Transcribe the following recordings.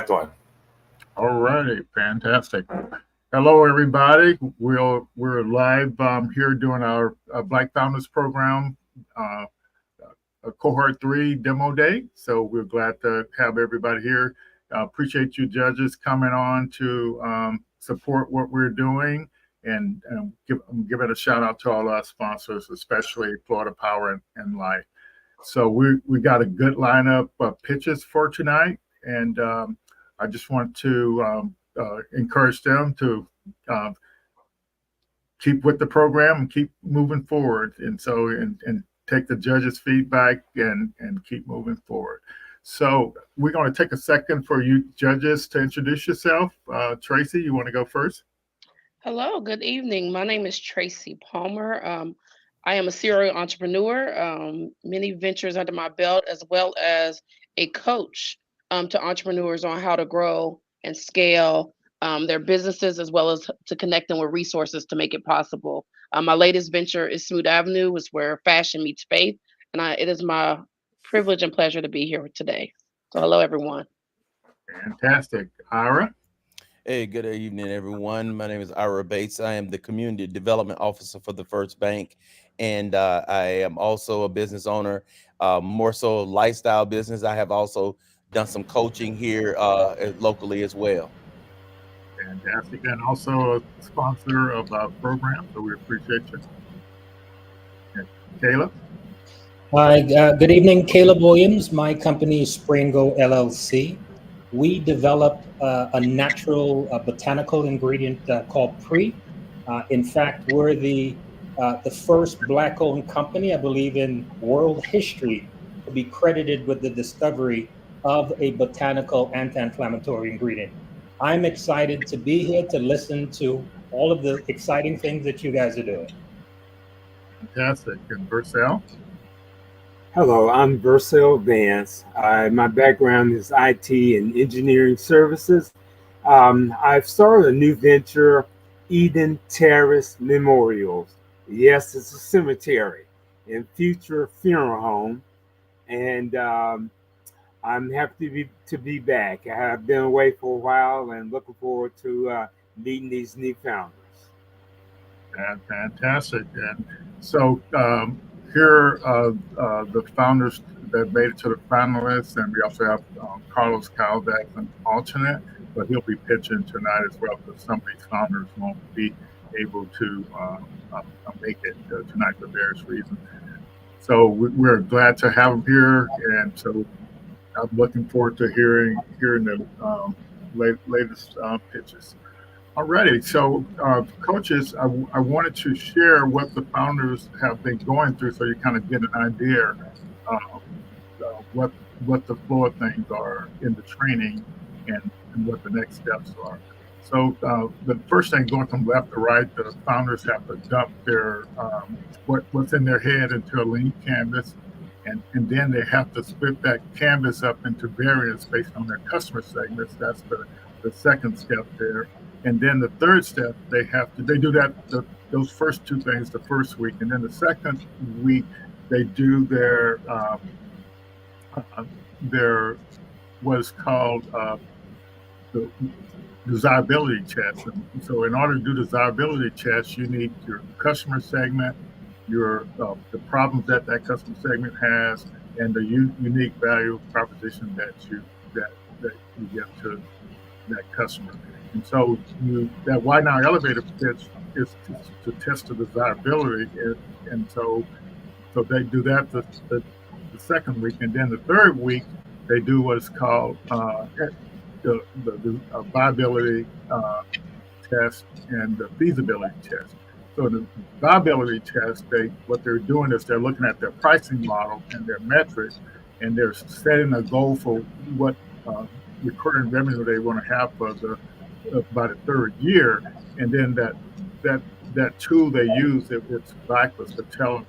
pipeline. All righty, fantastic. Hello, everybody. We're live here doing our Black Founders Program, uh, Cohort 3 demo day. So we're glad to have everybody here. Appreciate you judges coming on to support what we're doing and give it a shout out to all our sponsors, especially Florida Power and Life. So we got a good lineup of pitches for tonight, and I just want to encourage them to uh, keep with the program and keep moving forward, and take the judges' feedback and keep moving forward. So we're going to take a second for you judges to introduce yourself. Tracy, you want to go first? Hello, good evening. My name is Tracy Palmer. I am a serial entrepreneur, many ventures under my belt, as well as a coach to entrepreneurs on how to grow and scale their businesses, as well as to connect them with resources to make it possible. My latest venture is Smooth Avenue, is where fashion meets faith, and it is my privilege and pleasure to be here today. So, hello, everyone. Fantastic. Ira? Hey, good evening, everyone. My name is Ira Bates. I am the Community Development Officer for the First Bank, and I am also a business owner, more so lifestyle business. I have also done some coaching here locally as well. Fantastic. And also a sponsor of our program, so we appreciate you. And Caleb? Hi, good evening, Caleb Williams. My company is Springo LLC. We develop a natural botanical ingredient called Pre. In fact, we're the first Black-owned company, I believe, in world history to be credited with the discovery of a botanical anti-inflammatory ingredient. I'm excited to be here to listen to all of the exciting things that you guys are doing. Fantastic. And Purcell? Hello, I'm Vercel Vance. My background is IT and engineering services. I've started a new venture, Eden Terrace Memorials. Yes, it's a cemetery and future funeral home, and I'm happy to be back. I've been away for a while and looking forward to meeting these new founders. Fantastic. And so here the founders that made it to the finalists, and we also have Carlos Caldex, an alternate, but he'll be pitching tonight as well because some of these founders won't be able to make it tonight for various reasons. So we're glad to have him here, and so I'm looking forward to hearing the latest pitches. Alrighty, so coaches, I wanted to share what the founders have been going through, so you kind of get an idea of what the flow of things are in the training and what the next steps are. So the first thing, going from left to right, the founders have to dump their what's in their head into a lean canvas, and then they have to split that canvas up into variants based on their customer segments. That's the second step there. And then the third step, they do that those first two things the first week, and then the second week they do their what's called the desirability test. And so in order to do desirability tests, you need your customer segment, your the problems that customer segment has, and the unique value proposition that you get to that customer. And so that wide now elevator pitch is to test the desirability, and so they do that the second week, and then the third week they do what's called the viability test and the feasibility test. So the viability test, what they're doing is they're looking at their pricing model and their metrics, and they're setting a goal for what recurring revenue they want to have for by the third year, and then that tool they use, it's Backless, to tell them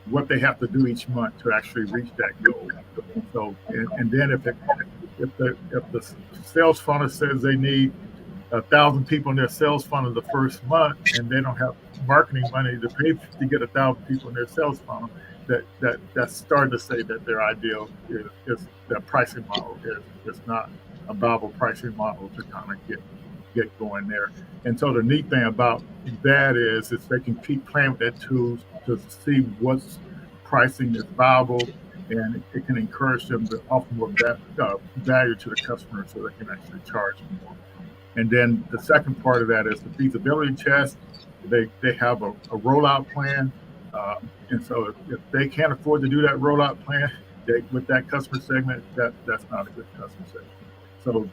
what they have to do each month to actually reach that goal. So and then if the sales funnel says they need 1,000 people in their sales funnel the first month, and they don't have marketing money to pay to get 1,000 people in their sales funnel, that's starting to say that their ideal is their pricing model is not a viable pricing model to kind of get going there. And so the neat thing about that is they can keep playing with that tools to see what's pricing is viable, and it can encourage them to offer more value to the customer so they can actually charge more. And then the second part of that is the feasibility test. They have a rollout plan. And so if they can't afford to do that rollout plan with that customer segment, that's not a good customer segment.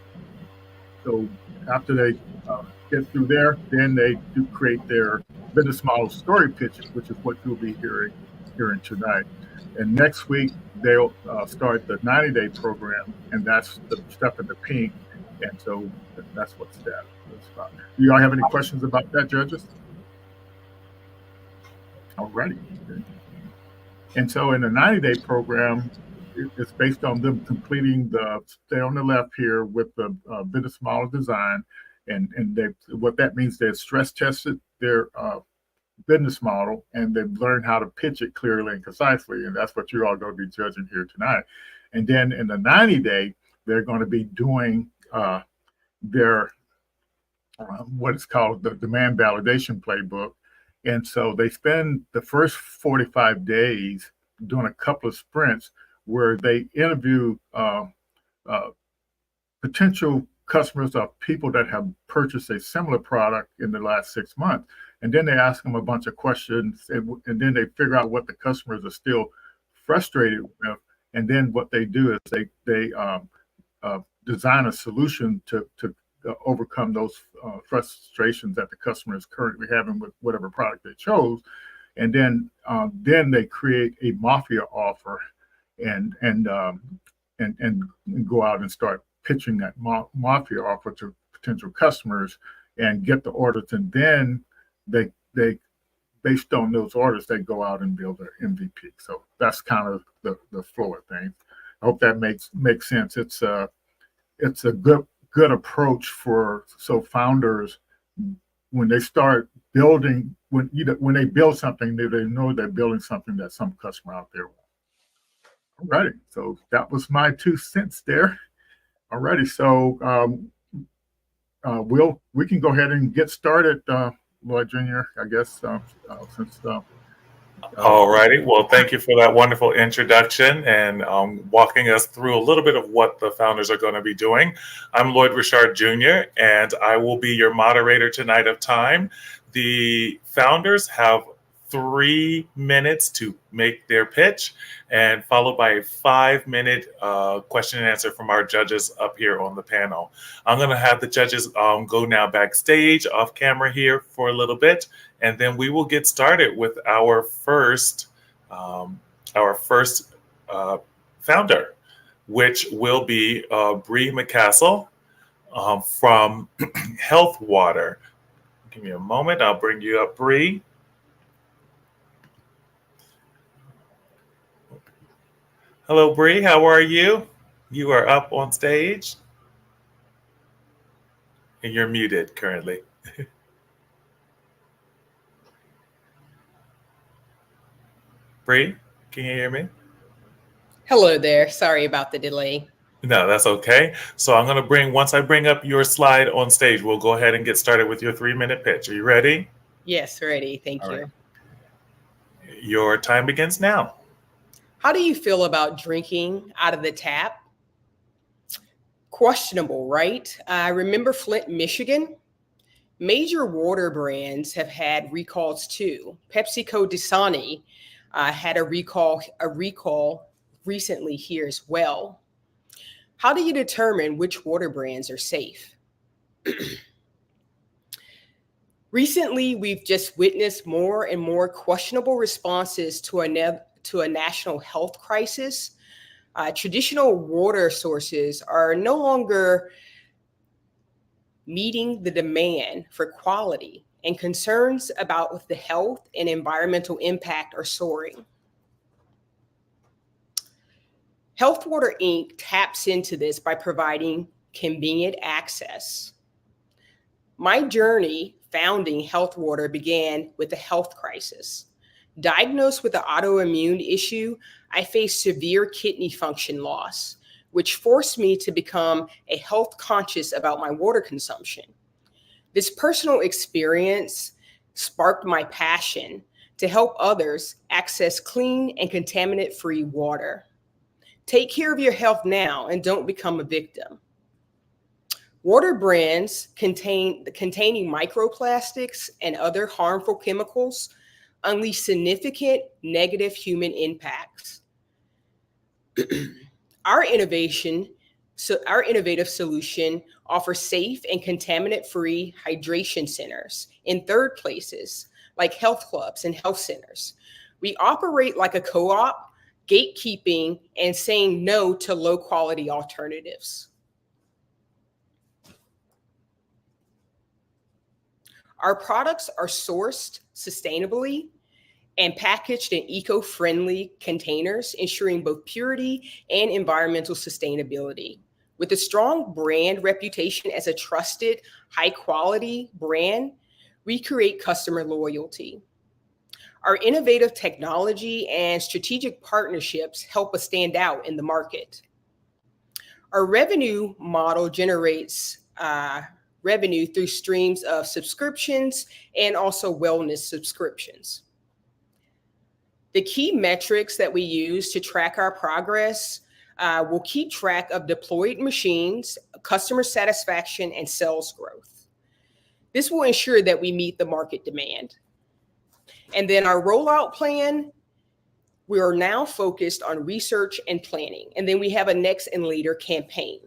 So after they get through there, then they do create their business model story pitch, which is what you'll be hearing tonight. And next week, they'll start the 90-day program, and that's the stuff in the pink. And so that's what's that. Do y'all have any questions about that, judges? Alrighty. And so in the 90-day program, it's based on them completing stay on the left here with the business model design. And what that means, they've stress tested their business model, and they've learned how to pitch it clearly and concisely. And that's what you're all going to be judging here tonight. And then in the 90-day, they're going to be doing their what is called the demand validation playbook. And so they spend the first 45 days doing a couple of sprints where they interview potential customers of people that have purchased a similar product in the last 6 months. And then they ask them a bunch of questions, and then they figure out what the customers are still frustrated with. And then what they do is they design a solution to overcome those frustrations that the customer is currently having with whatever product they chose. And then they create a mafia offer and go out and start pitching that mafia offer to potential customers and get the orders. And then they based on those orders, they go out and build their MVP. So that's kind of the flow of things. I hope that makes sense. It's a good approach so founders, when they start building, when they build something, they know they're building something that some customer out there wants. All righty, so that was my 2 cents there. All righty, so we can go ahead and get started, Lloyd Jr., I guess, since. All righty. Well, thank you for that wonderful introduction and walking us through a little bit of what the founders are going to be doing. I'm Lloyd Richard Jr., and I will be your moderator tonight of time. The founders have 3 minutes to make their pitch, and followed by a 5-minute question and answer from our judges up here on the panel. I'm going to have the judges go now backstage off camera here for a little bit, and then we will get started with our first founder, which will be Bree McCassell from Health Water. Give me a moment. I'll bring you up, Bree. Hello, Bree. How are you? You are up on stage. And you're muted currently. Bree, can you hear me? Hello there. Sorry about the delay. No, that's okay. So I'm going to once I bring up your slide on stage, we'll go ahead and get started with your 3-minute pitch. Are you ready? Yes, ready. Thank you. Right. Your time begins now. How do you feel about drinking out of the tap? Questionable, right? I remember Flint, Michigan. Major water brands have had recalls too. PepsiCo Dasani had a recall recently here as well. How do you determine which water brands are safe? Recently, we've just witnessed more and more questionable responses to a national health crisis. Traditional water sources are no longer meeting the demand for quality, and concerns about the health and environmental impact are soaring. Health Water Inc. taps into this by providing convenient access. My journey founding Health Water began with a health crisis. Diagnosed with an autoimmune issue, I faced severe kidney function loss, which forced me to become a health conscious about my water consumption. This personal experience sparked my passion to help others access clean and contaminant-free water. Take care of your health now and don't become a victim. Water brands containing microplastics and other harmful chemicals unleash significant negative human impacts. Our innovative solution offers safe and contaminant-free hydration centers in third places, like health clubs and health centers. We operate like a co-op, gatekeeping and saying no to low-quality alternatives. Our products are sourced sustainably and packaged in eco-friendly containers, ensuring both purity and environmental sustainability. With a strong brand reputation as a trusted, high-quality brand, we create customer loyalty. Our innovative technology and strategic partnerships help us stand out in the market. Our revenue model generates revenue through streams of subscriptions and also wellness subscriptions. The key metrics that we use to track our progress will keep track of deployed machines, customer satisfaction, and sales growth. This will ensure that we meet the market demand. And then our rollout plan, we are now focused on research and planning. And then we have a next and later campaign.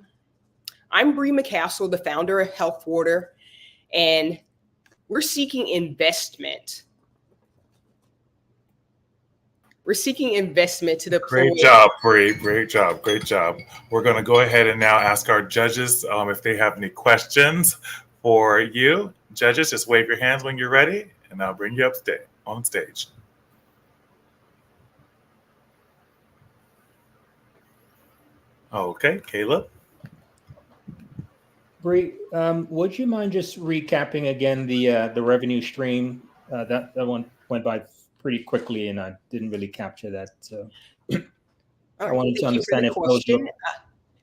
I'm Bree McCassell, the founder of Health Water, and we're seeking investment. We're seeking investment to deploy. Great job, Bree. Great job. Great job. We're going to go ahead and now ask our judges if they have any questions for you. Judges, just wave your hands when you're ready, and I'll bring you up on stage. Okay, Caleb. Bree, would you mind just recapping again the revenue stream? That one went by pretty quickly, and I didn't really capture that. So I wanted to understand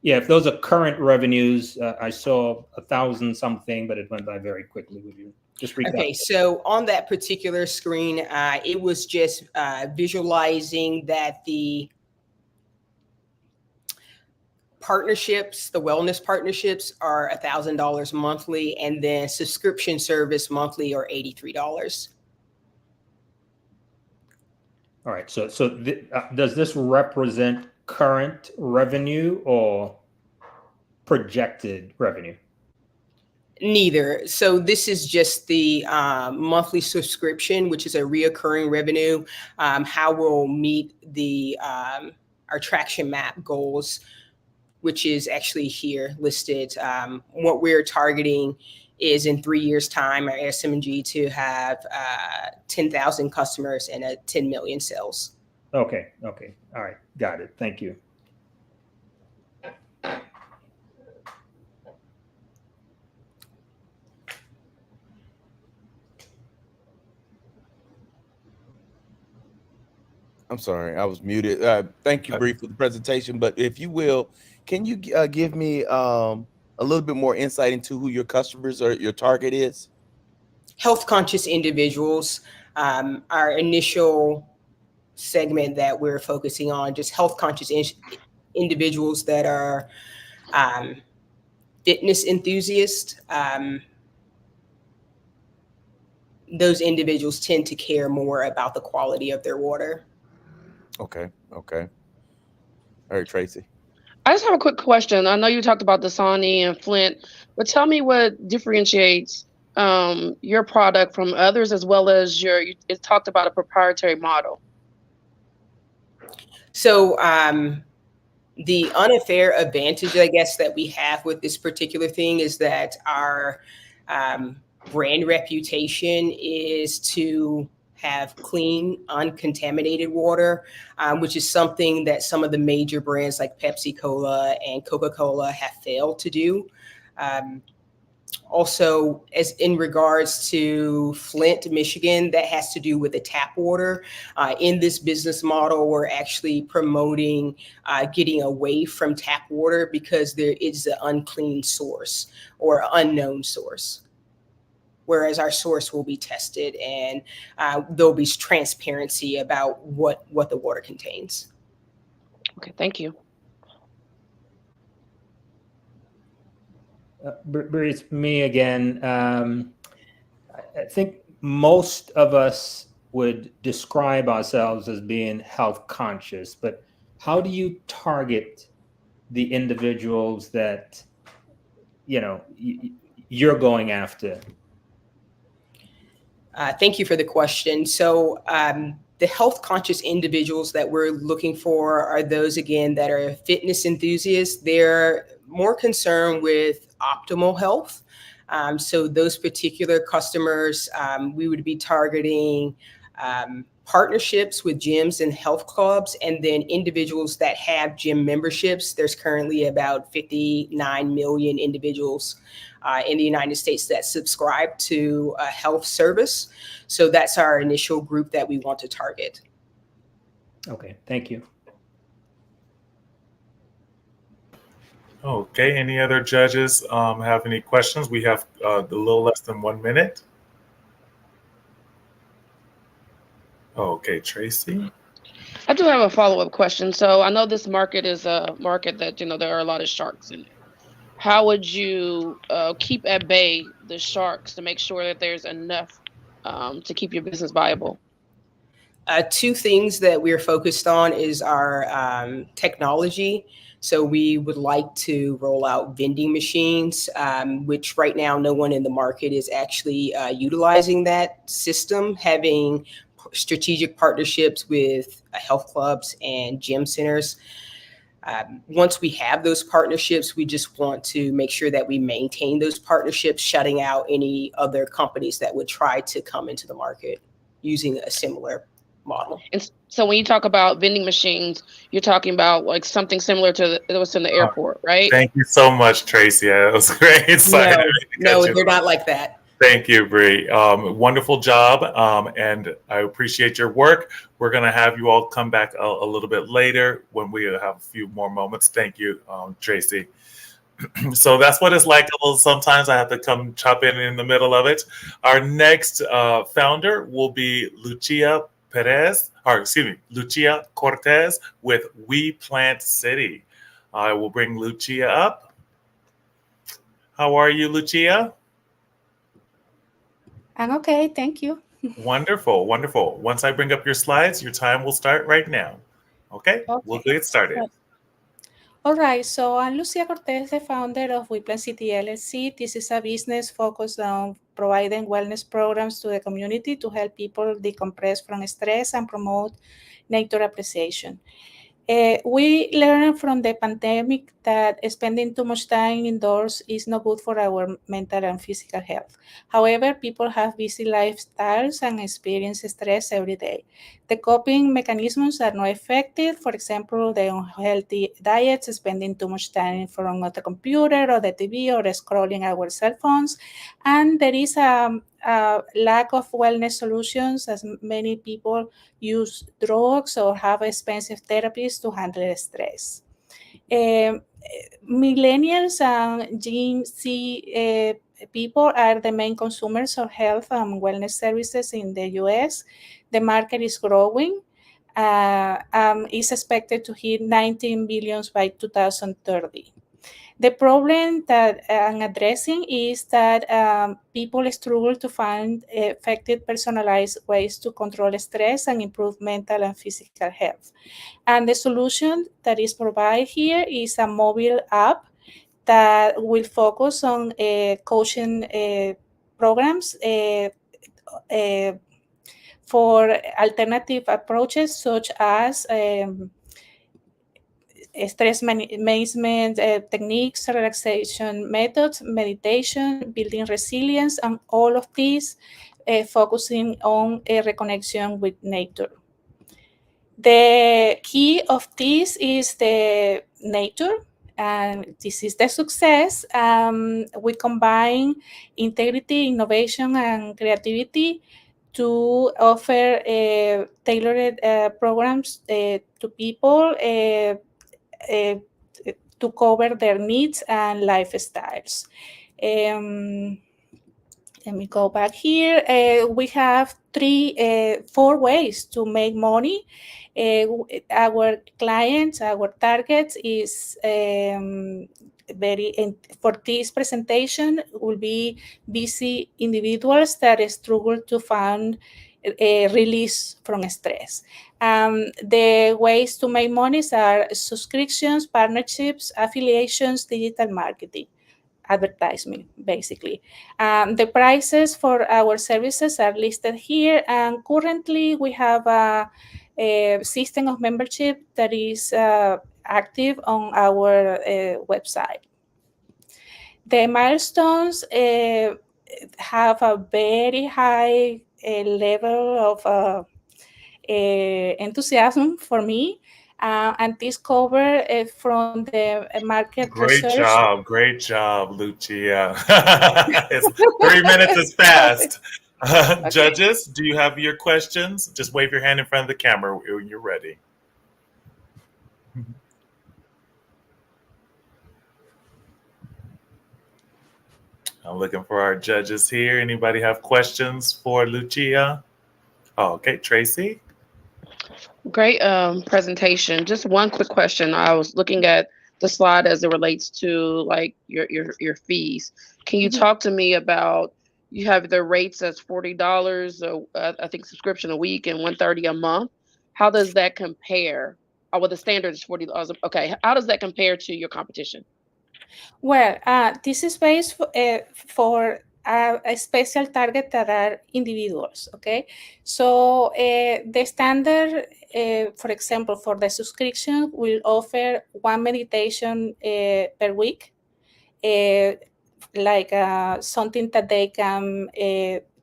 if those are current revenues. I saw 1,000 something, but it went by very quickly. Would you just recap? Okay, so on that particular screen, it was just visualizing that the partnerships, the wellness partnerships, are $1,000 monthly, and then subscription service monthly are $83. All right. So does this represent current revenue or projected revenue? Neither. So this is just the monthly subscription, which is a reoccurring revenue. How we'll meet the our traction map goals, which is actually here listed. What we're targeting is in 3 years' time, our SMG to have 10,000 customers and 10 million sales. Okay. Okay. All right. Got it. Thank you. I'm sorry, I was muted. Thank you, Bree, for the presentation. But if you will, can you give me a little bit more insight into who your customers or your target is? Health conscious individuals. Our initial segment that we're focusing on, just health conscious individuals that are fitness enthusiasts. Those individuals tend to care more about the quality of their water. Okay. Okay. All right, Tracy. I just have a quick question. I know you talked about Dasani and Flint, but tell me what differentiates your product from others, as well as it talked about a proprietary model. So the unfair advantage, I guess, that we have with this particular thing is that our brand reputation is to have clean, uncontaminated water, which is something that some of the major brands like Pepsi Cola and Coca-Cola have failed to do. Also, as in regards to Flint, Michigan, that has to do with the tap water. In this business model, we're actually promoting getting away from tap water because there is an unclean source or unknown source. Whereas our source will be tested, and there'll be transparency about what the water contains. Okay, thank you. It's me again. I think most of us would describe ourselves as being health conscious, but how do you target the individuals that you're going after? Thank you for the question. So the health conscious individuals that we're looking for are those, again, that are fitness enthusiasts. They're more concerned with optimal health. So those particular customers, we would be targeting partnerships with gyms and health clubs, and then individuals that have gym memberships. There's currently about 59 million individuals in the United States that subscribe to a health service. So that's our initial group that we want to target. Okay, thank you. Okay, any other judges have any questions? We have a little less than 1 minute. Okay, Tracy. I do have a follow-up question. So I know this market is a market that, there are a lot of sharks in it. How would you keep at bay the sharks to make sure that there's enough to keep your business viable? Two things that we're focused on is our technology. So we would like to roll out vending machines, which right now no one in the market is actually utilizing that system, having strategic partnerships with health clubs and gym centers. Once we have those partnerships, we just want to make sure that we maintain those partnerships, shutting out any other companies that would try to come into the market using a similar model. And so when you talk about vending machines, you're talking about like something similar to what's in the airport, right? Thank you so much, Tracy. That was great insight. No, they're not like that. Thank you, Bree. Wonderful job, and I appreciate your work. We're going to have you all come back a little bit later when we have a few more moments. Thank you, Tracy. So that's what it's like a little. Sometimes I have to come chop in the middle of it. Our next founder will be Lucia Cortez with We Plant City. I will bring Lucia up. How are you, Lucia? I'm okay, thank you. Wonderful, wonderful. Once I bring up your slides, your time will start right now. Okay. We'll get started. All right, so I'm Lucia Cortez, the founder of WePlan City LLC. This is a business focused on providing wellness programs to the community to help people decompress from stress and promote nature appreciation. We learned from the pandemic that spending too much time indoors is not good for our mental and physical health. However, people have busy lifestyles and experience stress every day. The coping mechanisms are not effective. For example, the unhealthy diets, spending too much time in front of the computer or the TV or scrolling our cell phones. And there is a lack of wellness solutions, as many people use drugs or have expensive therapies to handle stress. Millennials and Gen Z people are the main consumers of health and wellness services in the US. The market is growing. Is expected to hit 19 billion by 2030. The problem that I'm addressing is that people struggle to find effective, personalized ways to control stress and improve mental and physical health. And the solution that is provided here is a mobile app that will focus on coaching programs for alternative approaches such as stress management techniques, relaxation methods, meditation, building resilience, and all of these focusing on a reconnection with nature. The key of this is the nature. and this is the success. We combine integrity, innovation, and creativity to offer tailored programs to people to cover their needs and lifestyles. Um, Let me go back here. We have four ways to make money. Our clients, our targets is for this presentation will be busy individuals that struggle to find a release from stress. The ways to make money are subscriptions, partnerships, affiliations, digital marketing, advertisement, basically. The prices for our services are listed here, and currently we have a system of membership that is active on our website. The milestones have a very high level of enthusiasm for me, and this cover from the market research. Great job, Lucia. It's 3 minutes is fast. Okay. Judges, do you have your questions? Just wave your hand in front of the camera when you're ready. I'm looking for our judges here. Anybody have questions for Lucia? Oh, okay, Tracy. Great presentation. Just one quick question. I was looking at the slide as it relates to like your fees. Can you talk to me about, you have the rates as $40, I think subscription a week, and $130 a month. How does that compare? Oh, well, the standard is $40. Okay, how does that compare to your competition? Well, this is based for a special target that are individuals, okay? So the standard, for example, for the subscription will offer one meditation per week, like something that they can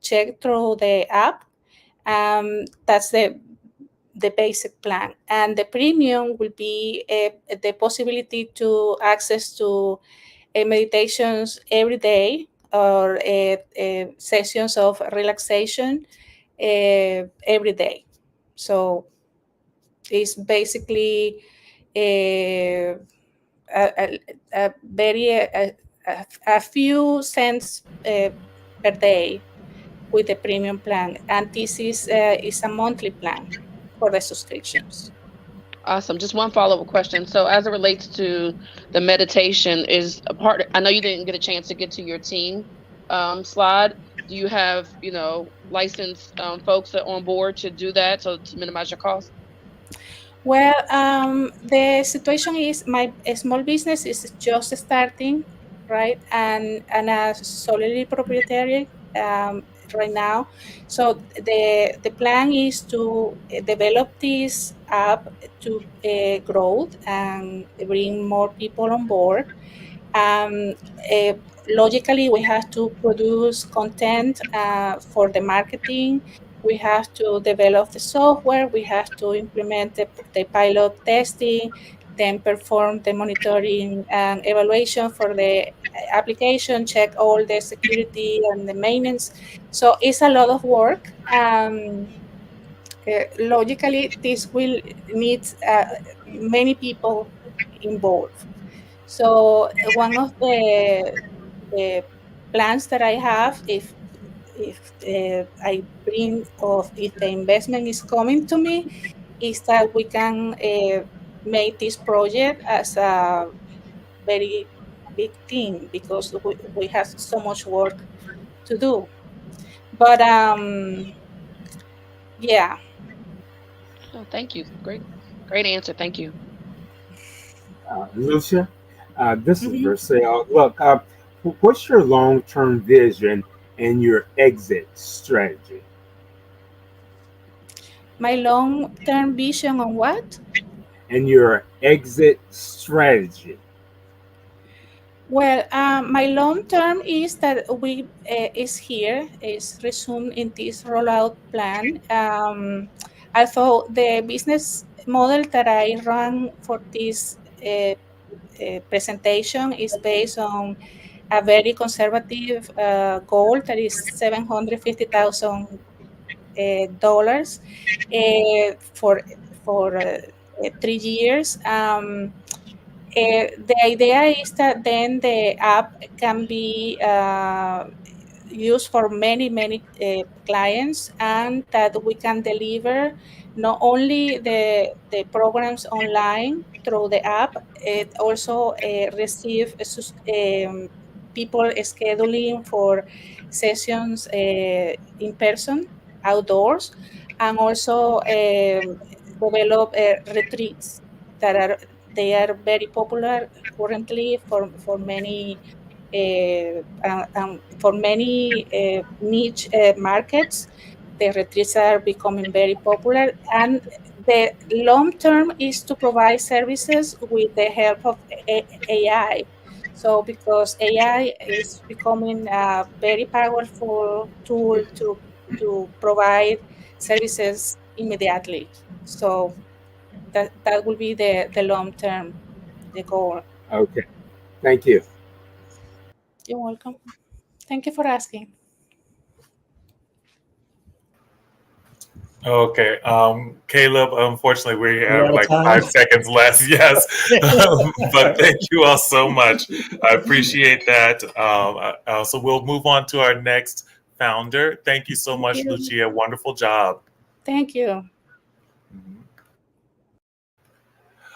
check through the app. That's the basic plan. And the premium will be the possibility to access to meditations every day, or sessions of relaxation every day. So it's basically a few cents per day with the premium plan, and this is a monthly plan for the subscriptions. Awesome. Just one follow-up question. So as it relates to the meditation, is a part, I know you didn't get a chance to get to your team slide. Do you have, licensed folks that are on board to do that, so to minimize your cost? Well, the situation is my small business is just starting, right? And a solely proprietary right now. So the plan is to develop this app to grow and bring more people on board. Um, uh, Logically, we have to produce content for the marketing. We have to develop the software. We have to implement the pilot testing, then perform the monitoring and evaluation for the application, check all the security and the maintenance. So it's a lot of work. Logically, this will need many people involved. So one of the plans that I have, if I bring, or if the investment is coming to me, is that we can make this project as a very big team, because we have so much work to do. But yeah. Oh, thank you. Great answer. Thank you. Lucia, this is Mhm. Versailles. Look, what's your long-term vision and your exit strategy? My long-term vision on what? And your exit strategy. Well, my long term is that we is resumed in this rollout plan. I thought the business model that I run for this presentation is based on a very conservative goal that is $750,000 for 3 years. The idea is that then the app can be used for many clients, and that we can deliver not only the programs online through the app, it also receive people scheduling for sessions in person, outdoors, and also develop retreats that are very popular currently for many niche markets. The retreats are becoming very popular, and the long term is to provide services with the help of AI. So because AI is becoming a very powerful tool to provide services immediately. So that will be the long term, the goal. Okay, thank you. You're welcome. Thank you for asking. Okay, Caleb, unfortunately, we We're have out of like time. 5 seconds left. Yes, but thank you all so much. I appreciate that. So we'll move on to our next founder. Thank you so much, you. Lucia. Wonderful job. Thank you.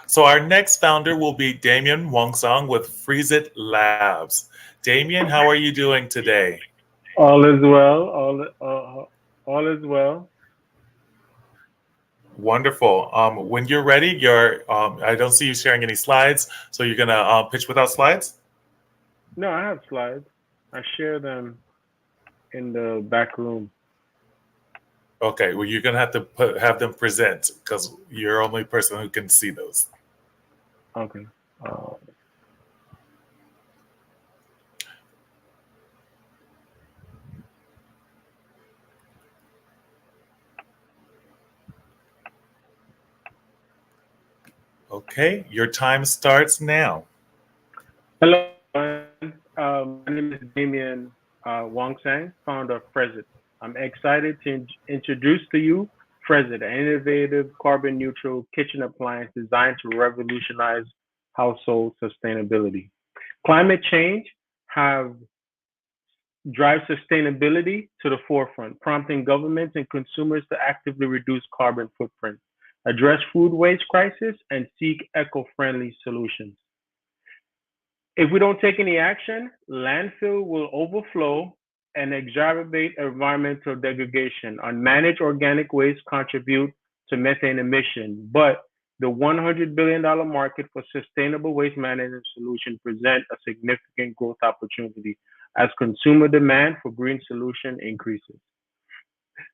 So our next founder will be Damien Wongsong with Freezit Labs. Damien, how are you doing today? All is well. All is well. Wonderful. When you're ready, I don't see you sharing any slides, so you're gonna pitch without slides. No, I have slides. I share them in the back room. Okay, well, you're gonna have to have them present because you're the only person who can see those. Okay. Okay, your time starts now. Hello, everyone. My name is Damien Wongsang, founder of Frezit. I'm excited to introduce to you Frezit, an innovative carbon neutral kitchen appliance designed to revolutionize household sustainability. Climate change have drive sustainability to the forefront, prompting governments and consumers to actively reduce carbon footprint, address food waste crisis, and seek eco-friendly solutions. If we don't take any action, landfill will overflow and exacerbate environmental degradation. Unmanaged organic waste contribute to methane emission, but the $100 billion market for sustainable waste management solutions present a significant growth opportunity as consumer demand for green solution increases.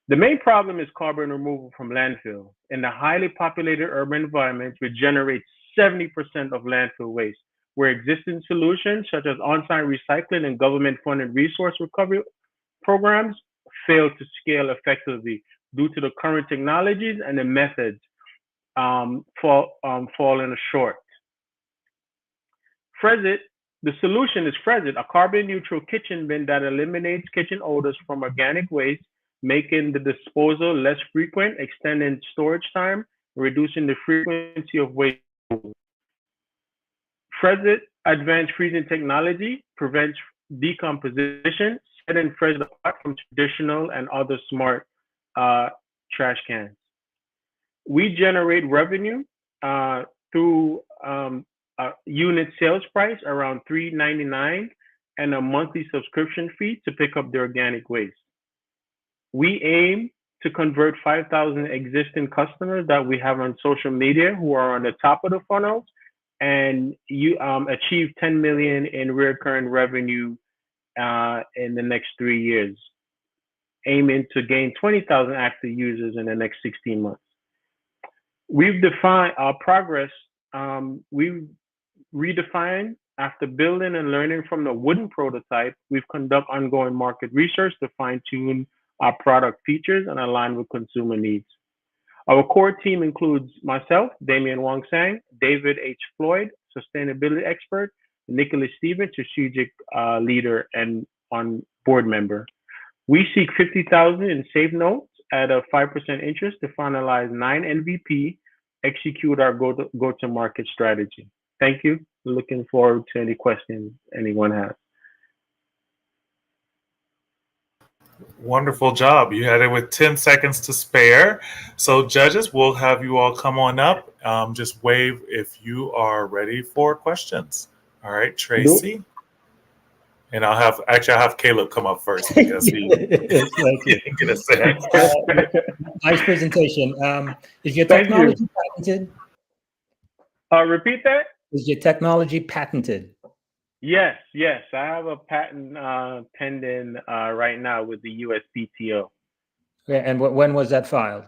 The main problem is carbon removal from landfill. In the highly populated urban environments, we generate 70% of landfill waste, where existing solutions such as on-site recycling and government-funded resource recovery programs fail to scale effectively due to the current technologies and the methods falling short. Frezit, the solution is Frezit, a carbon neutral kitchen bin that eliminates kitchen odors from organic waste, making the disposal less frequent, extending storage time, reducing the frequency of waste. Frezit advanced freezing technology prevents decomposition, setting Frezit apart from traditional and other smart trash cans. We generate revenue through a unit sales price around $3.99 and a monthly subscription fee to pick up the organic waste. We aim to convert 5,000 existing customers that we have on social media who are on the top of the funnels, and you achieve 10 million in recurring revenue in the next 3 years, aiming to gain 20,000 active users in the next 16 months. We've defined our progress. We've redefined after building and learning from the wooden prototype. We've conducted ongoing market research to fine tune our product features and align with consumer needs. Our core team includes myself, Damien Wongsang, David H. Floyd, sustainability expert, Nicholas Stevens, strategic leader and on board member. We seek 50,000 in safe notes at a 5% interest to finalize 9 MVP, execute our go-to-market strategy. Thank you. Looking forward to any questions anyone has. Wonderful job. You had it with 10 seconds to spare. So judges, we'll have you all come on up. Just wave if you are ready for questions. All right, Tracy. And I'll have Caleb come up first because he didn't get a say. Nice presentation. Is your technology patented? Repeat that? Is your technology patented? Yes. I have a patent pending right now with the USPTO. Yeah, and when was that filed?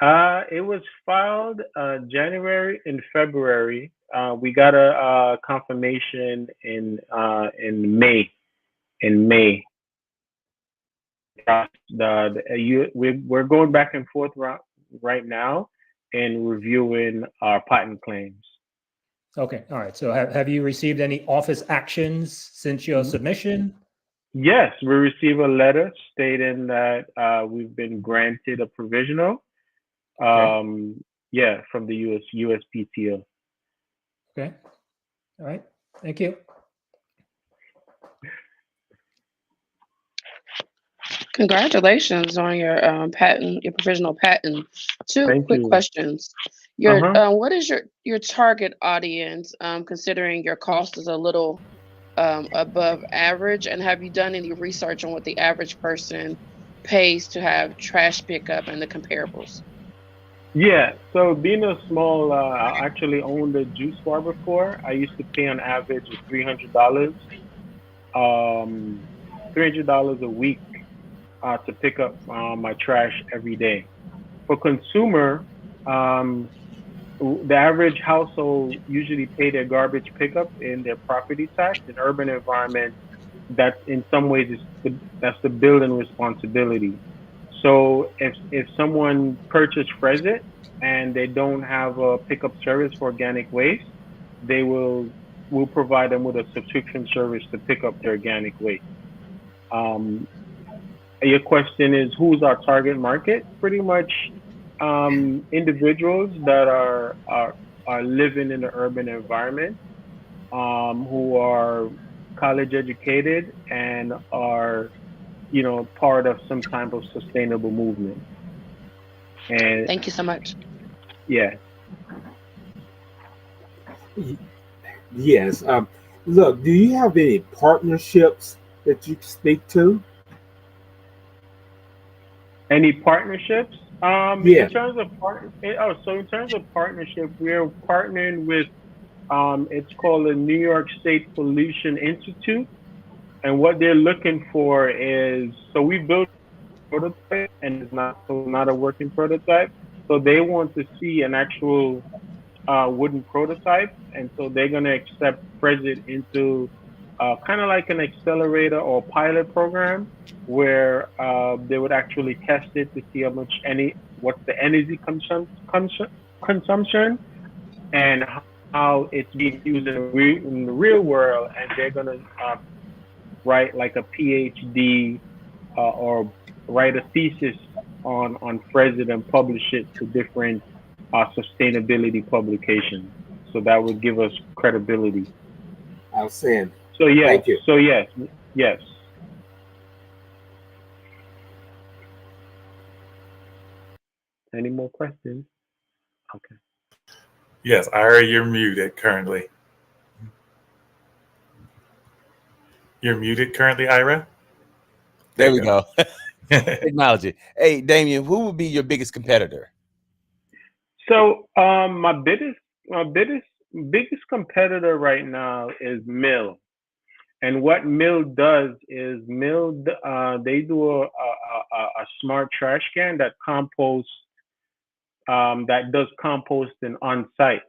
It was filed January and February. We got a confirmation in May. We're going back and forth right now and reviewing our patent claims. Okay, all right. So have you received any office actions since your submission? Yes, we received a letter stating that we've been granted a provisional. Okay. Yeah, from the USPTO. Okay. All right. Thank you. Congratulations on your patent, your provisional patent. Two Thank quick you. questions. What is your target audience, considering your cost is a little above average, and have you done any research on what the average person pays to have trash pickup and the comparables? Yeah, so being a small, I actually owned a juice bar before. I used to pay on average of $300, $300 a week to pick up my trash every day. For consumer, the average household usually pay their garbage pickup in their property tax. In urban environment, that in some ways that's the building responsibility. So if someone purchased Fresit and they don't have a pickup service for organic waste, we'll provide them with a subscription service to pick up their organic waste. Your question is, who's our target market? Pretty much individuals that are living in the urban environment, who are college educated and are part of some type of sustainable movement. And thank you so much. Yeah. Yes. Look, do you have any partnerships that you can speak to? Any partnerships? Yeah. In terms of partnership, we're partnering with it's called the New York State Pollution Institute, and what they're looking for is, so we built a prototype and it's not a working prototype, so they want to see an actual wooden prototype, and so they're going to accept Fresit into kind of like an accelerator or pilot program where they would actually test it to see what's the energy consumption and how it's being used in the real world, and they're going to write like a PhD or write a thesis on Fresit and publish it to different sustainability publications. So that would give us credibility. Outstanding. So yes. Thank you. So yes. Any more questions? Okay. Yes, Ira, you're muted currently. You're muted currently, Ira. There we go. Technology. Hey, Damien, who would be your biggest competitor? So my biggest competitor right now is Mill. And what Mill does is they do a smart trash can that composts, that does composting on site.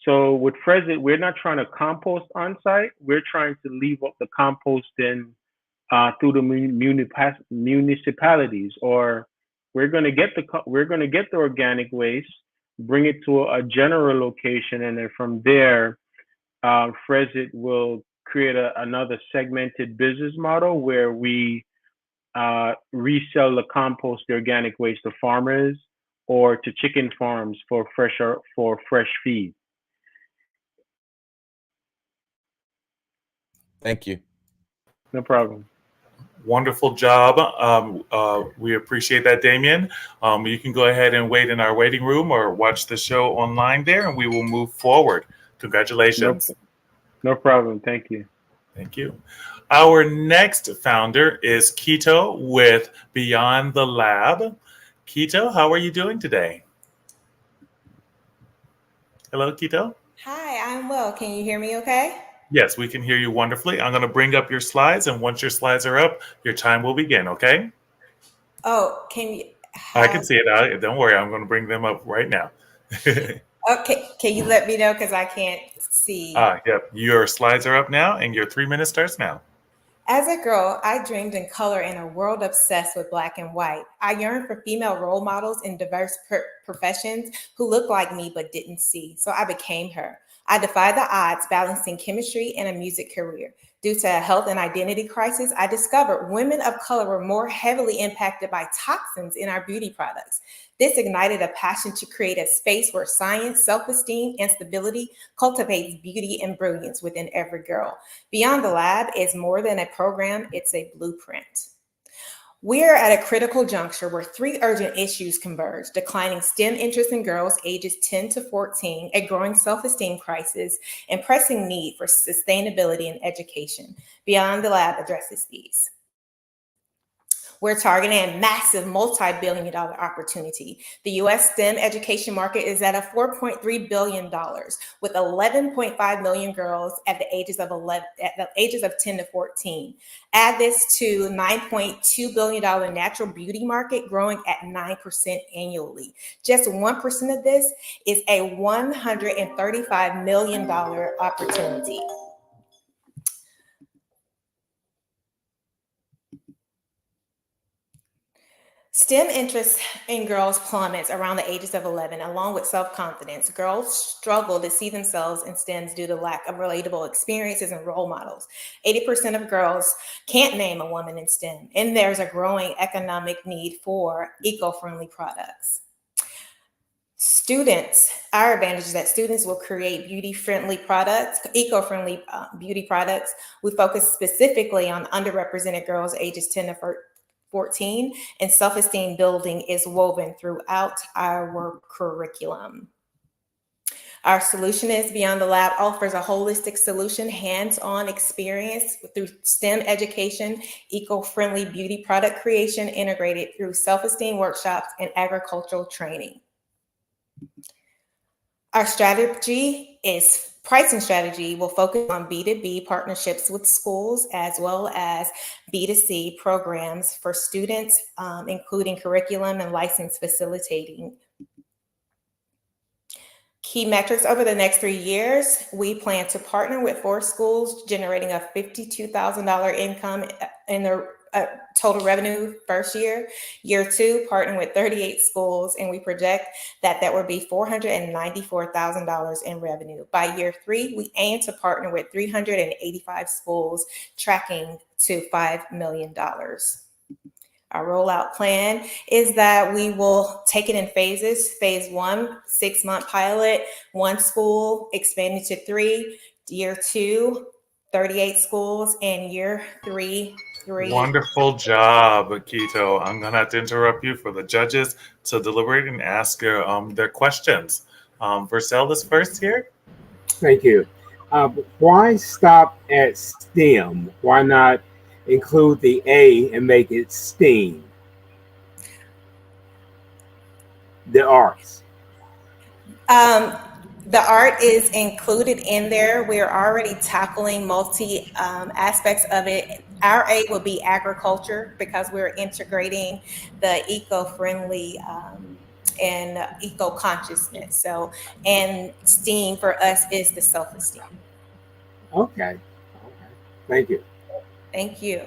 So with Fresit, we're not trying to compost on site. We're trying to leave up the composting through the municipalities, or we're going to get the organic waste, bring it to a general location, and then from there Frezit will create another segmented business model where we resell the compost, the organic waste to farmers or to chicken farms for fresh feed. Thank you. No problem. Wonderful job. We appreciate that, Damien. You can go ahead and wait in our waiting room or watch the show online there, and we will move forward. Congratulations. No problem. Thank you. Thank you. Our next founder is Keto with Beyond the Lab. Keto, how are you doing today? Hello, Keto. Hi, I'm well. Can you hear me okay? Yes, we can hear you wonderfully. I'm going to bring up your slides, and once your slides are up, your time will begin, okay? Oh, can you? I can see it. Don't worry, I'm going to bring them up right now. Okay, can you let me know because I can't see? Yep. Your slides are up now, and your 3 minutes starts now. As a girl, I dreamed in color in a world obsessed with black and white. I yearned for female role models in diverse professions who looked like me but didn't see, so I became her. I defied the odds, balancing chemistry and a music career. Due to a health and identity crisis, I discovered women of color were more heavily impacted by toxins in our beauty products. This ignited a passion to create a space where science, self-esteem, and stability cultivates beauty and brilliance within every girl. Beyond the Lab is more than a program, it's a blueprint. We are at a critical juncture where 3 urgent issues converge: declining STEM interest in girls ages 10 to 14, a growing self-esteem crisis, and pressing need for sustainability in education. Beyond the Lab addresses these. We're targeting a massive multi-billion-dollar opportunity. The U.S. STEM education market is at a $4.3 billion, with 11.5 million girls at the ages of 10 to 14. Add this to $9.2 billion natural beauty market growing at 9% annually. Just 1% of this is a $135 million opportunity. STEM interest in girls plummets around the ages of 11, along with self-confidence. Girls struggle to see themselves in STEMs due to lack of relatable experiences and role models. 80% of girls can't name a woman in STEM, and there's a growing economic need for eco-friendly products. Students, our advantage is that students will create beauty-friendly products, eco-friendly beauty products. We focus specifically on underrepresented girls ages 10 to 14, and self-esteem building is woven throughout our curriculum. Our solution is Beyond the Lab offers a holistic solution, hands-on experience through STEM education, eco-friendly beauty product creation integrated through self-esteem workshops and agricultural training. Our strategy is pricing strategy will focus on B2B partnerships with schools as well as B2C programs for students, including curriculum and license facilitating. Key metrics over the next 3 years, we plan to partner with 4 schools, generating a $52,000 income in the total revenue first year. Year 2, partnering with 38 schools, and we project that will be $494,000 in revenue. By year 3, we aim to partner with 385 schools, tracking to $5 million. Our rollout plan is that we will take it in phases. Phase 1, 6-month pilot, 1 school, expanding to 3. Year 2, 38 schools, and year 3, 3. Wonderful job, Keto. I'm going to have to interrupt you for the judges to deliberate and ask their questions. Vercel is first here. Thank you. Why stop at STEM? Why not include the A and make it STEAM? The arts. The art is included in there. We're already tackling multi aspects of it. Our A will be agriculture because we're integrating the eco-friendly and eco-consciousness. So, and STEAM for us is the self-esteem. Okay. Thank you. Thank you.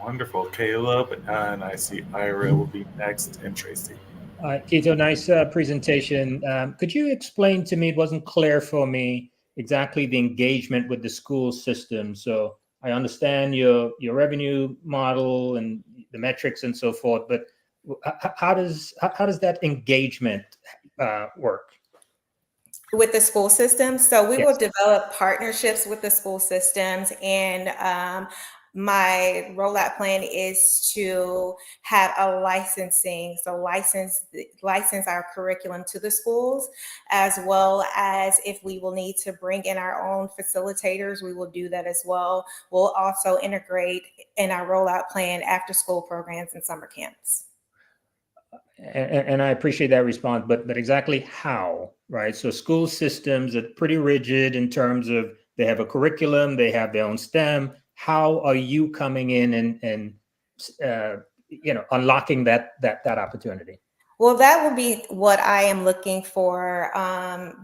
Wonderful, Caleb. And I see Ira will be next, and Tracy. Keto, nice presentation. Could you explain to me, it wasn't clear for me exactly the engagement with the school system. So I understand your revenue model and the metrics and so forth, but how does that engagement work? With the school systems. So we Yes. will develop partnerships with the school systems, and my rollout plan is to have a licensing, so license our curriculum to the schools, as well as if we will need to bring in our own facilitators, we will do that as well. We'll also integrate in our rollout plan after school programs and summer camps. And I appreciate that response, but exactly how, right? So school systems are pretty rigid in terms of they have a curriculum, they have their own STEM. How are you coming in and unlocking that opportunity? Well, that will be what I am looking for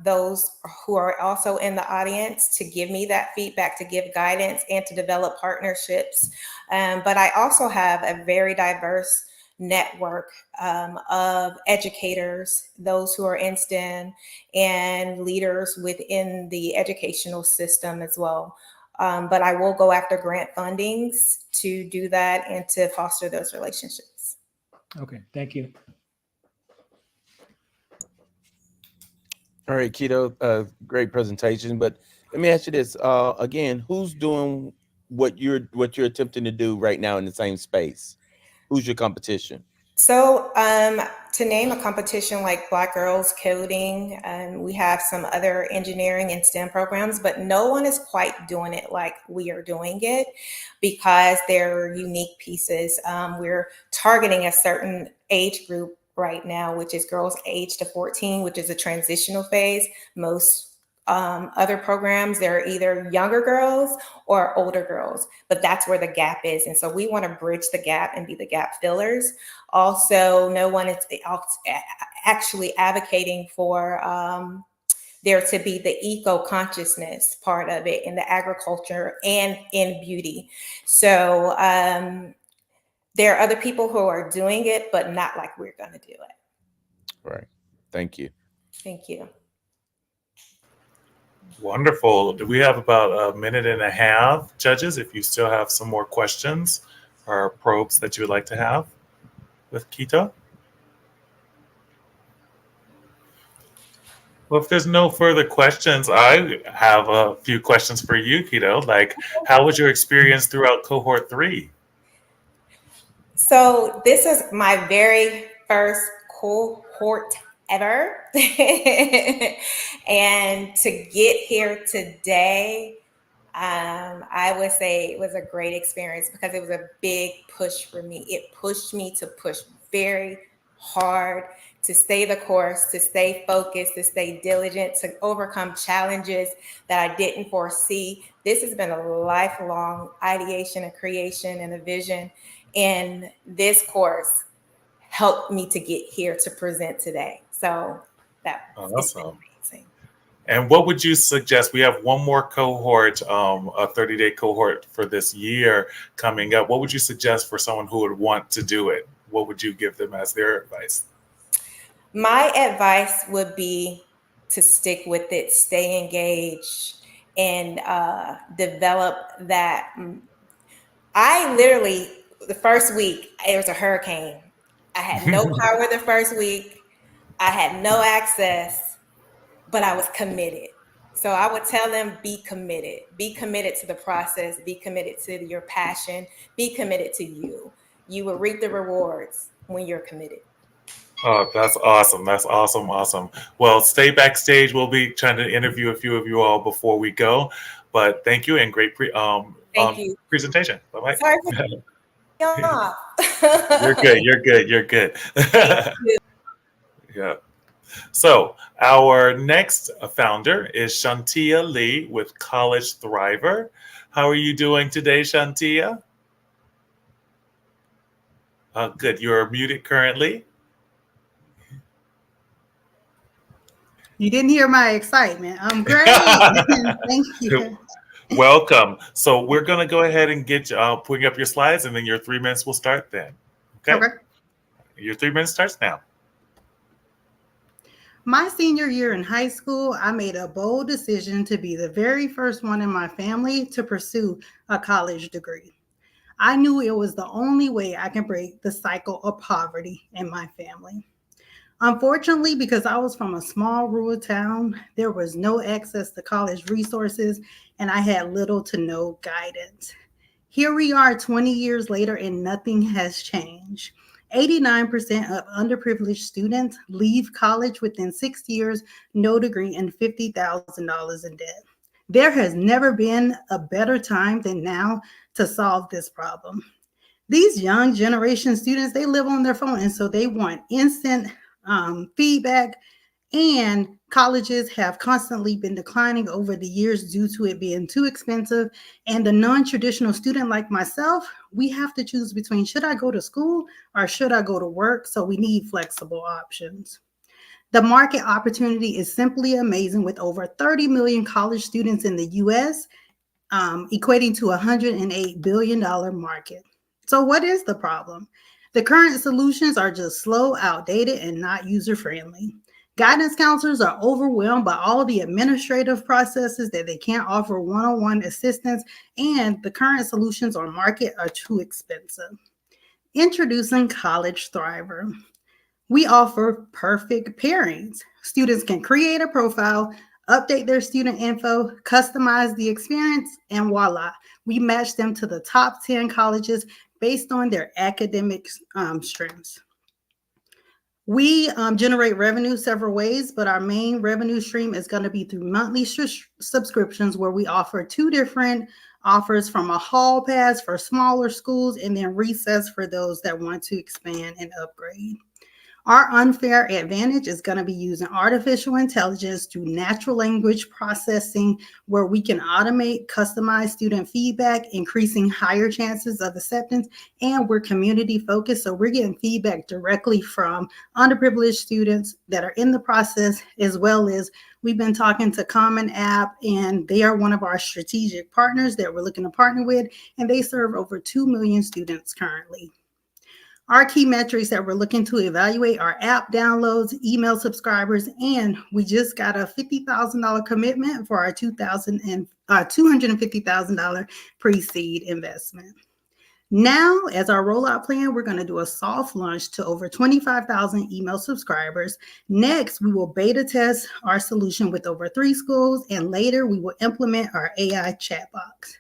those who are also in the audience to give me that feedback, to give guidance, and to develop partnerships. But I also have a very diverse network of educators, those who are in STEM, and leaders within the educational system as well. But I will go after grant fundings to do that and to foster those relationships. Okay, thank you. All right, Keto, great presentation. But let me ask you this again: who's doing what you're attempting to do right now in the same space? Who's your competition? So to name a competition like Black Girls Coding, we have some other engineering and STEM programs, but no one is quite doing it like we are doing it because they're unique pieces. We're targeting a certain age group right now, which is girls aged to 14, which is a transitional phase. Most other programs, they're either younger girls or older girls, but that's where the gap is. And so we want to bridge the gap and be the gap fillers. Also, no one is actually advocating for there to be the eco-consciousness part of it in the agriculture and in beauty. So there are other people who are doing it, but not like we're going to do it. Right. Thank you. Thank you. Wonderful. Do we have about a minute and a half, judges, if you still have some more questions or probes that you would like to have with Keto? Well, if there's no further questions, I have a few questions for you, Keto. Like, how was your experience throughout Cohort 3? So this is my very first cohort ever. And to get here today, I would say it was a great experience because it was a big push for me. It pushed me to push very hard, to stay the course, to stay focused, to stay diligent, to overcome challenges that I didn't foresee. This has been a lifelong ideation and creation and a vision. And this course helped me to get here to present today. So it's been amazing. And what would you suggest? We have one more cohort, a 30-day cohort for this year coming up. What would you suggest for someone who would want to do it? What would you give them as their advice? My advice would be to stick with it, stay engaged, and develop that. I literally, the first week, it was a hurricane. I had no power the first week. I had no access, but I was committed. So I would tell them, be committed. Be committed to the process. Be committed to your passion. Be committed to you. You will reap the rewards when you're committed. Oh, that's awesome. That's awesome. Awesome. Well, stay backstage. We'll be trying to interview a few of you all before we go. But thank you and great Thank you. presentation. Bye-bye. Sorry for off. You're good. You're good. You're good. Yeah. So our next founder is Shantia Lee with College Thriver. How are you doing today, Shantia? Good. You're muted currently. You didn't hear my excitement. I'm great. Thank you. Welcome. So we're going to go ahead and get putting up your slides, and then your 3 minutes will start then. Okay? Your 3 minutes starts now. My senior year in high school, I made a bold decision to be the very first one in my family to pursue a college degree. I knew it was the only way I can break the cycle of poverty in my family. Unfortunately, because I was from a small rural town, there was no access to college resources and I had little to no guidance. Here we are 20 years later and nothing has changed. 89% of underprivileged students leave college within 6 years, no degree, and $50,000 in debt. There has never been a better time than now to solve this problem. These young generation students, they live on their phone, and so they want instant feedback, and colleges have constantly been declining over the years due to it being too expensive. And the non-traditional student like myself, we have to choose between should I go to school or should I go to work? So we need flexible options. The market opportunity is simply amazing with over 30 million college students in the US, equating to a $108 billion market. So what is the problem? The current solutions are just slow, outdated, and not user-friendly. Guidance counselors are overwhelmed by all the administrative processes that they can't offer one-on-one assistance, and the current solutions on market are too expensive. Introducing College Thriver. We offer perfect pairings. Students can create a profile, update their student info, customize the experience, and voila, we match them to the top 10 colleges based on their academic strengths. We generate revenue several ways, but our main revenue stream is going to be through monthly subscriptions, where we offer two different offers, from a hall pass for smaller schools and then recess for those that want to expand and upgrade. Our unfair advantage is going to be using artificial intelligence through natural language processing, where we can automate customized student feedback, increasing higher chances of acceptance. And we're community focused, so we're getting feedback directly from underprivileged students that are in the process, as well as we've been talking to Common App, and they are one of our strategic partners that we're looking to partner with, and they serve over 2 million students currently. Our key metrics that we're looking to evaluate are app downloads, email subscribers, and we just got a $50,000 commitment for our $250,000 pre-seed investment. Now, as our rollout plan, we're going to do a soft launch to over 25,000 email subscribers. Next, we will beta test our solution with over 3 schools, and later we will implement our AI chat box.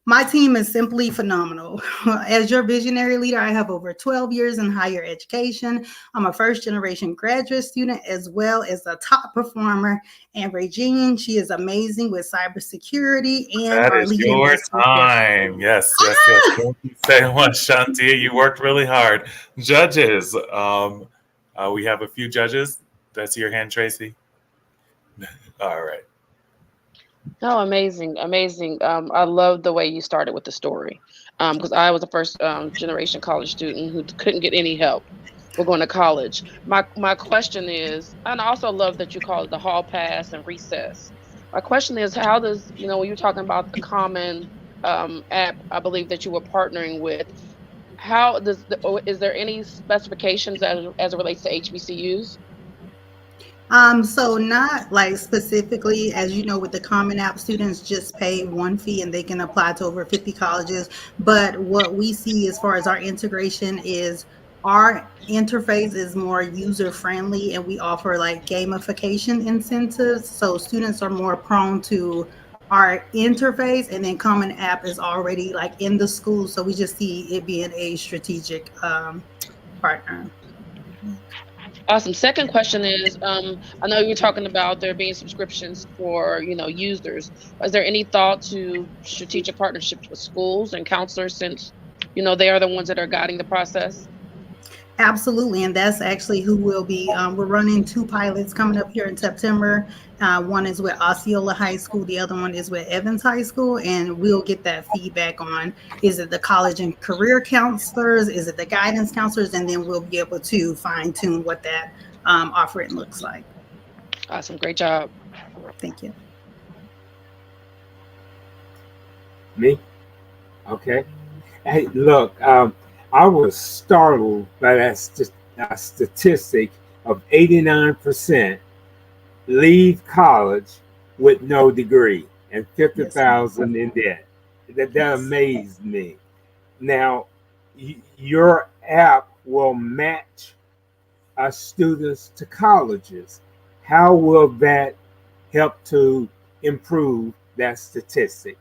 My team is simply phenomenal. As your visionary leader, I have over 12 years in higher education. I'm a first-generation graduate student as well as a top performer. And Regine, she is amazing with cybersecurity and that our is lead your investment. time. Yes. Thank you so much, Shantia. You worked really hard. Judges, we have a few judges. That's your hand, Tracy. All right. No, amazing, amazing. I love the way you started with the story, because I was a first generation college student who couldn't get any help. We're going to college. My question is, and I also love that you call it the hall pass and recess. My question is, how does, when you're talking about the common app, I believe that you were partnering with, how does is there any specifications as it relates to HBCUs? So not like specifically, as you know, with the Common App, students just pay one fee and they can apply to over 50 colleges. But what we see as far as our integration is our interface is more user friendly, and we offer like gamification incentives. So students are more prone to our interface, and then Common App is already like in the school. So we just see it being a strategic partner. Awesome. Second question is, I know you're talking about there being subscriptions for, users. Is there any thought to strategic partnerships with schools and counselors, since, they are the ones that are guiding the process? Absolutely, and that's actually who will be. We're running 2 pilots coming up here in September. One is with Osceola High School, the other one is with Evans High School, and we'll get that feedback on, is it the college and career counselors, is it the guidance counselors, and then we'll be able to fine tune what that offering looks like. Awesome. Great job. Thank you. Me? Okay. Hey, look, I was startled by that statistic of 89% leave college with no degree and Yes. 50,000 in debt. That Yes. amazed me. Now, your app will match students to colleges. How will that help to improve that statistic?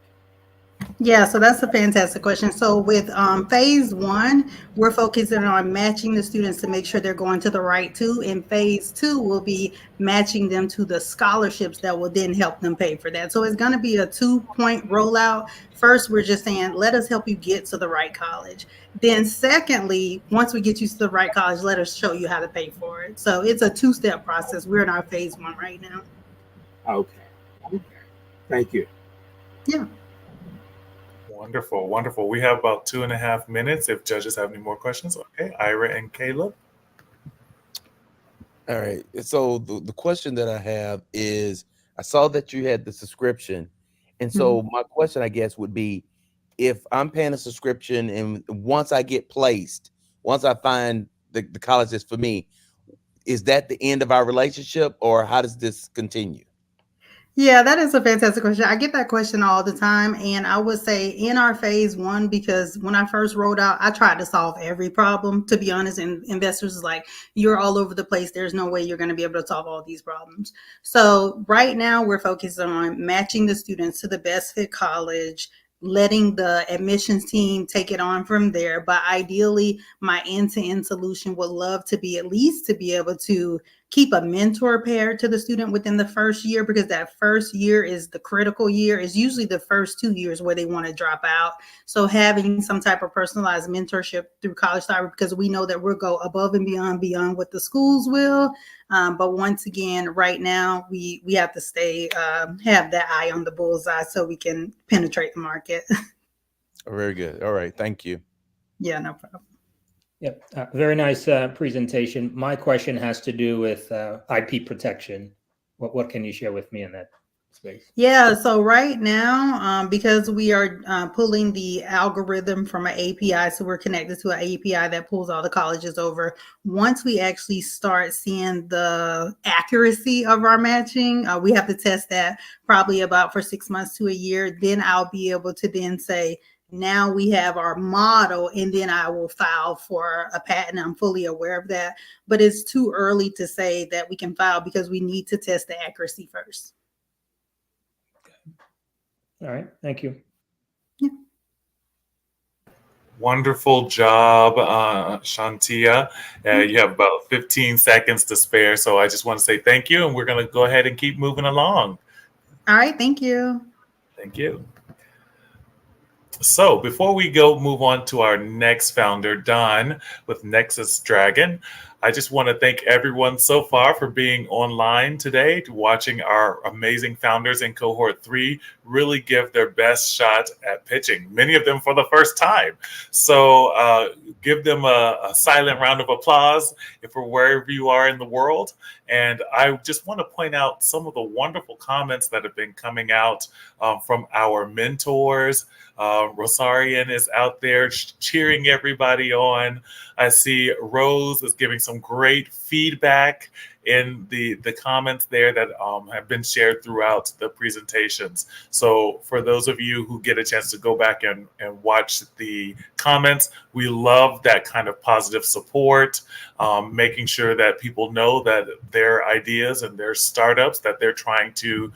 Yeah, so that's a fantastic question. So with phase one, we're focusing on matching the students to make sure they're going to the right two. And phase two will be matching them to the scholarships that will then help them pay for that. So it's going to be a 2-point rollout. First, we're just saying, let us help you get to the right college. Then secondly, once we get you to the right college, let us show you how to pay for it. So it's a 2-step process. We're in our phase one right now. Okay. Thank you. Yeah. Wonderful, wonderful. We have about 2.5 minutes if judges have any more questions. Okay, Ira and Caleb. All right. So the question that I have is, I saw that you had the subscription. And so my question, I guess, would be, if I'm paying a subscription and once I get placed, once I find the college that's for me, is that the end of our relationship, or how does this continue? Yeah, that is a fantastic question. I get that question all the time. And I would say in our phase one, because when I first rolled out, I tried to solve every problem, to be honest. And investors is like, you're all over the place. There's no way you're going to be able to solve all these problems. So right now we're focused on matching the students to the best fit college, letting the admissions team take it on from there. But ideally, my end-to-end solution would love to be at least to be able to keep a mentor paired to the student within the first year, because that first year is the critical year. It's usually the first 2 years where they want to drop out. So having some type of personalized mentorship through College Star, because we know that we'll go above and beyond what the schools will. But once again, right now we have to stay have that eye on the bullseye so we can penetrate the market. Very good. All right. Thank you. Yeah, no problem. Yep. Very nice presentation. My question has to do with IP protection. What can you share with me in that space? Yeah, so right now, because we are pulling the algorithm from an API, so we're connected to an API that pulls all the colleges over. Once we actually start seeing the accuracy of our matching, we have to test that probably about for 6 months to a year. Then I'll be able to then say, now we have our model, and then I will file for a patent. I'm fully aware of that, but it's too early to say that we can file because we need to test the accuracy first. All right. Thank you. Yeah. Wonderful job, Shantia. You have about 15 seconds to spare, so I just want to say thank you, and we're going to go ahead and keep moving along. All right. Thank you. Thank you. So before we go move on to our next founder, Don with Nexus Dragon, I just want to thank everyone so far for being online today, watching our amazing founders in Cohort 3 really give their best shot at pitching, many of them for the first time. So give them a silent round of applause for wherever you are in the world. And I just want to point out some of the wonderful comments that have been coming out from our mentors. Rosarian is out there cheering everybody on. I see Rose is giving some great feedback in the comments there that have been shared throughout the presentations. So for those of you who get a chance to go back and watch the comments, we love that kind of positive support, making sure that people know that their ideas and their startups that they're trying to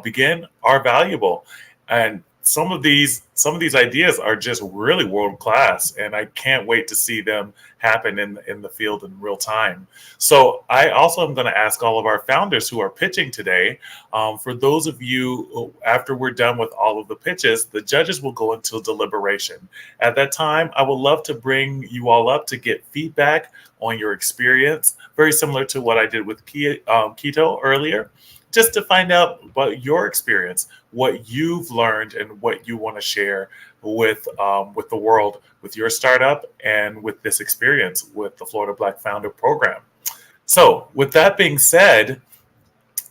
begin are valuable. And some of these ideas are just really world class, and I can't wait to see them happen in the field in real time. So I also am going to ask all of our founders who are pitching today, for those of you, after we're done with all of the pitches, the judges will go into deliberation. At that time, I would love to bring you all up to get feedback on your experience, very similar to what I did with Keto earlier, just to find out about your experience, what you've learned, and what you want to share with the world, with your startup, and with this experience with the Florida Black Founder Program. So with that being said,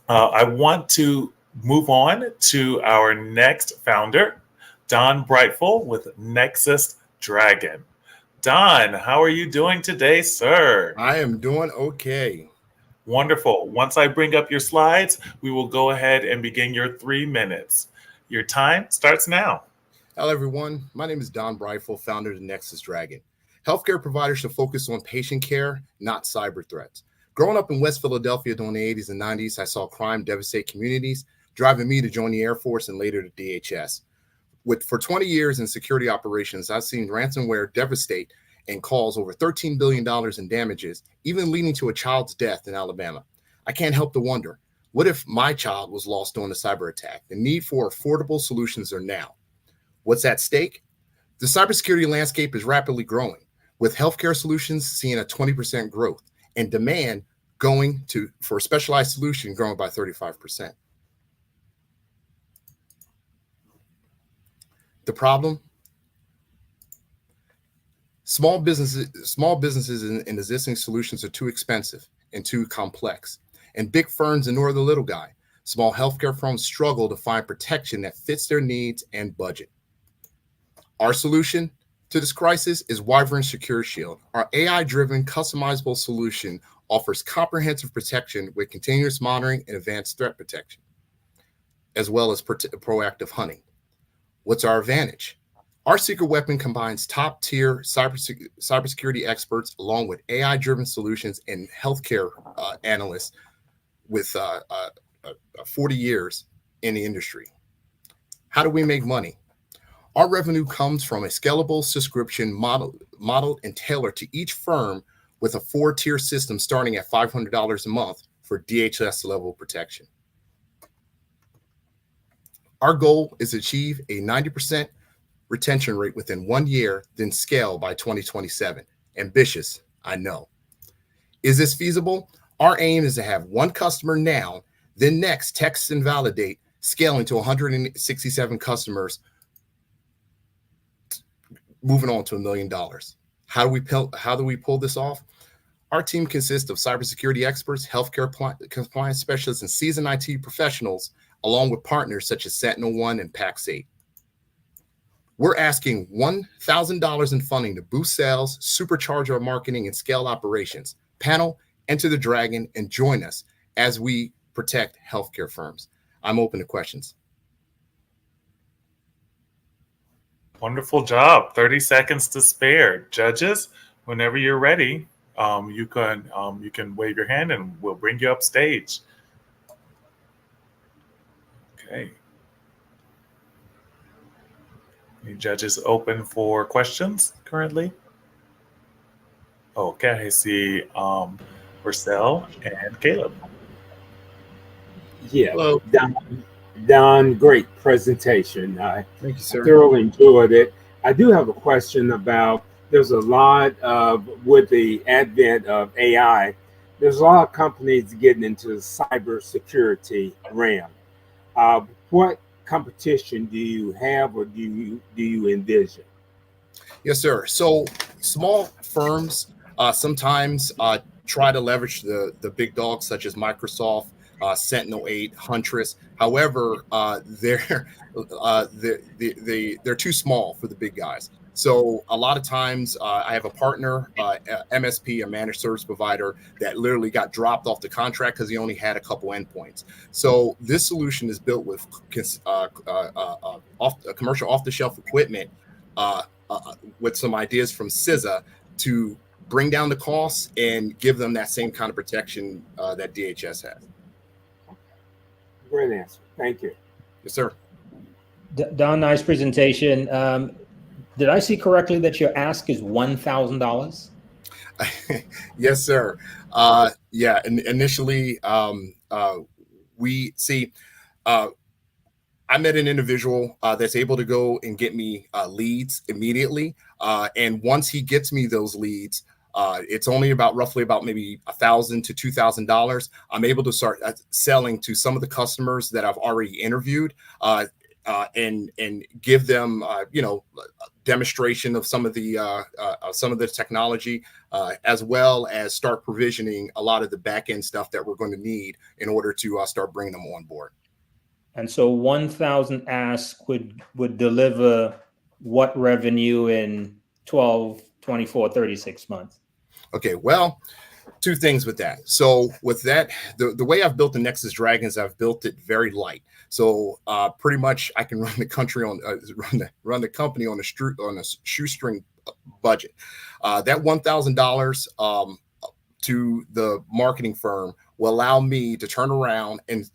I want to move on to our next founder, Don Brightful with Nexus Dragon. Don, how are you doing today, sir? I am doing okay. Wonderful. Once I bring up your slides, we will go ahead and begin your 3 minutes. Your time starts now. Hello, everyone. My name is Don Breifel, founder of the Nexus Dragon. Healthcare providers should focus on patient care, not cyber threats. Growing up in West Philadelphia during the 80s and 90s, I saw crime devastate communities, driving me to join the Air Force and later the DHS. For 20 years in security operations, I've seen ransomware devastate and cause over $13 billion in damages, even leading to a child's death in Alabama. I can't help to wonder, what if my child was lost during a cyber attack? The need for affordable solutions are now. What's at stake? The cybersecurity landscape is rapidly growing, with healthcare solutions seeing a 20% growth and demand for a specialized solution growing by 35%. The problem? Small businesses and existing solutions are too expensive and too complex, and big firms ignore the little guy. Small healthcare firms struggle to find protection that fits their needs and budget. Our solution to this crisis is Wyvern Secure Shield. Our AI-driven customizable solution offers comprehensive protection with continuous monitoring and advanced threat protection, as well as proactive hunting. What's our advantage? Our secret weapon combines top-tier cybersecurity experts along with AI-driven solutions and healthcare analysts with 40 years in the industry. How do we make money? Our revenue comes from a scalable subscription modeled and tailored to each firm with a 4-tier system starting at $500 a month for DHS level protection. Our goal is to achieve a 90% retention rate within 1 year, then scale by 2027. Ambitious, I know. Is this feasible? Our aim is to have 1 customer now, then next test and validate, scaling to 167 customers, moving on to $1 million. How do we pull this off? Our team consists of cybersecurity experts, healthcare compliance specialists, and seasoned IT professionals, along with partners such as SentinelOne and Pax8. We're asking $1,000 in funding to boost sales, supercharge our marketing, and scale operations. Panel, enter the dragon and join us as we protect healthcare firms. I'm open to questions. Wonderful job. 30 seconds to spare. Judges, whenever you're ready, you can wave your hand and we'll bring you up stage. Okay. Any judges open for questions currently? Okay, I see Marcel and Caleb. Yeah. Hello. Don, great presentation. Thank you, sir. Thoroughly enjoyed it. I do have a question about, there's a lot of, with the advent of AI, there's a lot of companies getting into the cybersecurity realm. What competition do you have or do you envision? Yes, sir. So small firms sometimes try to leverage the big dogs such as Microsoft, Sentinel-8, Huntress. However, they're too small for the big guys. So a lot of times I have a partner, MSP, a managed service provider, that literally got dropped off the contract because he only had a couple endpoints. So this solution is built with commercial off-the-shelf equipment with some ideas from CISA to bring down the costs and give them that same kind of protection that DHS has. Great answer. Thank you. Yes, sir. Don, nice presentation. Did I see correctly that your ask is $1,000? Yes, sir. Yeah, initially, we see, I met an individual that's able to go and get me leads immediately. And once he gets me those leads, it's only roughly about maybe $1,000 to $2,000. I'm able to start selling to some of the customers that I've already interviewed, and give them, demonstration of some of the technology, as well as start provisioning a lot of the back end stuff that we're going to need in order to start bringing them on board. And so 1,000 ask would deliver what revenue in 12, 24, 36 months? Okay, well, two things with that. So with that, the way I've built the Nexus Dragons, I've built it very light. So pretty much I can run the country on run the company on a shoestring budget. That $1,000 to the marketing firm will allow me to turn around and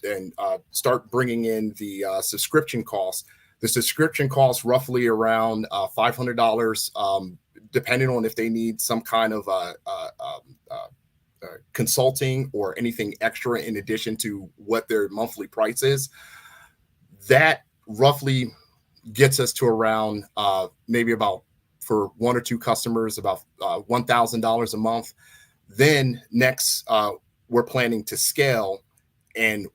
start bringing in the subscription costs. The subscription costs roughly around $500, depending on if they need some kind of consulting or anything extra in addition to what their monthly price is. That roughly gets us to around maybe about, for one or two customers, about $1,000 a month. Then next, we're planning to scale, and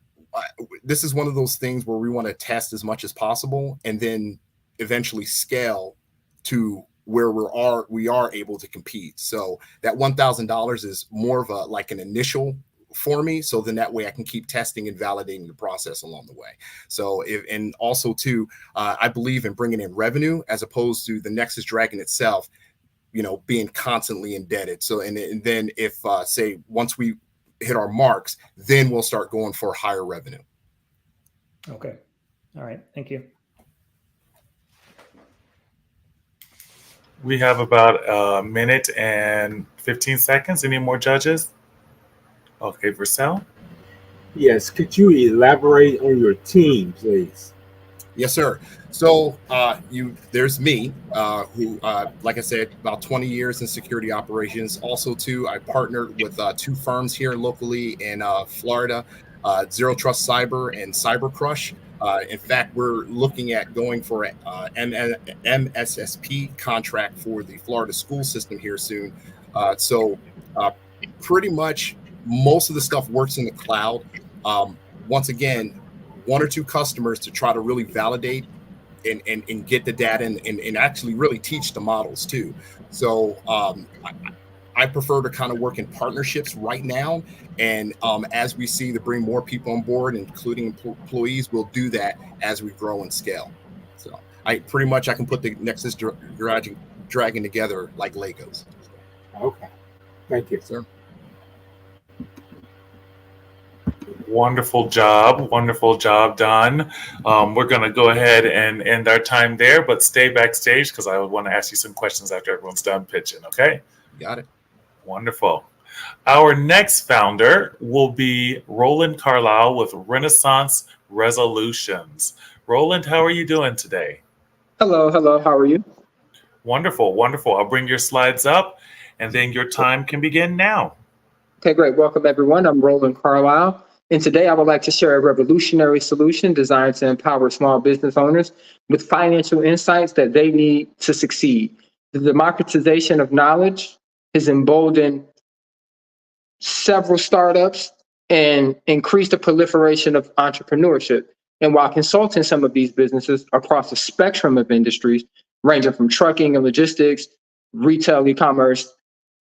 this is one of those things where we want to test as much as possible and then eventually scale to where we are able to compete. So that $1,000 is more of like an initial for me. So then that way I can keep testing and validating the process along the way. So and also too, I believe in bringing in revenue as opposed to the Nexus Dragon itself, being constantly indebted. So, and then if say once we hit our marks, then we'll start going for higher revenue. Okay. All right. Thank you. We have about a minute and 15 seconds. Any more judges? Okay, Vercel. Yes, could you elaborate on your team, please? Yes, sir. So there's me, who, like I said, about 20 years in security operations. Also, too, I partnered with two firms here locally in Florida, Zero Trust Cyber and Cyber Crush. In fact, we're looking at going for an MSSP contract for the Florida school system here soon. So pretty much most of the stuff works in the cloud. Once again, one or two customers to try to really validate and get the data and actually really teach the models too. So I prefer to kind of work in partnerships right now. And as we see to bring more people on board, including employees, we'll do that as we grow and scale. So I can put the Nexus Dragon together like Legos. Okay. Thank you, sir. Wonderful job done. We're going to go ahead and end our time there, but stay backstage because I want to ask you some questions after everyone's done pitching. Okay. Got it. Wonderful. Our next founder will be Roland Carlisle with Renaissance Resolutions. Roland, how are you doing today? Hello. How are you? Wonderful. I'll bring your slides up and then your time can begin now. Okay, great. Welcome, everyone. I'm Roland Carlisle. And today I would like to share a revolutionary solution designed to empower small business owners with financial insights that they need to succeed. The democratization of knowledge has emboldened several startups and increased the proliferation of entrepreneurship. And while consulting some of these businesses across a spectrum of industries, ranging from trucking and logistics, retail, e-commerce,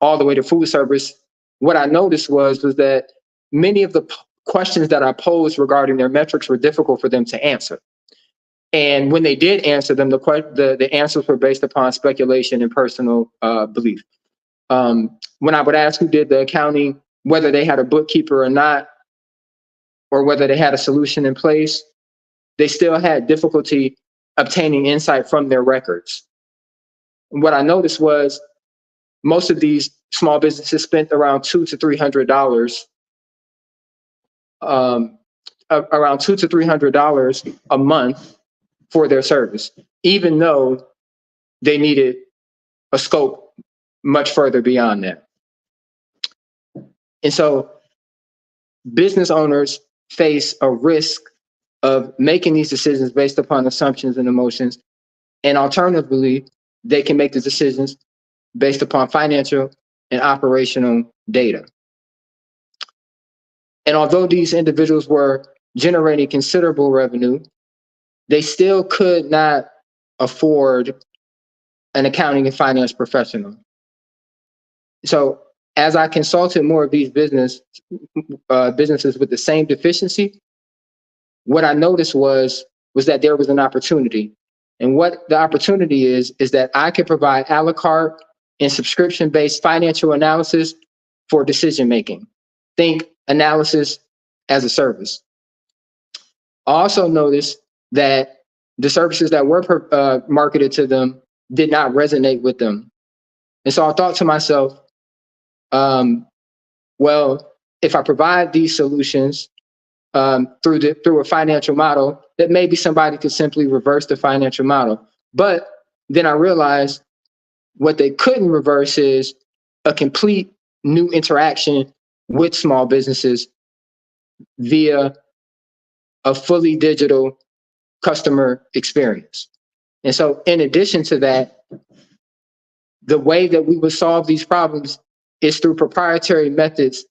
all the way to food service, what I noticed was that many of the questions that I posed regarding their metrics were difficult for them to answer. And when they did answer them, the answers were based upon speculation and personal belief. When I would ask who did the accounting, whether they had a bookkeeper or not, or whether they had a solution in place, they still had difficulty obtaining insight from their records. And what I noticed was most of these small businesses spent around $200 to $300, around $200 to $300 a month for their service, even though they needed a scope much further beyond that. And so business owners face a risk of making these decisions based upon assumptions and emotions. And alternatively, they can make the decisions based upon financial and operational data. And although these individuals were generating considerable revenue, they still could not afford an accounting and finance professional. So as I consulted more of these businesses with the same deficiency, what I noticed was that there was an opportunity. And what the opportunity is that I could provide a la carte and subscription-based financial analysis for decision making. Think analysis as a service. I also noticed that the services that were marketed to them did not resonate with them. And so I thought to myself, well, if I provide these solutions through a financial model, that maybe somebody could simply reverse the financial model. But then I realized what they couldn't reverse is a complete new interaction with small businesses via a fully digital customer experience. And so in addition to that, the way that we would solve these problems is through proprietary methods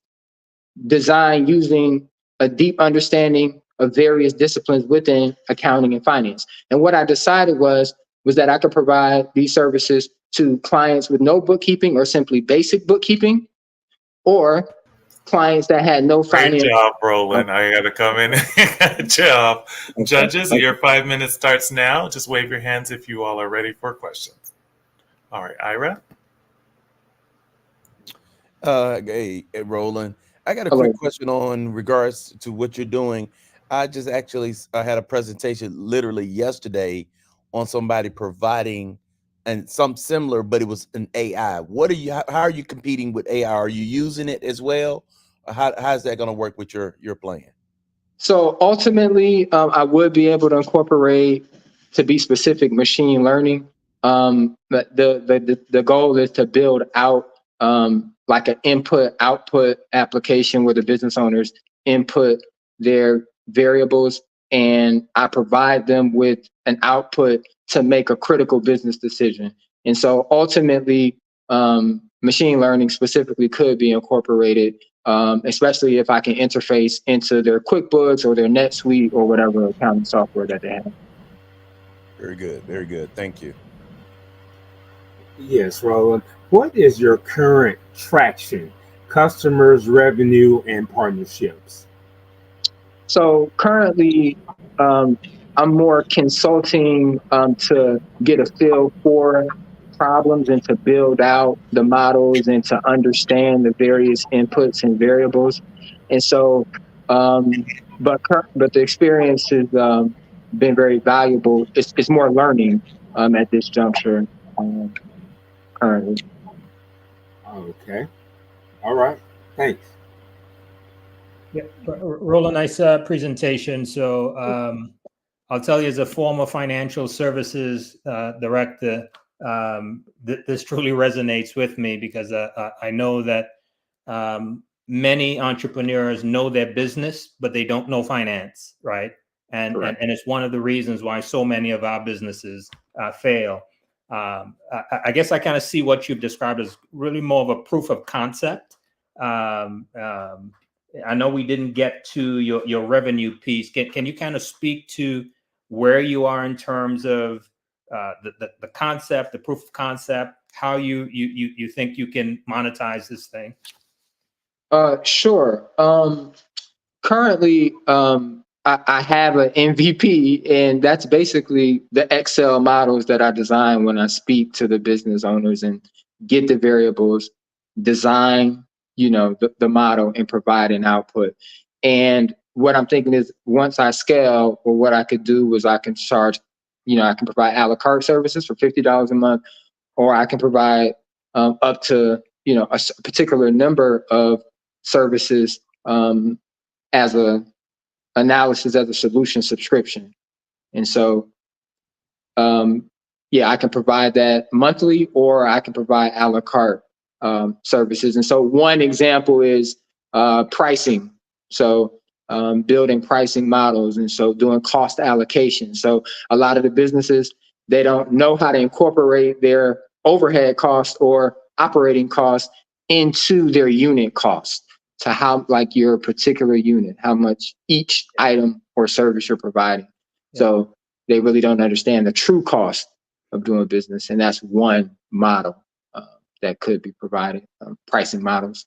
designed using a deep understanding of various disciplines within accounting and finance. And what I decided was that I could provide these services to clients with no bookkeeping or simply basic bookkeeping, or clients that had no Great finance. job, Roland. I got to come in. Good job. Judges, your 5 minutes starts now. Just wave your hands if you all are ready for questions. All right, Ira? Hey, Roland, I got a quick question on regards to what you're doing. I just actually had a presentation literally yesterday on somebody providing and some similar, but it was an AI. How are you competing with AI? Are you using it as well? How's that going to work with your plan? So ultimately, I would be able to incorporate, to be specific, machine learning. But the goal is to build out like an input-output application where the business owners input their variables, and I provide them with an output to make a critical business decision. And so ultimately, machine learning specifically could be incorporated, especially if I can interface into their QuickBooks or their NetSuite or whatever accounting software that they have. Very good. Very good. Thank you. Yes, Roland. What is your current traction, customers, revenue, and partnerships? So currently, I'm more consulting to get a feel for problems and to build out the models and to understand the various inputs and variables. And so, but the experience has been very valuable. It's more learning at this juncture currently. Okay. All right. Thanks. Yeah, Roland, nice presentation. So I'll tell you, as a former financial services director, this truly resonates with me because I know that many entrepreneurs know their business, but they don't know finance, right? And it's one of the reasons why so many of our businesses fail. I guess I kind of see what you've described as really more of a proof of concept. I know we didn't get to your revenue piece. Can you kind of speak to where you are in terms of the concept, the proof of concept, how you think you can monetize this thing? Sure. Currently, I have an MVP, and that's basically the Excel models that I design when I speak to the business owners and get the variables, design, the model, and provide an output. And what I'm thinking is, once I scale, or what I could do is I can charge, I can provide a la carte services for $50 a month, or I can provide up to, a particular number of services as a analysis as a solution subscription. And so, I can provide that monthly, or I can provide a la carte services. And so one example is pricing. So building pricing models, and so doing cost allocation. So a lot of the businesses, they don't know how to incorporate their overhead costs or operating costs into their unit cost, to how, like, your particular unit, how much each item or service you're providing. Yeah. So they really don't understand the true cost of doing business. And that's one model that could be provided, pricing models.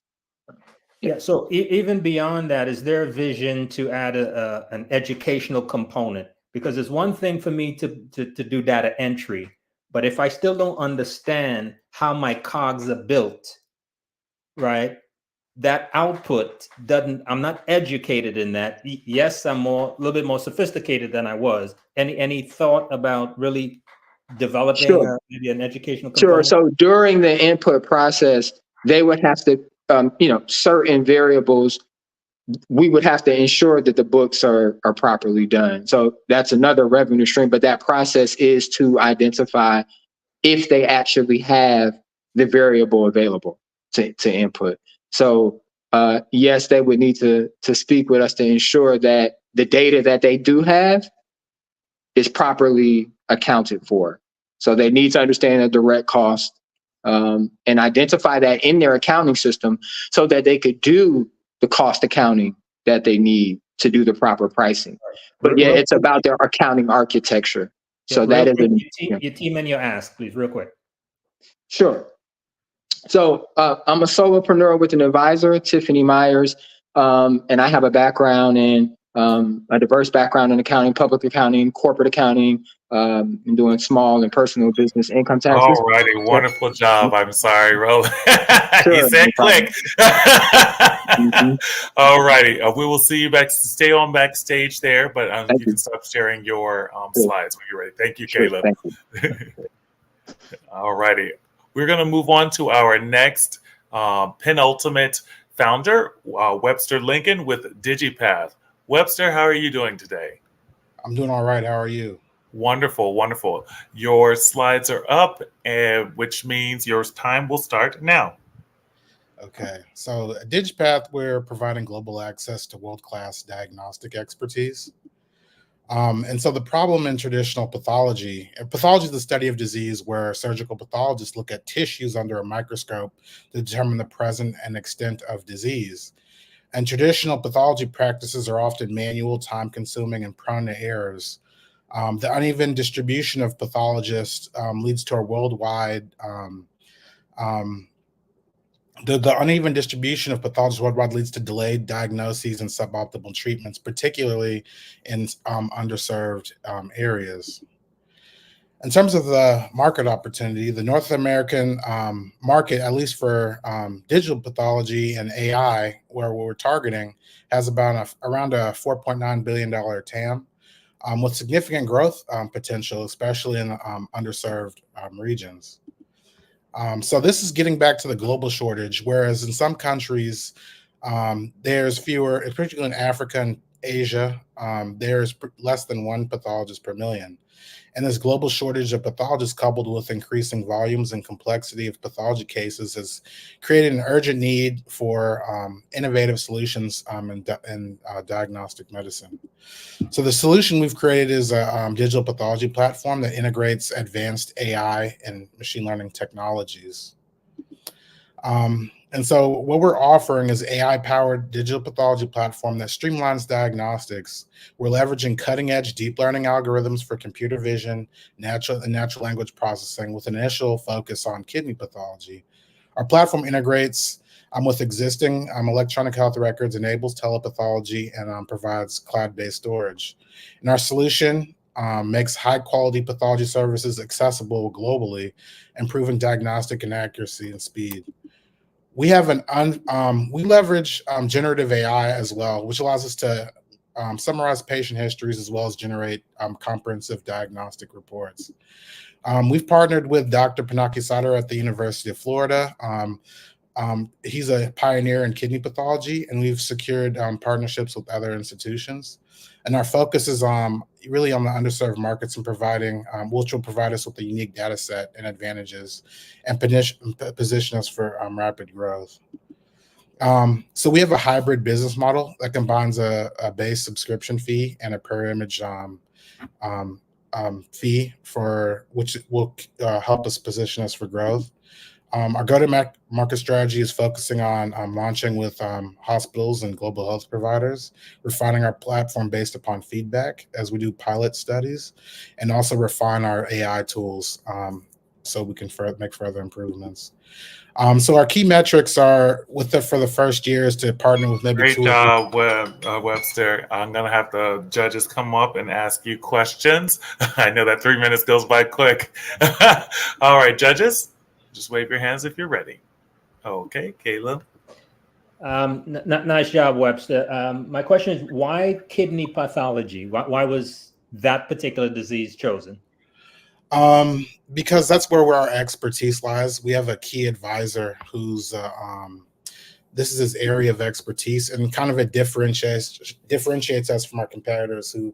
Yeah. So even beyond that, is there a vision to add an educational component? Because it's one thing for me to do data entry, but if I still don't understand how my cogs are built, right? that output doesn't, I'm not educated in that. Yes, I'm a little bit more sophisticated than I was. Any thought about really developing Sure. maybe an educational Sure. component? So during the input process, they would have to, certain variables, we would have to ensure that the books are properly done. So that's another revenue stream, but that process is to identify if they actually have the variable available to input. So yes, they would need to speak with us to ensure that the data that they do have is properly accounted for. So they need to understand the direct cost and identify that in their accounting system so that they could do the cost accounting that they need to do the proper pricing. But yeah, it's about their accounting architecture. So that is your team and your ask, please, real quick. Sure. So I'm a solopreneur with an advisor, Tiffany Myers, and I have a background in a diverse background in accounting, public accounting, corporate accounting, and doing small and personal business income taxes. All righty, wonderful job. I'm sorry, Roland. Sure, You said no click. All righty, we will see you back. Stay on backstage there, but you can stop sharing your slides when you're ready. Thank you, Caleb. Thank you. All righty. We're going to move on to our next penultimate founder, Webster Lincoln with DigiPath. Webster, how are you doing today? I'm doing all right. How are you? Wonderful, wonderful. Your slides are up, which means your time will start now. Okay. So at DigiPath, we're providing global access to world-class diagnostic expertise. And so the problem in traditional pathology is the study of disease where surgical pathologists look at tissues under a microscope to determine the present and extent of disease. And traditional pathology practices are often manual, time-consuming, and prone to errors. The uneven distribution of pathologists leads to a worldwide The uneven distribution of pathologists worldwide leads to delayed diagnoses and suboptimal treatments, particularly in underserved areas. In terms of the market opportunity, the North American market, at least for digital pathology and AI, where we're targeting, has about around a $4.9 billion TAM with significant growth potential, especially in underserved regions. So this is getting back to the global shortage, whereas in some countries, there's fewer, particularly in Africa and Asia, there's less than one pathologist per million. And this global shortage of pathologists coupled with increasing volumes and complexity of pathology cases has created an urgent need for innovative solutions in diagnostic medicine. So the solution we've created is a digital pathology platform that integrates advanced AI and machine learning technologies. And so what we're offering is AI-powered digital pathology platform that streamlines diagnostics. We're leveraging cutting-edge deep learning algorithms for computer vision, natural language processing with an initial focus on kidney pathology. Our platform integrates with existing electronic health records, enables telepathology, and provides cloud-based storage. And our solution makes high-quality pathology services accessible globally, improving diagnostic and accuracy and speed. We have we leverage generative AI as well, which allows us to summarize patient histories as well as generate comprehensive diagnostic reports. We've partnered with Dr. Pinaki Sadar at the University of Florida. He's a pioneer in kidney pathology, and we've secured partnerships with other institutions. And our focus is really on the underserved markets and providing, which will provide us with a unique data set and advantages and position us for rapid growth. So we have a hybrid business model that combines a base subscription fee and a per image fee for which will help us position us for growth. Our go-to-market strategy is focusing on launching with hospitals and global health providers, refining our platform based upon feedback as we do pilot studies, and also refine our AI tools so we can make further improvements. So our key metrics are for the first year is to partner with maybe Great two. job, Webster. I'm going to have the judges come up and ask you questions. I know that 3 minutes goes by quick. All right, judges. Just wave your hands if you're ready. Okay, Caleb. Nice job, Webster. My question is, why kidney pathology? Why was that particular disease chosen? Because that's where our expertise lies. We have a key advisor who's this is his area of expertise, and kind of it differentiates us from our competitors who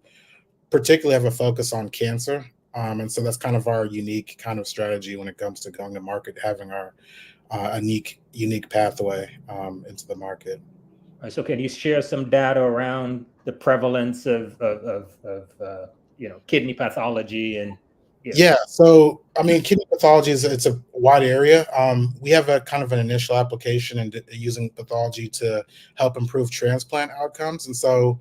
particularly have a focus on cancer. And so that's kind of our unique kind of strategy when it comes to going to market, having our unique pathway into the market. So can you share some data around the prevalence of kidney pathology and Yeah, so I mean, kidney pathology it's a wide area. We have a kind of an initial application and using pathology to help improve transplant outcomes. And so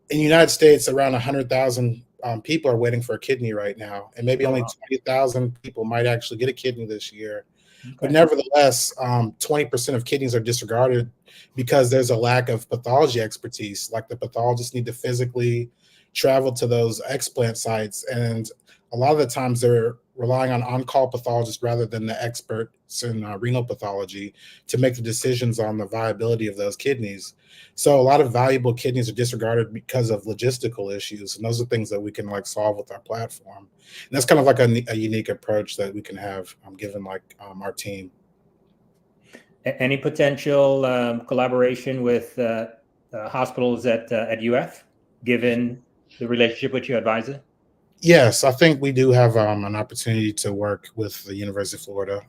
in the United States, around 100,000 people are waiting for a kidney right now, and maybe only 20,000 people might actually get a kidney this year. Okay. But nevertheless, 20% of kidneys are disregarded because there's a lack of pathology expertise. Like the pathologists need to physically travel to those explant sites, and a lot of the times they're relying on-call pathologists rather than the experts in renal pathology to make the decisions on the viability of those kidneys. So a lot of valuable kidneys are disregarded because of logistical issues, and those are things that we can solve with our platform. And that's kind of like a unique approach that we can have given our team. Any potential collaboration with hospitals at UF, given the relationship with your advisor? Yes, I think we do have an opportunity to work with the University of Florida.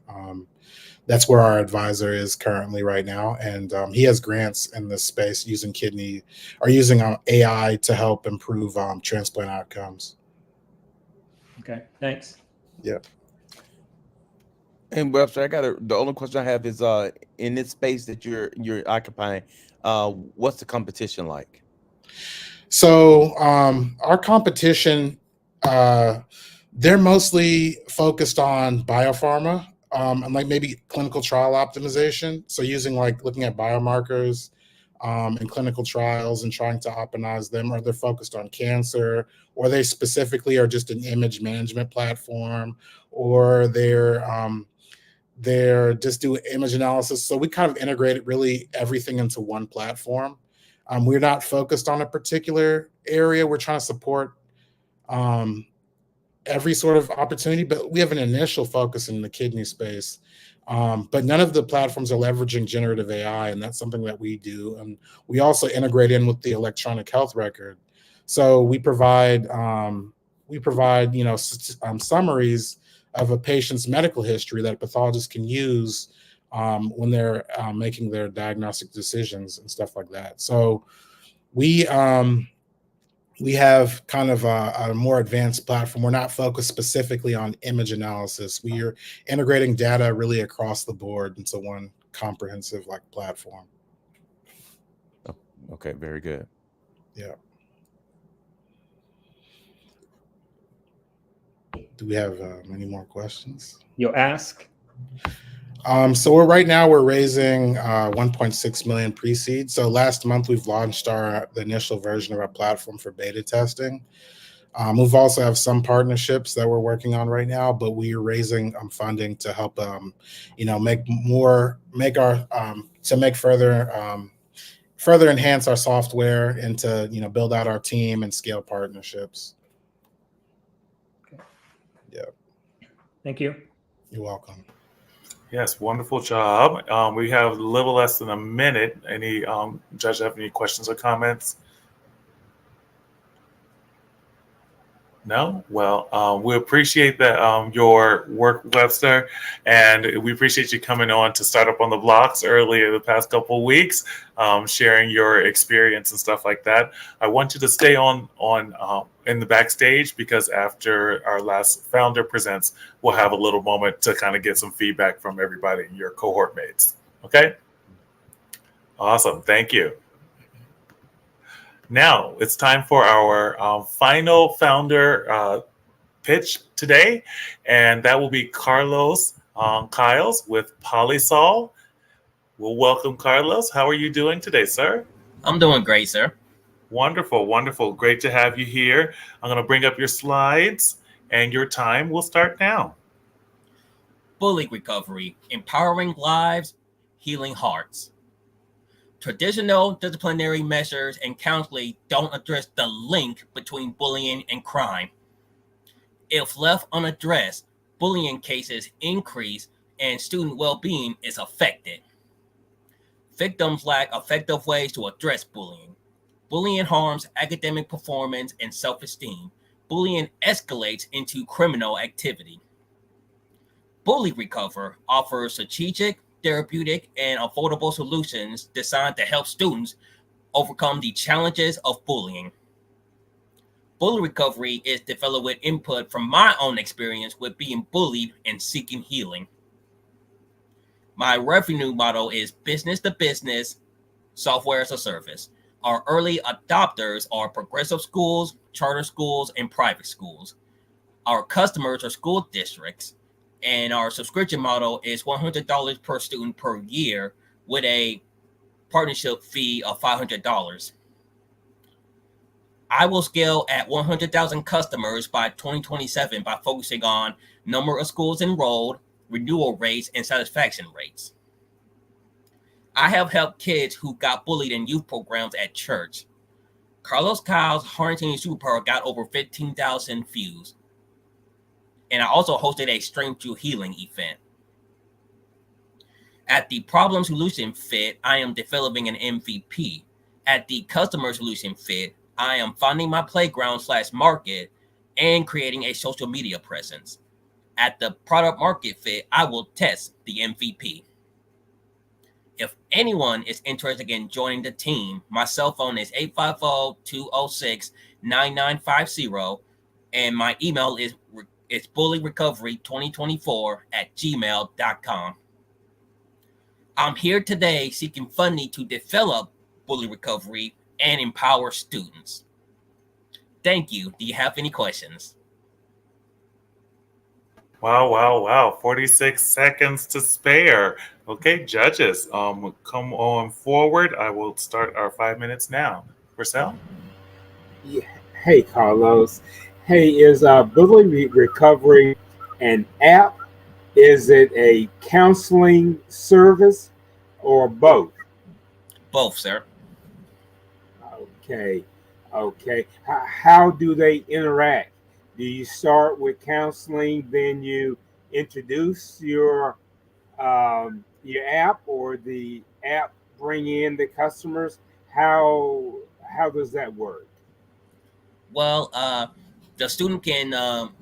That's where our advisor is currently right now, and he has grants in this space using AI to help improve transplant outcomes. Okay, thanks. Yeah. And Webster, the only question I have is in this space that you're occupying, what's the competition like? So our competition, they're mostly focused on biopharma and maybe clinical trial optimization. So using looking at biomarkers in clinical trials and trying to optimize them, or they're focused on cancer, or they specifically are just an image management platform, or they're just doing image analysis. So we kind of integrated really everything into one platform. We're not focused on a particular area. We're trying to support every sort of opportunity, but we have an initial focus in the kidney space. But none of the platforms are leveraging generative AI, and that's something that we do. And we also integrate in with the electronic health record. So we provide summaries of a patient's medical history that a pathologist can use when they're making their diagnostic decisions and stuff like that. So we have kind of a more advanced platform. We're not focused specifically on image analysis. We are integrating data really across the board into one comprehensive platform. Oh, okay, very good. Yeah. Do we have any more questions? You ask. So right now we're raising 1.6 million pre-seed. So last month we've launched the initial version of our platform for beta testing. We've also have some partnerships that we're working on right now, but we are raising funding to help further enhance our software and to build out our team and scale partnerships. Okay. Yeah. Thank you. You're welcome. Yes, wonderful job. We have a little less than a minute. Any judge have any questions or comments? No? Well, we appreciate that your work, Webster, and we appreciate you coming on to Start Up on the Blocks earlier the past couple of weeks, sharing your experience and stuff like that. I want you to stay on in the backstage, because after our last founder presents, we'll have a little moment to kind of get some feedback from everybody, your cohort mates. Okay? Awesome. Thank you. Now it's time for our final founder pitch today, and that will be Carlos Kyles with Polysol. We'll welcome Carlos. How are you doing today, sir? I'm doing great, sir. Wonderful, wonderful. Great to have you here. I'm going to bring up your slides, and your time will start now. Bullying recovery, empowering lives, healing hearts. Traditional disciplinary measures and counseling don't address the link between bullying and crime. If left unaddressed, bullying cases increase and student well-being is affected. Victims lack effective ways to address bullying. Bullying harms academic performance and self-esteem. Bullying escalates into criminal activity. Bully Recover offers strategic, therapeutic, and affordable solutions designed to help students overcome the challenges of bullying. Bully Recovery is developed with input from my own experience with being bullied and seeking healing. My revenue model is business to business, software as a service. Our early adopters are progressive schools, charter schools, and private schools. Our customers are school districts, and our subscription model is $100 per student per year with a partnership fee of $500. I will scale at 100,000 customers by 2027 by focusing on number of schools enrolled, renewal rates, and satisfaction rates. I have helped kids who got bullied in youth programs at church. Carlos Kyle's Harnessing Superpower got over 15,000 views. And I also hosted a Strength Through Healing event. At the Problem Solution Fit, I am developing an MVP. At the Customer Solution Fit, I am finding my playground/market and creating a social media presence. At the Product Market Fit, I will test the MVP. If anyone is interested in joining the team, my cell phone is 850-206-9950, and my email is bullyrecovery2024@gmail.com. I'm here today seeking funding to develop Bully Recovery and empower students. Thank you. Do you have any questions? Wow. 46 seconds to spare. Okay, judges, come on forward. I will start our 5 minutes now. Purcell? Yeah. Hey, Carlos. Hey, is Bully Recovery an app? Is it a counseling service or both? Both, sir. Okay. How do they interact? Do you start with counseling, then you introduce your app, or the app bring in the customers? How does that work? Well, the student can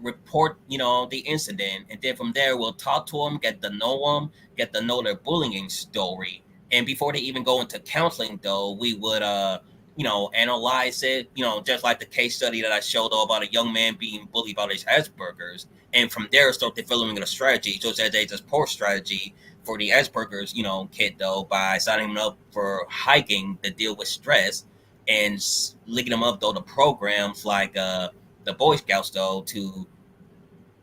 report, the incident, and then from there we'll talk to them, get to know their bullying story, and before they even go into counseling, though, we would, analyze it, just like the case study that I showed about a young man being bullied about his Asperger's, and from there start developing a strategy. So there's a support strategy for the Asperger's, kid, though, by signing him up for hiking to deal with stress and linking them up, though, to programs like the Boy Scouts, though, to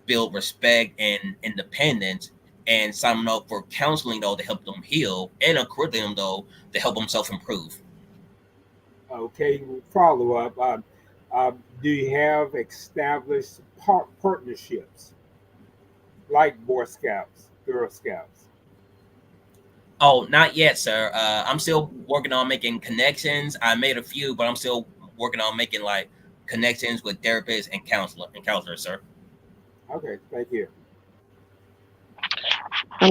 build respect and independence, and sign them up for counseling, though, to help them heal, and a curriculum, though, to help them self-improve. Okay, follow up. Do you have established partnerships like Boy Scouts, Girl Scouts? Oh, not yet, sir. I'm still working on making connections. I made a few, but I'm still working on making connections with therapists and counselors, sir. Okay, thank you.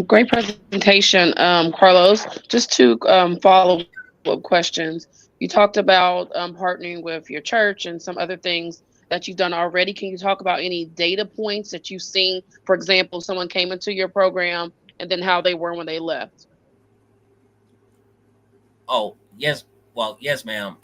Great presentation, Carlos. Just two follow-up questions. You talked about partnering with your church and some other things that you've done already. Can you talk about any data points that you've seen? For example, someone came into your program and then how they were when they left. Oh, yes. Well, yes, ma'am.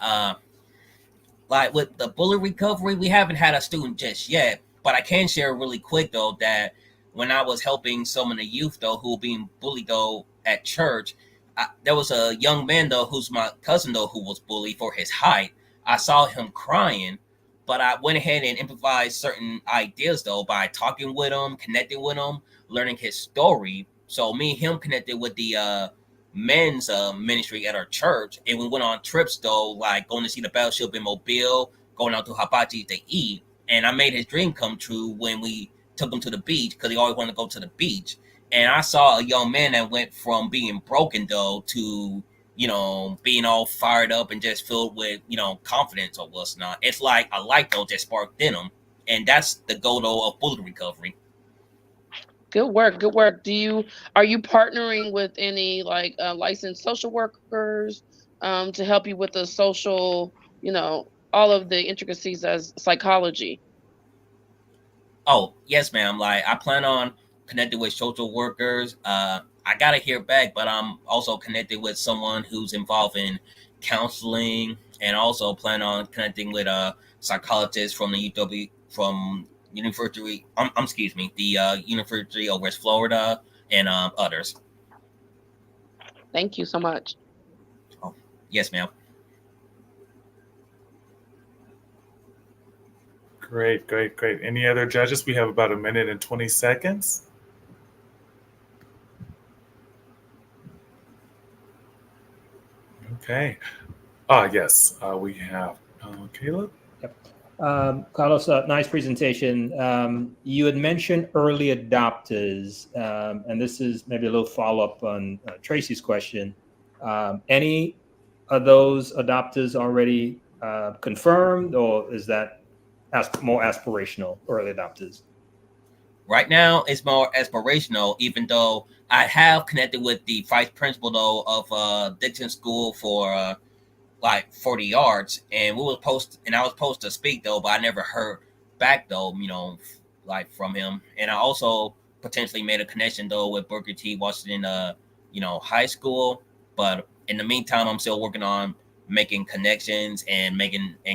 Like with the Bully Recovery, we haven't had a student just yet, but I can share really quick, though, that when I was helping some of the youth, though, who were being bullied, though, at church, there was a young man, though, who's my cousin, though, who was bullied for his height. I saw him crying, but I went ahead and improvised certain ideas, though, by talking with him, connecting with him, learning his story. So me and him connected with the men's ministry at our church, and we went on trips, though, like going to see the Battleship in Mobile, going out to Hibachi to eat, and I made his dream come true when we took him to the beach, because he always wanted to go to the beach. And I saw a young man that went from being broken, though, to being all fired up and just filled with, confidence or what's not. It's like a light bulb that sparked in them. And that's the goal though of bullying recovery. Good work. Good work. Are you partnering with any like licensed social workers to help you with the social, all of the intricacies as psychology? Oh, yes, ma'am. Like I plan on connecting with social workers. I gotta hear back, but I'm also connected with someone who's involved in counseling, and also plan on connecting with a psychologist from the UW from University. Excuse me, the University of West Florida, and others. Thank you so much. Oh, yes, ma'am. Great, great, great. Any other judges? We have about 1 minute and 20 seconds. Okay. Yes, we have Caleb. Yep. Carlos, nice presentation. You had mentioned early adopters, and this is maybe a little follow-up on Tracy's question. Any of those adopters already confirmed, or is that more aspirational, early adopters? Right now, it's more aspirational, even though I have connected with the vice principal though of Dixon School for like 40 yards, and I was supposed to speak though, but I never heard back though, like from him. And I also potentially made a connection though with Booker T. Washington, high school. But in the meantime, I'm still working on making connections and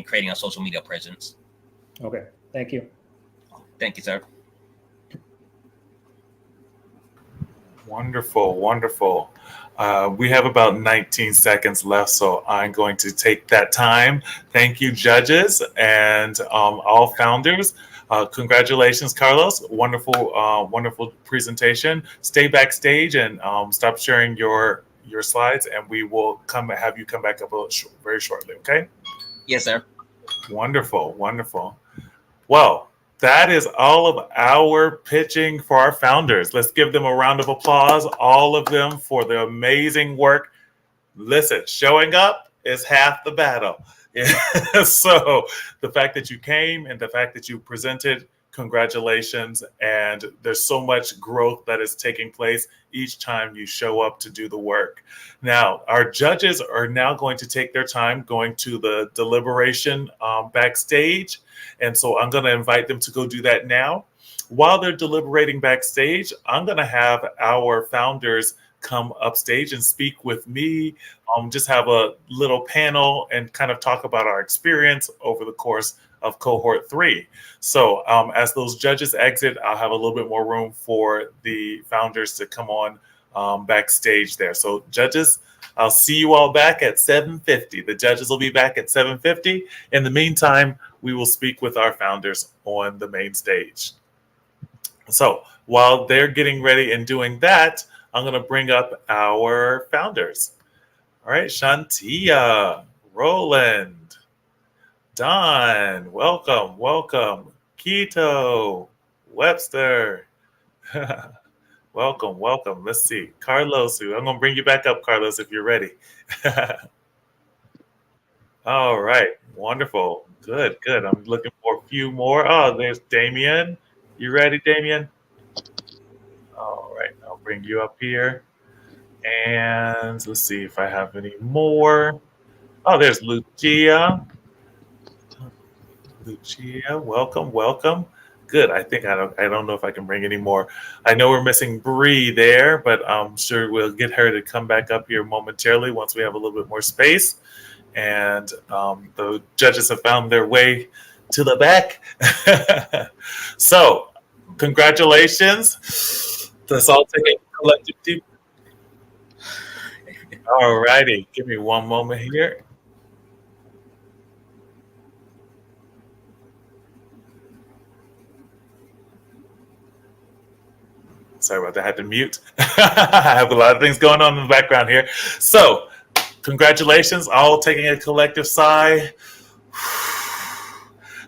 creating a social media presence. Okay, thank you. Thank you, sir. Wonderful, wonderful. We have about 19 seconds left, so I'm going to take that time. Thank you, judges, and all founders. Congratulations, Carlos. Wonderful, wonderful presentation. Stay backstage and stop sharing your slides, and we will have you come back up very shortly, okay? Yes, sir. Wonderful, wonderful. Well, that is all of our pitching for our founders. Let's give them a round of applause, all of them, for the amazing work. Listen, showing up is half the battle. So the fact that you came and the fact that you presented, congratulations. And there's so much growth that is taking place each time you show up to do the work. Now, our judges are now going to take their time going to the deliberation backstage. And so I'm going to invite them to go do that now. While they're deliberating backstage, I'm going to have our founders come upstage and speak with me, just have a little panel and kind of talk about our experience over the course of Cohort 3. So as those judges exit, I'll have a little bit more room for the founders to come on backstage there. So judges, I'll see you all back at 7:50. The judges will be back at 7:50. In the meantime, we will speak with our founders on the main stage. So while they're getting ready and doing that, I'm going to bring up our founders. All right, Shantia, Roland, Don, welcome, welcome. Quito, Webster, welcome, welcome. Let's see, Carlos, I'm going to bring you back up, Carlos, if you're ready. All right, wonderful, good, good. I'm looking for a few more. Oh, there's Damien. You ready, Damien? All right, I'll bring you up here. And let's see if I have any more. Oh, there's Lucia. Lucia, welcome, welcome. Good. I don't know if I can bring any more. I know we're missing Bree there, but I'm sure we'll get her to come back up here momentarily once we have a little bit more space. And the judges have found their way to the back. So, congratulations. Let's all take a collective deep. All righty. Give me one moment here. Sorry about that. I had to mute. I have a lot of things going on in the background here. So, congratulations. All taking a collective sigh.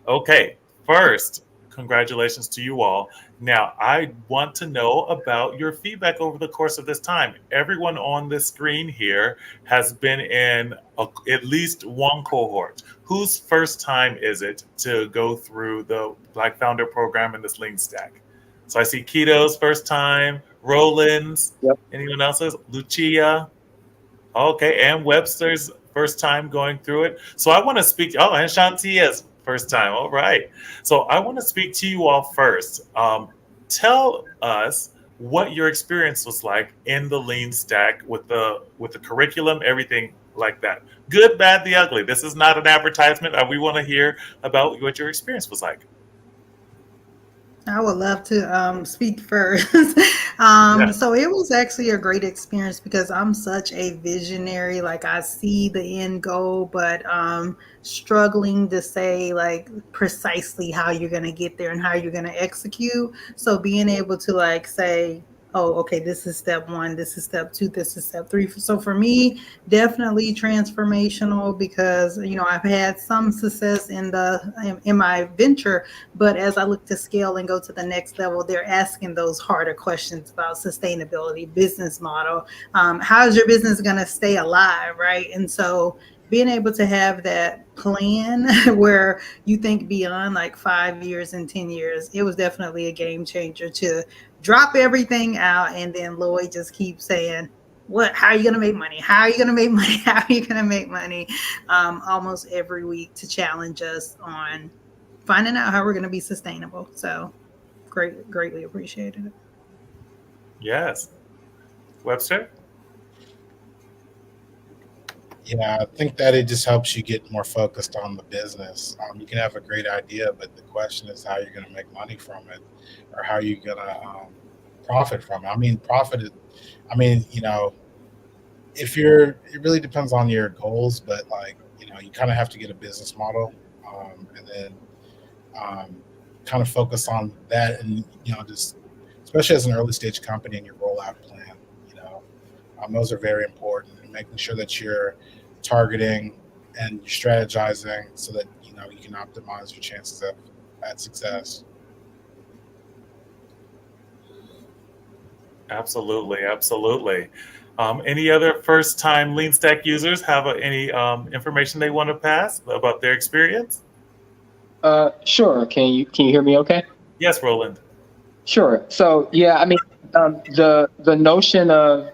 Okay. First, congratulations to you all. Now, I want to know about your feedback over the course of this time. Everyone on this screen here has been in at least one cohort. Whose first time is it to go through the Black Founder Program in this Lean Stack? So I see Keto's first time, Roland's, Yep. anyone else's? Lucia? Okay, and Webster's first time going through it. So I want to speak. Oh, and Shantia's first time. All right. So I want to speak to you all first. Tell us what your experience was like in the Lean Stack with the curriculum, everything like that. Good, bad, the ugly. This is not an advertisement. We want to hear about what your experience was like. I would love to speak first. Yeah. So it was actually a great experience because I'm such a visionary. Like I see the end goal, but struggling to say like precisely how you're going to get there and how you're going to execute. So being able to like say, oh, okay, this is step one, this is step two, this is step three. So for me, definitely transformational because I've had some success in my venture, but as I look to scale and go to the next level, they're asking those harder questions about sustainability, business model. How is your business going to stay alive, right? And so being able to have that plan where you think beyond like 5 years and 10 years, it was definitely a game changer to drop everything out. And then Lloyd just keeps saying, how are you going to make money? How are you going to make money? How are you going to make money? Almost every week to challenge us on finding out how we're going to be sustainable. So greatly appreciated it. Yes. Webster? Yeah, I think that it just helps you get more focused on the business. You can have a great idea, but the question is how you're going to make money from it, or how you're going to profit from it. I mean, it really depends on your goals, but like, you kind of have to get a business model, and then kind of focus on that, and just especially as an early stage company and your rollout plan, those are very important, and making sure that you're targeting and you're strategizing so that you can optimize your chances at success. Absolutely, absolutely. Any other first-time Lean Stack users have any information they want to pass about their experience? Sure. Can you hear me okay? Yes, Roland. Sure. So yeah, I mean, the notion of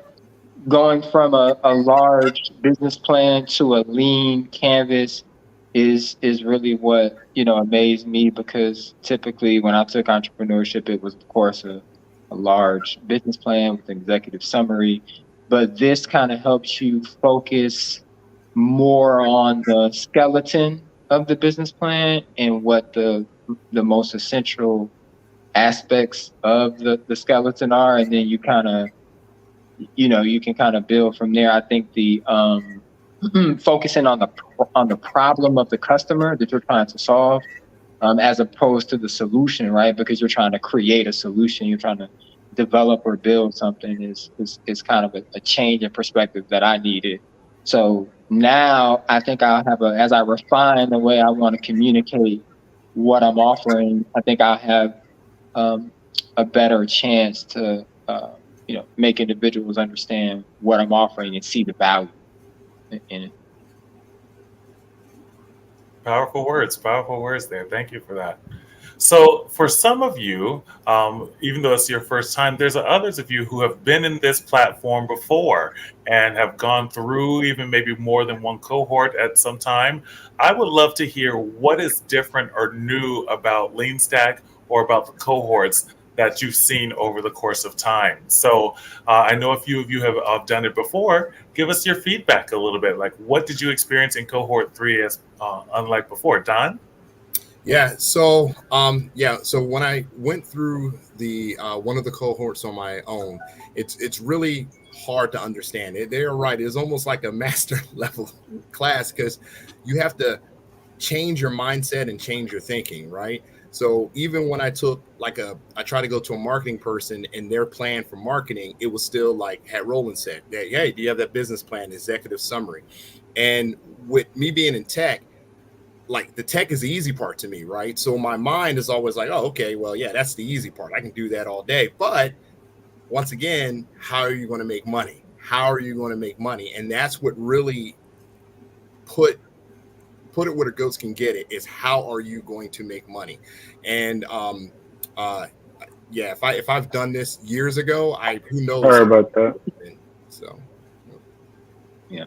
going from a large business plan to a lean canvas is really what amazed me, because typically when I took entrepreneurship, it was of course a large business plan with an executive summary, but this kind of helps you focus more on the skeleton of the business plan and what the most essential aspects of the skeleton are, and then you kind of you can kind of build from there. I think the focusing on the problem of the customer that you're trying to solve, as opposed to the solution, right? Because you're trying to create a solution, you're trying to develop or build something, is kind of a change in perspective that I needed. So now I think I'll have as I refine the way I want to communicate what I'm offering, I think I'll have a better chance to make individuals understand what I'm offering and see the value in it. Powerful words there. Thank you for that. So, for some of you, even though it's your first time, there's others of you who have been in this platform before and have gone through even maybe more than one cohort at some time. I would love to hear what is different or new about Lean Stack or about the cohorts that you've seen over the course of time. So, I know a few of you have done it before. Give us your feedback a little bit. Like, what did you experience in cohort 3 as unlike before? Don? Yeah. So so when I went through the one of the cohorts on my own, it's really hard to understand it. They're right. It's almost like a master level class, because you have to change your mindset and change your thinking, right? So even when I tried to go to a marketing person and their plan for marketing, it was still like, had Roland said, hey, do you have that business plan, executive summary? And with me being in tech, like the tech is the easy part to me, right? So my mind is always like, oh, okay, well, yeah, that's the easy part. I can do that all day. But once again, how are you going to make money? How are you going to make money? And that's what really put it where the goats can get it, is how are you going to make money? And yeah, if I've done this years ago, who knows? Sorry about that. So yeah.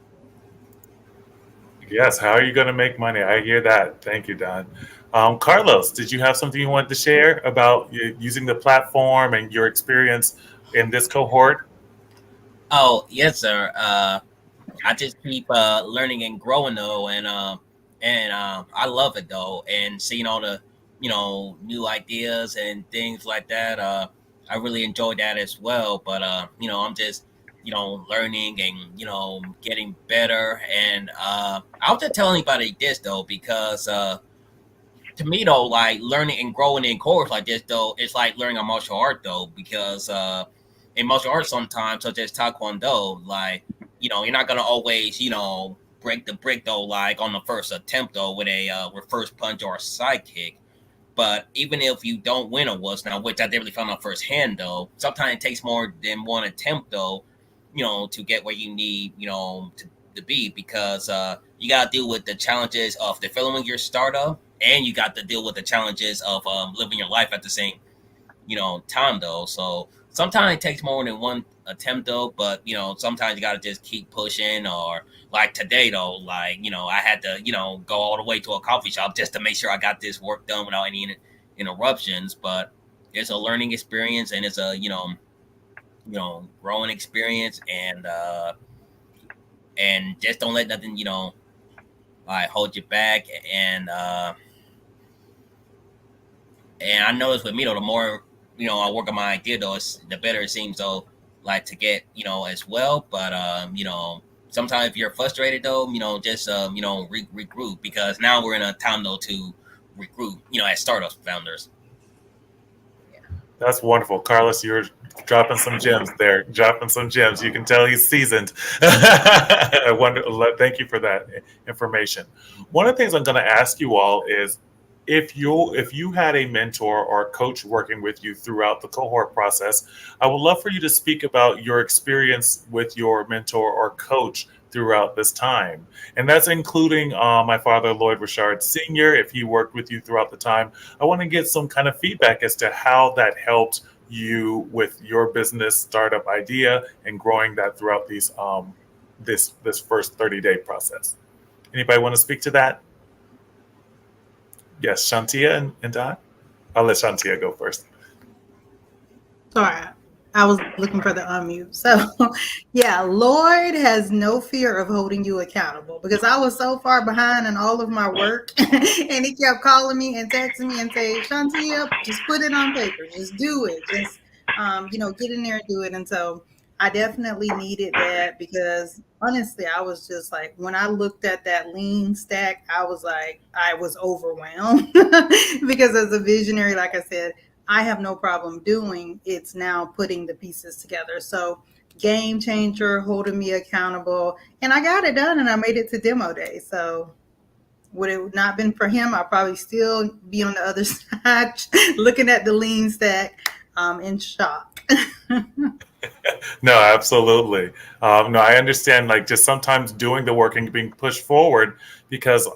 Yes, how are you going to make money? I hear that. Thank you, Don. Carlos, did you have something you wanted to share about using the platform and your experience in this cohort? Oh, yes, sir. I just keep learning and growing though, and I love it though, and seeing all the new ideas and things like that. I really enjoy that as well. But I'm just learning and getting better. And I'll just tell anybody this though, because to me though, like learning and growing in course like this though, it's like learning a martial art though, because in martial arts sometimes, such as Taekwondo, like you're not gonna always break the brick though, like on the first attempt though, with a reverse punch or a side kick. But even if you don't win a was now, which I definitely found out firsthand though, sometimes it takes more than one attempt though, to get where you need, to be, because you gotta deal with the challenges of developing your startup, and you got to deal with the challenges of living your life at the same time though. So sometimes it takes more than one attempt though, but sometimes you gotta just keep pushing. Or like today though, like I had to go all the way to a coffee shop just to make sure I got this work done without any interruptions. But it's a learning experience, and it's a growing experience, and just don't let nothing like hold you back. And I notice with me though, the more I work on my idea though, the better it seems though, like to get as well. But sometimes if you're frustrated though, just regroup, because now we're in a time though to regroup, as startup founders. That's wonderful. Carlos, you're dropping some gems there. Dropping some gems. You can tell he's seasoned. Thank you for that information. One of the things I'm going to ask you all is, if you had a mentor or a coach working with you throughout the cohort process, I would love for you to speak about your experience with your mentor or coach throughout this time. And that's including my father, Lloyd Richard Sr., if he worked with you throughout the time. I want to get some kind of feedback as to how that helped you with your business startup idea and growing that throughout these this first 30-day process. Anybody want to speak to that? Yes, Shantia and Don? I'll let Shantia go first. Sorry, I was looking for the unmute. So, yeah, Lloyd has no fear of holding you accountable, because I was so far behind in all of my work, and he kept calling me and texting me and saying, Shantia, just put it on paper, just do it, just get in there and do it. And so I definitely needed that, because honestly, I was just like, when I looked at that lean stack, I was overwhelmed because as a visionary, like I said, I have no problem doing. It's now putting the pieces together. So game changer, holding me accountable, and I got it done, and I made it to demo day. So would it not been for him, I'd probably still be on the other side looking at the lean stack in shock. No, absolutely. No, I understand. Like, just sometimes doing the work and being pushed forward, because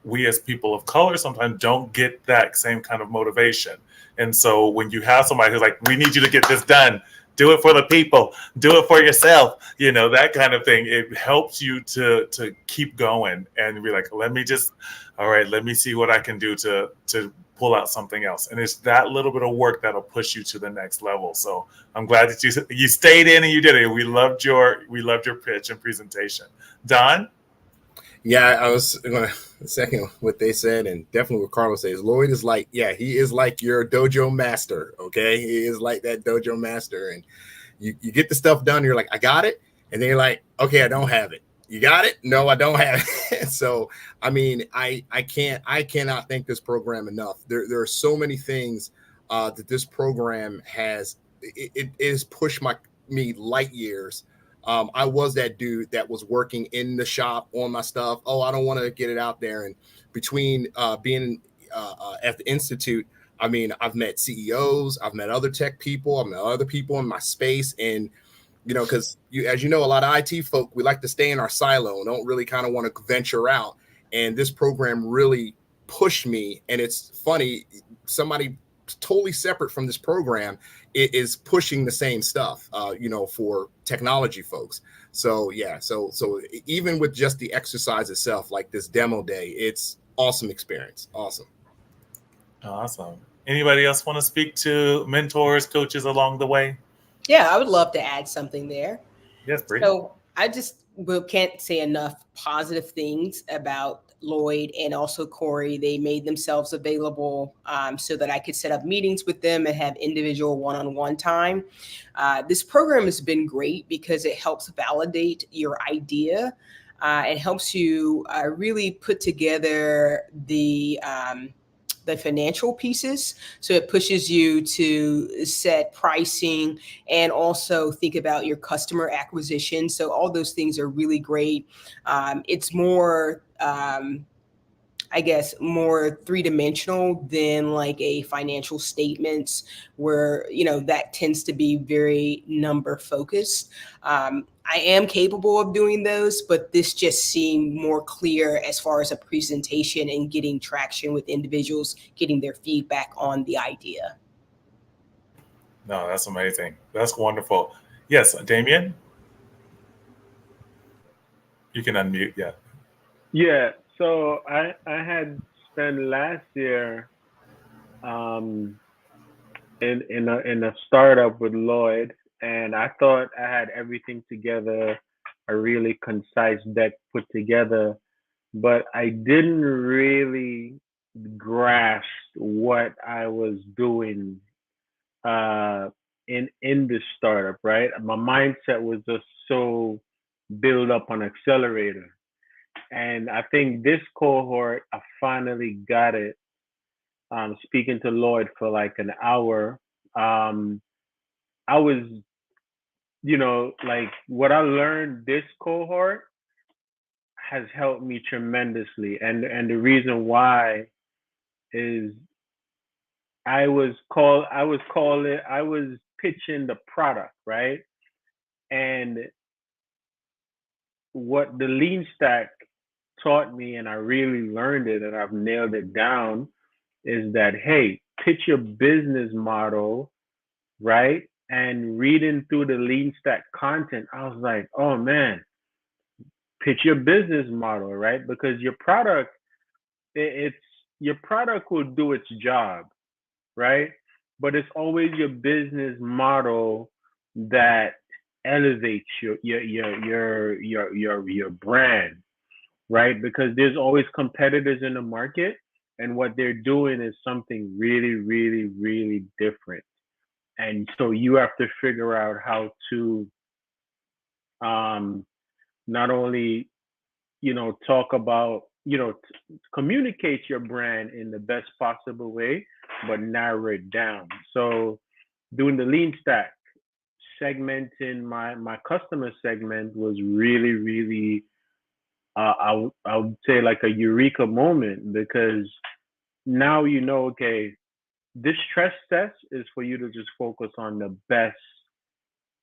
we as people of color sometimes don't get that same kind of motivation. And so when you have somebody who's like, "We need you to get this done. Do it for the people. Do it for yourself," that kind of thing, it helps you to keep going and be like, "Let me see what I can do to pull out something else." And it's that little bit of work that'll push you to the next level. So I'm glad that you stayed in and you did it. We loved your pitch and presentation. Don? Yeah, I was going to second what they said, and definitely what Carlos says. Lloyd is like, he is like your dojo master. Okay, he is like that dojo master, and you get the stuff done. You're like, I got it, and then you're like, okay, I don't have it. You got it? No, I don't have it. So, I mean, I cannot thank this program enough. There are so many things that this program has. It has pushed me light years I was that dude that was working in the shop on my stuff. Oh, I don't want to get it out there. And between being at the Institute, I mean, I've met CEOs, I've met other tech people, I've met other people in my space. And, you know, because as you know, a lot of IT folk, we like to stay in our silo and don't really kind of want to venture out. And this program really pushed me. And it's funny, somebody totally separate from this program is pushing the same stuff, you know, for technology folks. So yeah, so even with just the exercise itself, like this demo day, it's awesome experience. Awesome. Anybody else want to speak to mentors, coaches along the way? Yeah, I would love to add something there. Yes, Bree. So I just can't say enough positive things about Lloyd and also Corey. They made themselves available so that I could set up meetings with them and have individual one-on-one time. This program has been great because it helps validate your idea. It helps you really put together the financial pieces. So it pushes you to set pricing and also think about your customer acquisition. So all those things are really great. It's more, I guess, more three-dimensional than like a financial statements where, you know, that tends to be very number focused. I am capable of doing those, but this just seemed more clear as far as a presentation and getting traction with individuals, getting their feedback on the idea. No, that's amazing. That's wonderful. Yes, Damien? You can unmute, yeah. Yeah, so I had spent last year in a startup with Lloyd, and I thought I had everything together, a really concise deck put together, but I didn't really grasp what I was doing in the startup, right? My mindset was just so built up on accelerator. And I think this cohort, I finally got it. Speaking to Lloyd for like an hour, I was, you know, like what I learned this cohort has helped me tremendously. And the reason why is I was pitching the product, right? And what the lean stack taught me, and I really learned it and I've nailed it down, is that, hey, pitch your business model, right? And reading through the lean stack content, I was like, oh man, pitch your business model, right? Because your product, your product will do its job, right? But it's always your business model that elevates your brand, right? Because there's always competitors in the market, and what they're doing is something really, really, really different. And so you have to figure out how to not only, you know, talk about, you know, communicate your brand in the best possible way, but narrow it down. So doing the lean stack, segmenting my customer segment was really, really, I would say like a eureka moment, because now you know, okay, this stress test is for you to just focus on the best,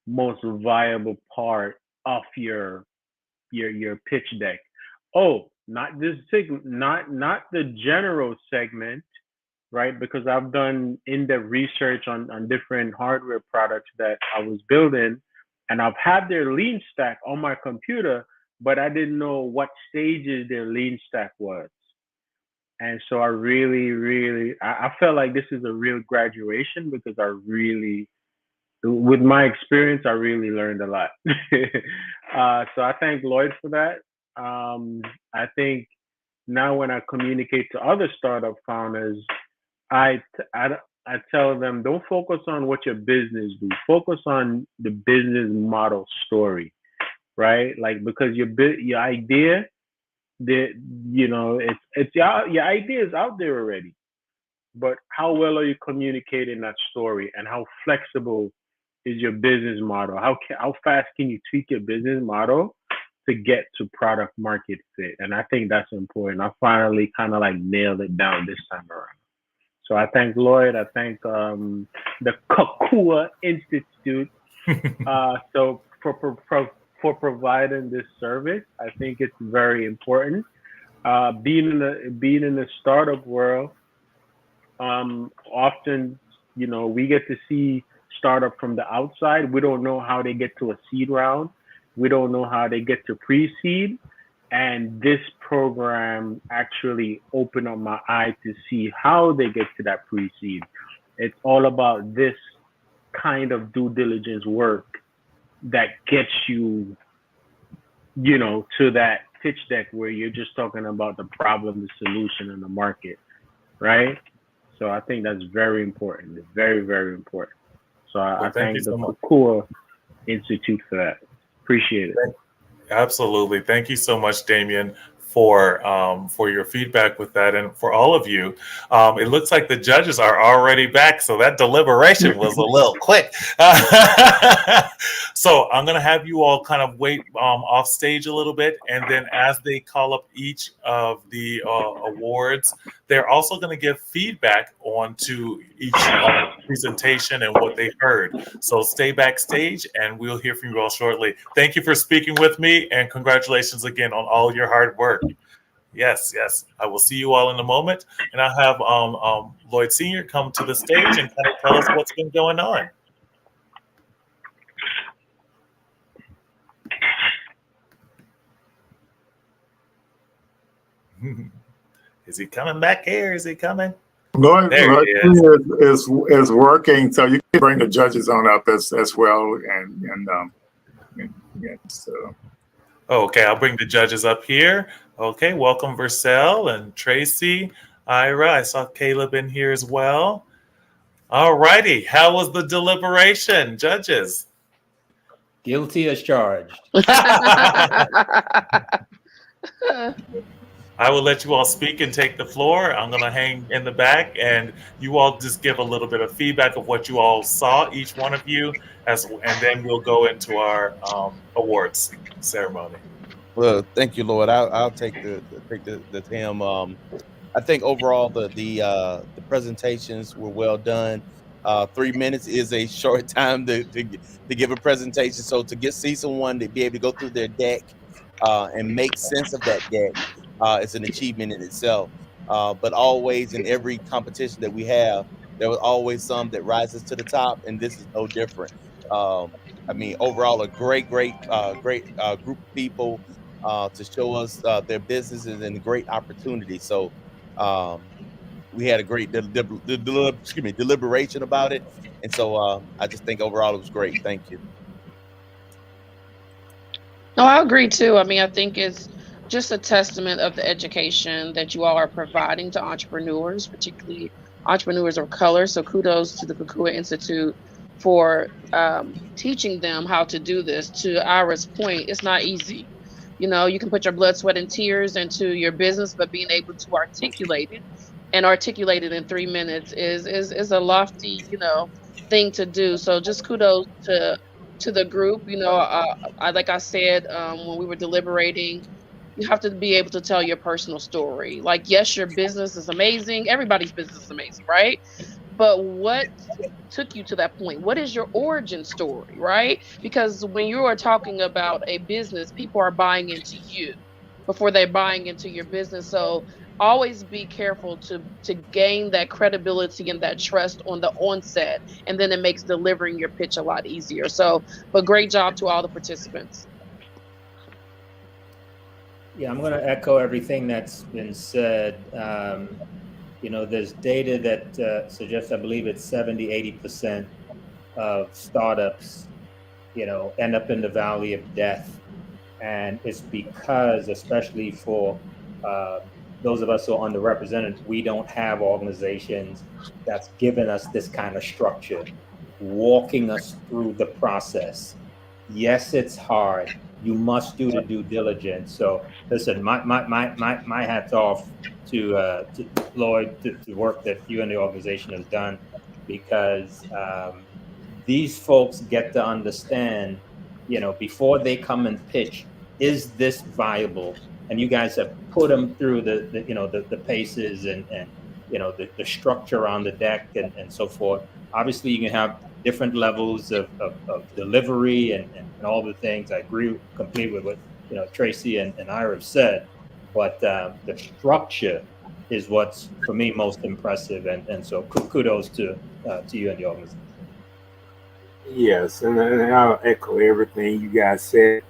most viable part of your pitch deck. Oh, not this not the general segment, right? Because I've done in-depth research on different hardware products that I was building, and I've had their lean stack on my computer, but I didn't know what stages their lean stack was. And so I really, really, I felt like this is a real graduation, because I really, with my experience, I really learned a lot. So I thank Lloyd for that. I think now when I communicate to other startup founders, I tell them, don't focus on what your business do. Focus on the business model story, right? Like, because your idea, you know, it's your idea is out there already, but how well are you communicating that story, and how flexible is your business model. How fast can you tweak your business model to get to product market fit? And I think that's important. I finally kind of like nailed it down this time around. So I thank Lloyd. I thank the Kakua Institute. So for providing this service, I think it's very important. Being in the startup world, often, you know, we get to see startup from the outside. We don't know how they get to a seed round. We don't know how they get to pre-seed. And this program actually opened up my eye to see how they get to that pre-seed. It's all about this kind of due diligence work that gets you, you know, to that pitch deck where you're just talking about the problem, the solution, and the market, right? So I think that's very important. It's very, very important. So I thank the Kakua Institute for that. Appreciate it. Absolutely. Thank you so much, Damien, for your feedback with that, and for all of you. It looks like the judges are already back, so that deliberation was a little quick. So I'm going to have you all kind of wait off stage a little bit, and then as they call up each of the awards, they're also going to give feedback onto each presentation and what they heard. So stay backstage, and we'll hear from you all shortly. Thank you for speaking with me, and congratulations again on all your hard work. Yes. I will see you all in a moment, and I'll have Lloyd Sr. come to the stage and kind of tell us what's been going on. Is he coming back here? Is he coming? Lloyd is working, so you can bring the judges on up as well, so. Okay, I'll bring the judges up here. Okay, welcome Vercel and Tracy, Ira. I saw Caleb in here as well. All righty, how was the deliberation, judges? Guilty as charged. I will let you all speak and take the floor. I'm going to hang in the back, and you all just give a little bit of feedback of what you all saw, each one of you, and then we'll go into our awards ceremony. Well, thank you, Lord. I'll take the Tim. I think overall the presentations were well done. 3 minutes is a short time to give a presentation. So to get season one to be able to go through their deck and make sense of that deck, it's an achievement in itself. But always in every competition that we have, there was always some that rises to the top, and this is no different. I mean, overall, a great group of people to show us their businesses and a great opportunity. So we had a great deliberation about it, and so I just think overall it was great. Thank you. No, I agree too. I mean, I think it's just a testament of the education that you all are providing to entrepreneurs, particularly entrepreneurs of color. So kudos to the Kakua Institute for teaching them how to do this. To Ira's point, it's not easy. You know, you can put your blood, sweat, and tears into your business, but being able to articulate it in 3 minutes is a lofty, you know, thing to do. So just kudos to the group. You know, like I said when we were deliberating, you have to be able to tell your personal story. Like, yes, your business is amazing. Everybody's business is amazing, right? But what took you to that point? What is your origin story, right? Because when you are talking about a business, people are buying into you before they're buying into your business. So always be careful to gain that credibility and that trust on the onset, and then it makes delivering your pitch a lot easier. So, but great job to all the participants. Yeah, I'm going to echo everything that's been said. You know, there's data that suggests, I believe it's 70-80% of startups, you know, end up in the valley of death. And it's because, especially for those of us who are underrepresented, we don't have organizations that's given us this kind of structure, walking us through the process. Yes, it's hard. You must do the due diligence. So listen, my hat's off to Lloyd, to work that you and the organization has done, because these folks get to understand, before they come and pitch, is this viable? And you guys have put them through the paces and the structure on the deck and so forth. Obviously, you can have different levels of delivery and all the things. I agree completely with what Tracy and Ira have said, but the structure is what's for me most impressive, and so kudos to you and the organization. Yes, and I'll echo everything you guys said.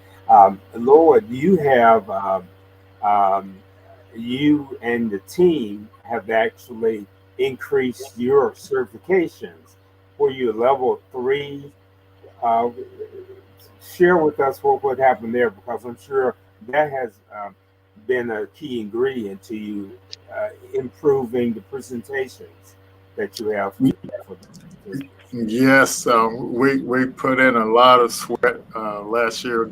Lord, you have um, you and the team have actually increased your certifications for your level 3. Uh, Share with us what happened there, because I'm sure that has been a key ingredient to you improving the presentations that you have for the Yes, we put in a lot of sweat last year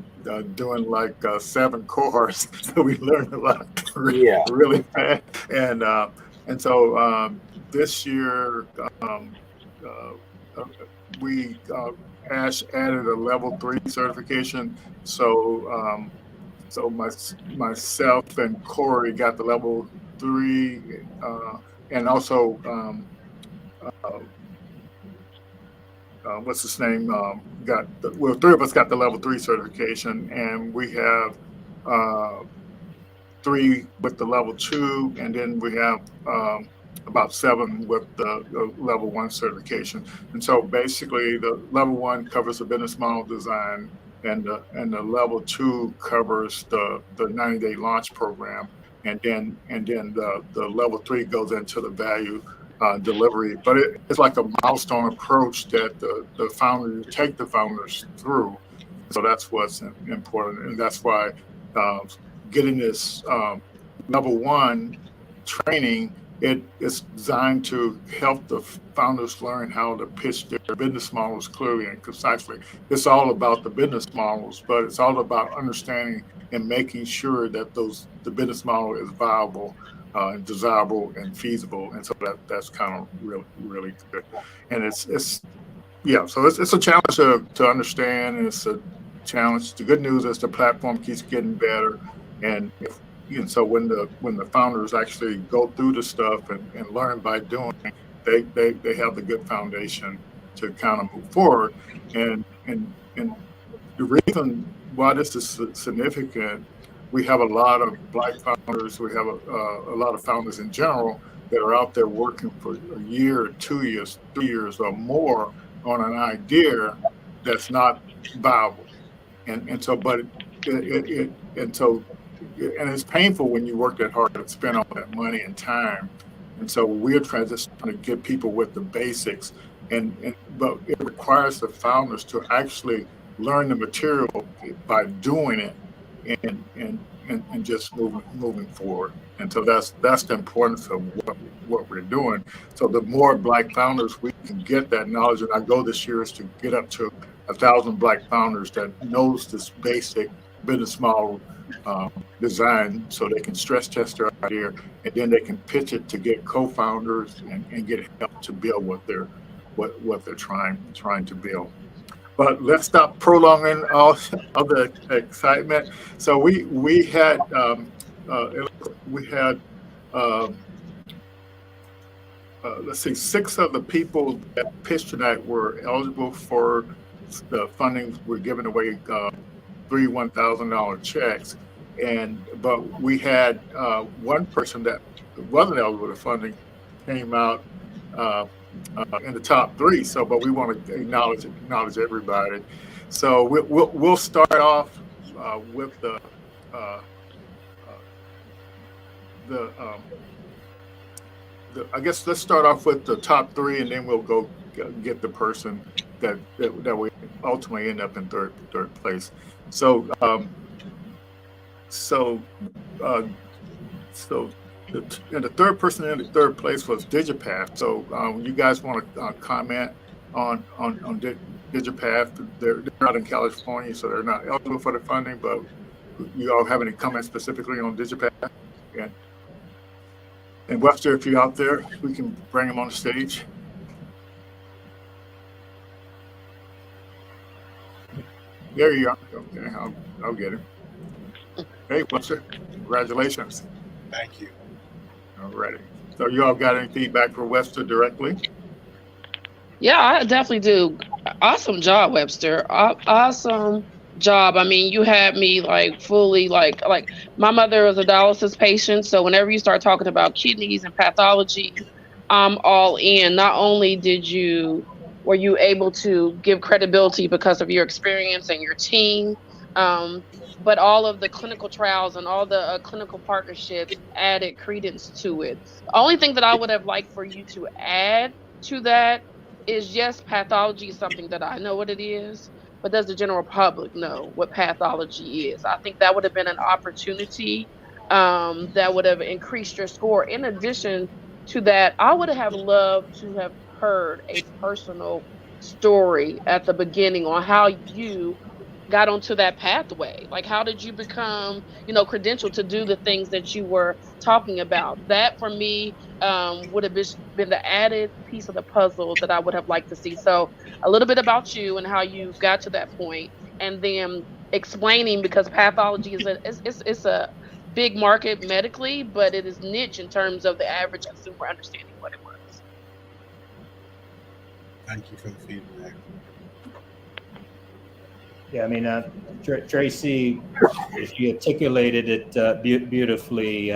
doing like 7 cohorts, so we learned a lot Yeah. really fast. And so this year uh, we added a level 3 certification. So myself and Corey got the level 3, and also what's his name? Well, 3 of us got the level 3 certification, and we have 3 with the level 2, and then we have about 7 with the level 1 certification. And so basically, the level 1 covers the business model design, and the level 2 covers the 90-day launch program, and then the level 3 goes into the value delivery. But it's like a milestone approach that the founder take the founders through. So that's what's important, and that's why getting this level 1 training, it's designed to help the founders learn how to pitch their business models clearly and concisely. It's all about the business models, but it's all about understanding and making sure that the business model is viable, desirable, and feasible. And so that's kind of really good. And it's a challenge to understand. And it's a challenge. The good news is the platform keeps getting better, and so when the founders actually go through the stuff and learn by doing, they have the good foundation to kind of move forward. And the reason why this is significant, we have a lot of Black founders. We have a lot of founders in general that are out there working for a year, 2 years, 3 years, or more on an idea that's not viable. And so, but it's painful when you work that hard and spend all that money and time. And so we're trying to get people with the basics, but it requires the founders to actually learn the material by doing it and just moving forward. And so that's the importance of what we're doing. So the more Black founders we can get that knowledge, and our goal this year is to get up to 1,000 Black founders that knows this basic business model design, so they can stress test their idea, and then they can pitch it to get co-founders and get help to build what they're trying to build. But let's stop prolonging all of the excitement. So we had let's see, 6 of the people that pitched tonight were eligible for the funding. We're giving away 3 $1,000 checks, but we had one person that wasn't eligible for funding came out in the top 3. So, but we want to acknowledge everybody. So we'll start off with I guess let's start off with the top 3, and then we'll go get the person that we ultimately end up in third place. So the third person in the third place was Digipath. So you guys want to comment on Digipath? They're not in California, so they're not eligible for the funding. But you all have any comments specifically on Digipath? And Webster, if you're out there, we can bring him on the stage. There you are. Okay, I'll get him. Hey, Webster, congratulations. Thank you. All righty. So you all got any feedback for Webster directly? Yeah, I definitely do. Awesome job, Webster. Awesome job. I mean, you had me like fully like my mother was a dialysis patient, so whenever you start talking about kidneys and pathology, I'm all in. Not only were you able to give credibility because of your experience and your team, um, but all of the clinical trials and all the clinical partnerships added credence to it. The only thing that I would have liked for you to add to that is, yes, pathology is something that I know what it is, but does the general public know what pathology is? I think that would have been an opportunity that would have increased your score. In addition to that, I would have loved to have heard a personal story at the beginning on how you got onto that pathway. Like, how did you become, credentialed to do the things that you were talking about? That for me would have been the added piece of the puzzle that I would have liked to see. So a little bit about you and how you got to that point, and then explaining, because pathology is it's a big market medically, but it is niche in terms of the average consumer understanding what it was. Thank you for the feedback. Yeah, I mean, Tracy, she articulated it beautifully.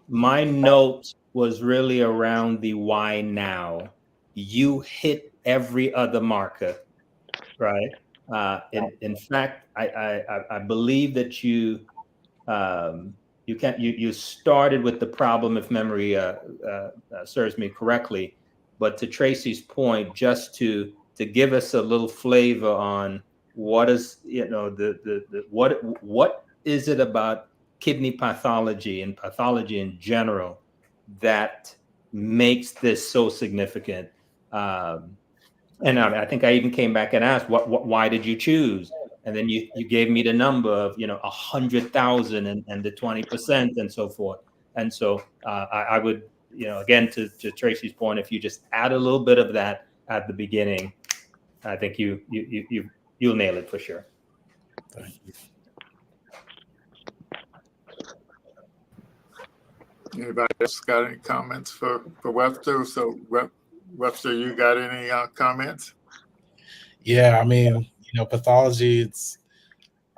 My note was really around the why now. You hit every other marker, right? In fact, I believe that you started with the problem, if memory serves me correctly, but to Tracy's point, just to give us a little flavor on what is, what is it about kidney pathology and pathology in general that makes this so significant. And I think I even came back and asked, why did you choose? And then you gave me the number of 100,000 and the 20% and so forth. And so I would, again, to Tracy's point, if you just add a little bit of that at the beginning, I think you'll nail it for sure. Thank you. Anybody else got any comments for Webster? So Webster, you got any comments? Yeah, I mean, pathology, it's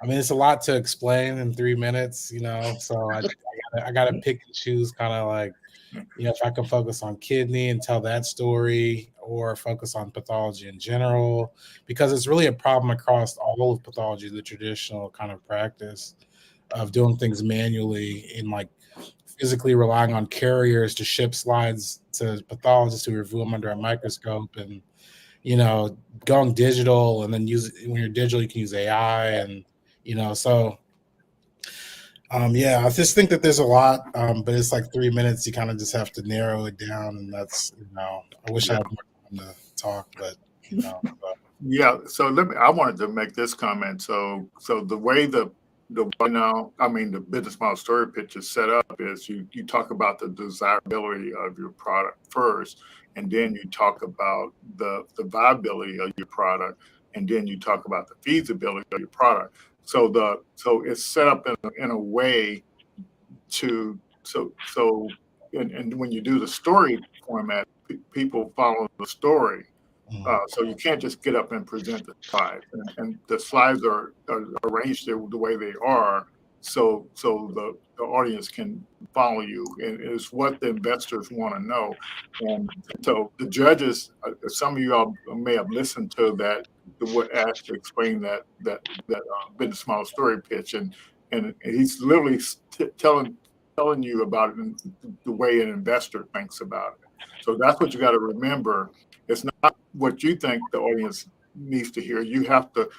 a lot to explain in 3 minutes, so I gotta pick and choose, kind of like, if I can focus on kidney and tell that story, or focus on pathology in general, because it's really a problem across all of pathology, the traditional kind of practice of doing things manually, in like physically relying on carriers to ship slides to pathologists who review them under a microscope, and going digital, and then when you're digital, you can use AI, and so yeah, I just think that there's a lot, but it's like 3 minutes. You kind of just have to narrow it down, and that's I wish I had more time to talk, but Yeah. So I wanted to make this comment. So the way the business model story pitch is set up is you talk about the desirability of your product first, and then you talk about the viability of your product, and then you talk about the feasibility of your product. So it's set up in a way to and when you do the story format, people follow the story. So you can't just get up and present the slides, and the slides are arranged the way they are, so the audience can follow you, and it's what the investors want to know. And so the judges, some of you all may have listened to that, what Ash explained that business model story pitch, and he's literally telling you about it in the way an investor thinks about it. So that's what you got to remember. It's not what you think the audience needs to hear. You have to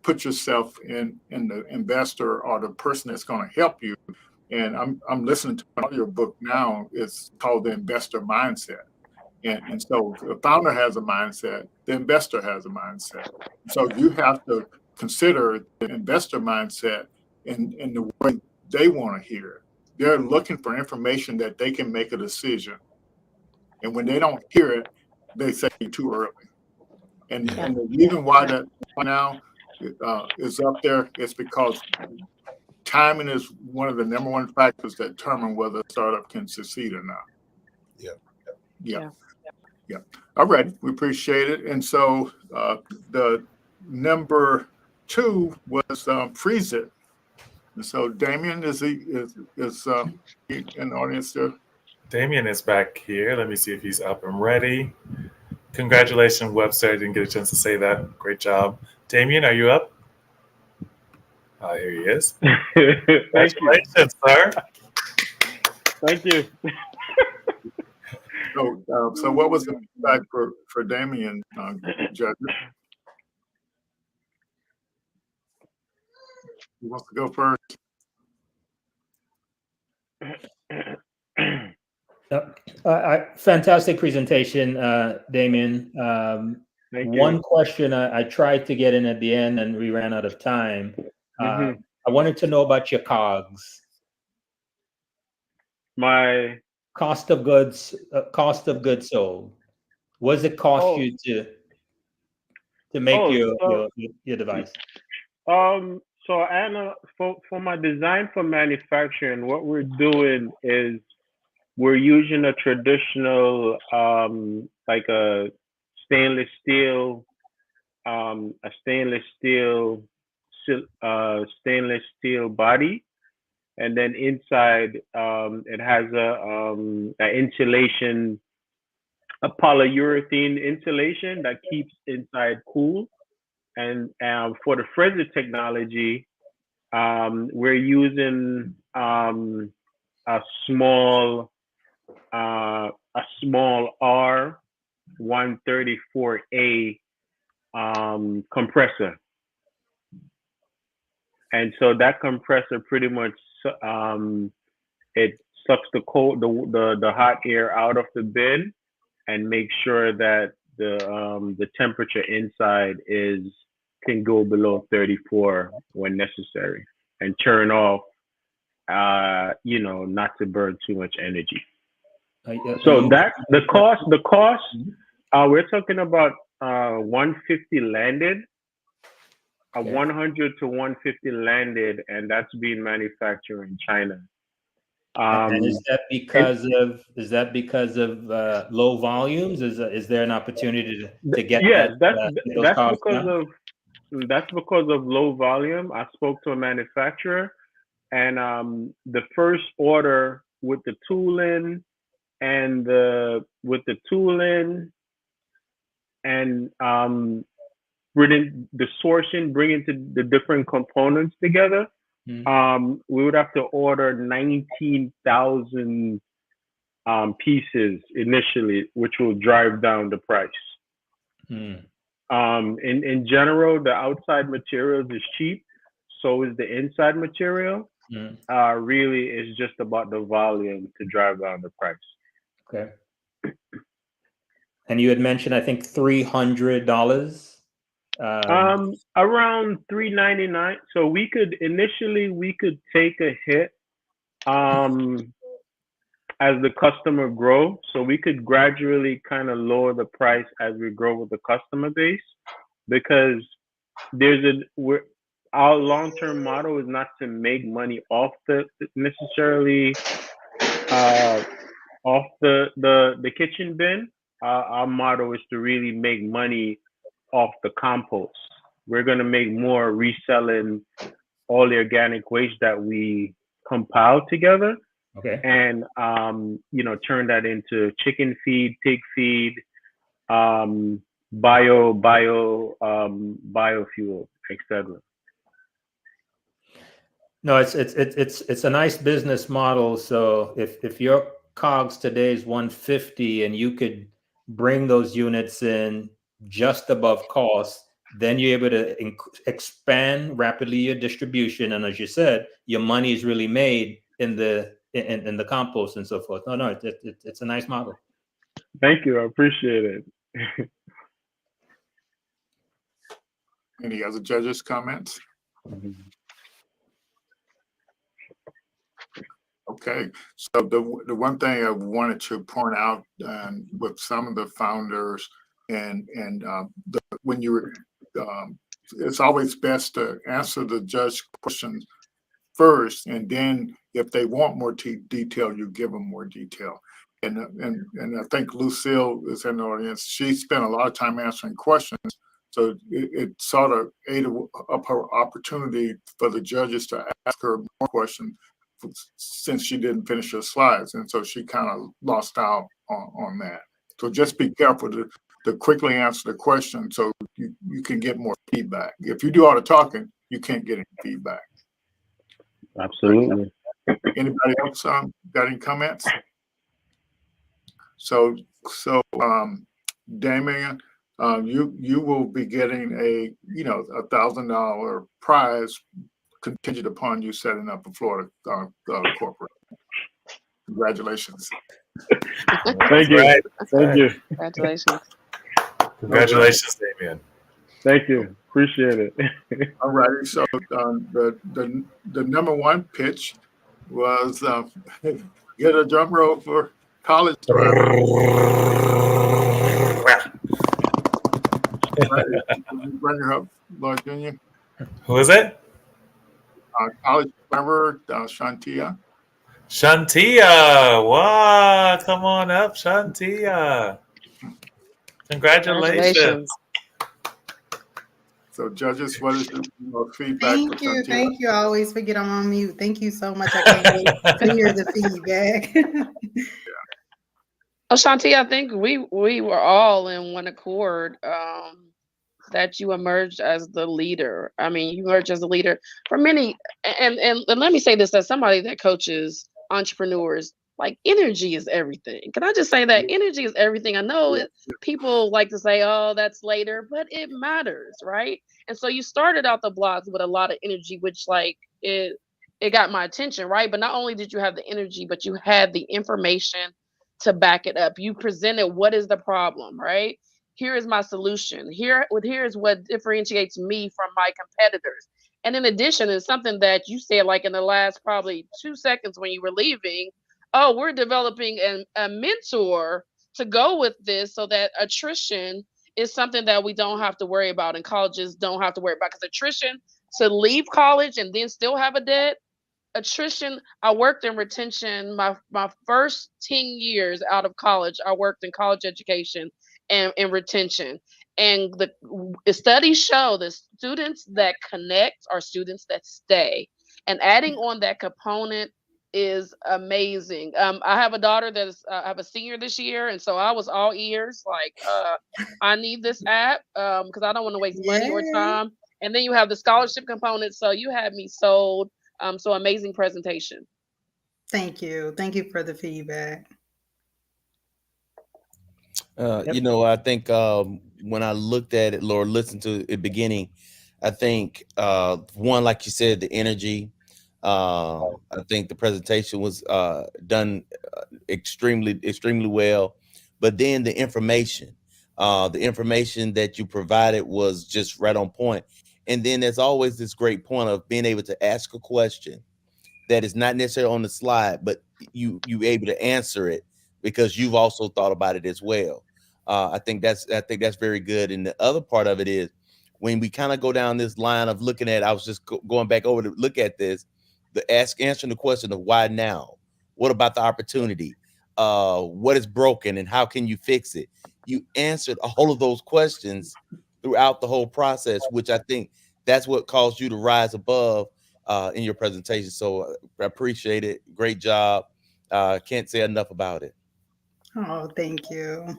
put yourself in the investor or the person that's going to help you. And I'm listening to an audio book now. It's called The Investor Mindset. And so the founder has a mindset, the investor has a mindset. So you have to consider the investor mindset in the way they want to hear it. They're looking for information that they can make a decision. And when they don't hear it, they say too early. And the reason why that now is up there is because timing is one of the number one factors that determine whether a startup can succeed or not. Yeah. All right. We appreciate it. And so the number 2 was Freeze It. And so Damien, is he in the audience there? Damien is back here. Let me see if he's up and ready. Congratulations, Webster. I didn't get a chance to say that. Great job. Damien, are you up? Here he is. Congratulations, sir. Thank you. So what was the feedback for Damien, Judge? Who wants to go first? Fantastic presentation, Damien. One question I tried to get in at the end and we ran out of time. I wanted to know about your COGS. My cost of goods sold. What does it cost you to make your device? So Anna, for my design for manufacturing, what we're doing is we're using a traditional like a stainless steel body, and then inside it has a insulation, a polyurethane insulation that keeps inside cool. And for the Frezit technology, we're using a small R134A compressor. And so that compressor pretty much it sucks the hot air out of the bin and makes sure that the temperature inside can go below 34 when necessary, and turn off not to burn too much energy. So that the cost we're talking about 150 landed, 100 to 150 landed, and that's being manufactured in China. And is that because of low volumes? Is there an opportunity to get that's because of low volume. I spoke to a manufacturer, and the first order with the tooling and bringing the sourcing, bringing the different components together, we would have to order 19,000 pieces initially, which will drive down the price. In general, the outside materials is cheap, so is the inside material. Really, it's just about the volume to drive down the price. Okay. And you had mentioned, I think, $300. Around $399. So we could take a hit as the customer grows. So we could gradually kind of lower the price as we grow with the customer base, because our long-term model is not to make money off the kitchen bin. Our model is to really make money off the compost. We're going to make more reselling all the organic waste that we compile together. Okay. And turn that into chicken feed, pig feed, biofuel, etc. No, it's a nice business model. So if your COGS today is 150 and you could bring those units in just above cost, then you're able to expand rapidly your distribution, and as you said, your money is really made in the compost and so forth. No, it's a nice model. Thank you, I appreciate it. Any other judges' comments? Okay, so the one thing I wanted to point out with some of the founders when you're it's always best to answer the judge questions first, and then if they want more detail, you give them more detail. And I think Lucille is in the audience. She spent a lot of time answering questions, so it sort of ate up her opportunity for the judges to ask her more questions since she didn't finish her slides, and so she kind of lost out on that. So just be careful to quickly answer the question so you can get more feedback. If you do all the talking, you can't get any feedback. Absolutely. Anybody else got any comments? So Damien, you will be getting a $1,000 prize contingent upon you setting up a Florida corporate. Congratulations. Thank you. Right. Thank you. Congratulations. Congratulations, Damien. Thank you. Appreciate it. All righty. So the number one pitch was get a drum roll for college. Bring her up, Lloyd Jr. Who is it? College member Shantia. Shantia. Wow. Come on up, Shantia. Congratulations. So judges, what is your feedback? Thank you. Thank you. I always forget I'm on mute. Thank you so much. I can't wait to hear the feedback. Oh, Shanti, I think we were all in one accord that you emerged as the leader. I mean, you emerged as a leader for many. And let me say this as somebody that coaches entrepreneurs. Like, energy is everything. Can I just say that energy is everything? I know people like to say, "Oh, that's later," but it matters, right? And so you started out the blocks with a lot of energy, which it got my attention, right? But not only did you have the energy, but you had the information to back it up. You presented what is the problem, right? Here is my solution. Here is what differentiates me from my competitors. And in addition, it's something that you said like in the last probably 2 seconds when you were leaving. Oh, we're developing a mentor to go with this so that attrition is something that we don't have to worry about and colleges don't have to worry about, because attrition to leave college and then still have a debt. Attrition, I worked in retention my first 10 years out of college. I worked in college education and in retention. And the studies show the students that connect are students that stay. And adding on that component is amazing. I have a daughter that's I have a senior this year, and so I was all ears. Like, I need this app because I don't want to waste money or time. And then you have the scholarship component, so you had me sold. So amazing presentation. Thank you. Thank you for the feedback. I think when I looked at it, Lord, listened to it beginning, I think one, like you said, the energy. I think the presentation was done extremely well, but then the information that you provided was just right on point. And then there's always this great point of being able to ask a question that is not necessarily on the slide, but you able to answer it because you've also thought about it as well. I think that's very good. And the other part of it is when we kind of go down this line of looking at, I was just going back over to look at this, answering the question of why now? What about the opportunity? What is broken and how can you fix it? You answered all of those questions throughout the whole process, which I think that's what caused you to rise above in your presentation. So I appreciate it. Great job. Can't say enough about it. Oh, thank you.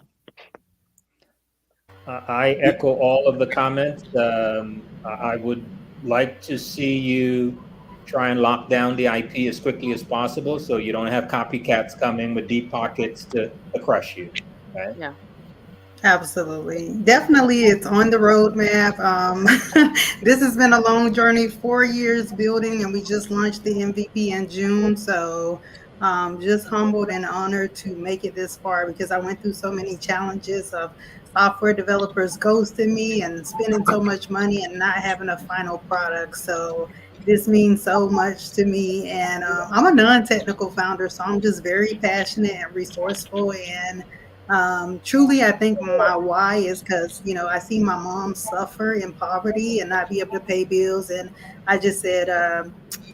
I echo all of the comments. I would like to see you try and lock down the IP as quickly as possible so you don't have copycats coming with deep pockets to crush you. Right? Yeah. Absolutely. Definitely it's on the roadmap. This has been a long journey, 4 years building, and we just launched the MVP in June. So just humbled and honored to make it this far because I went through so many challenges of software developers ghosting me and spending so much money and not having a final product. So this means so much to me. And I'm a non-technical founder, so I'm just very passionate and resourceful and Truly, I think my why is because, I see my mom suffer in poverty and not be able to pay bills. And I just said,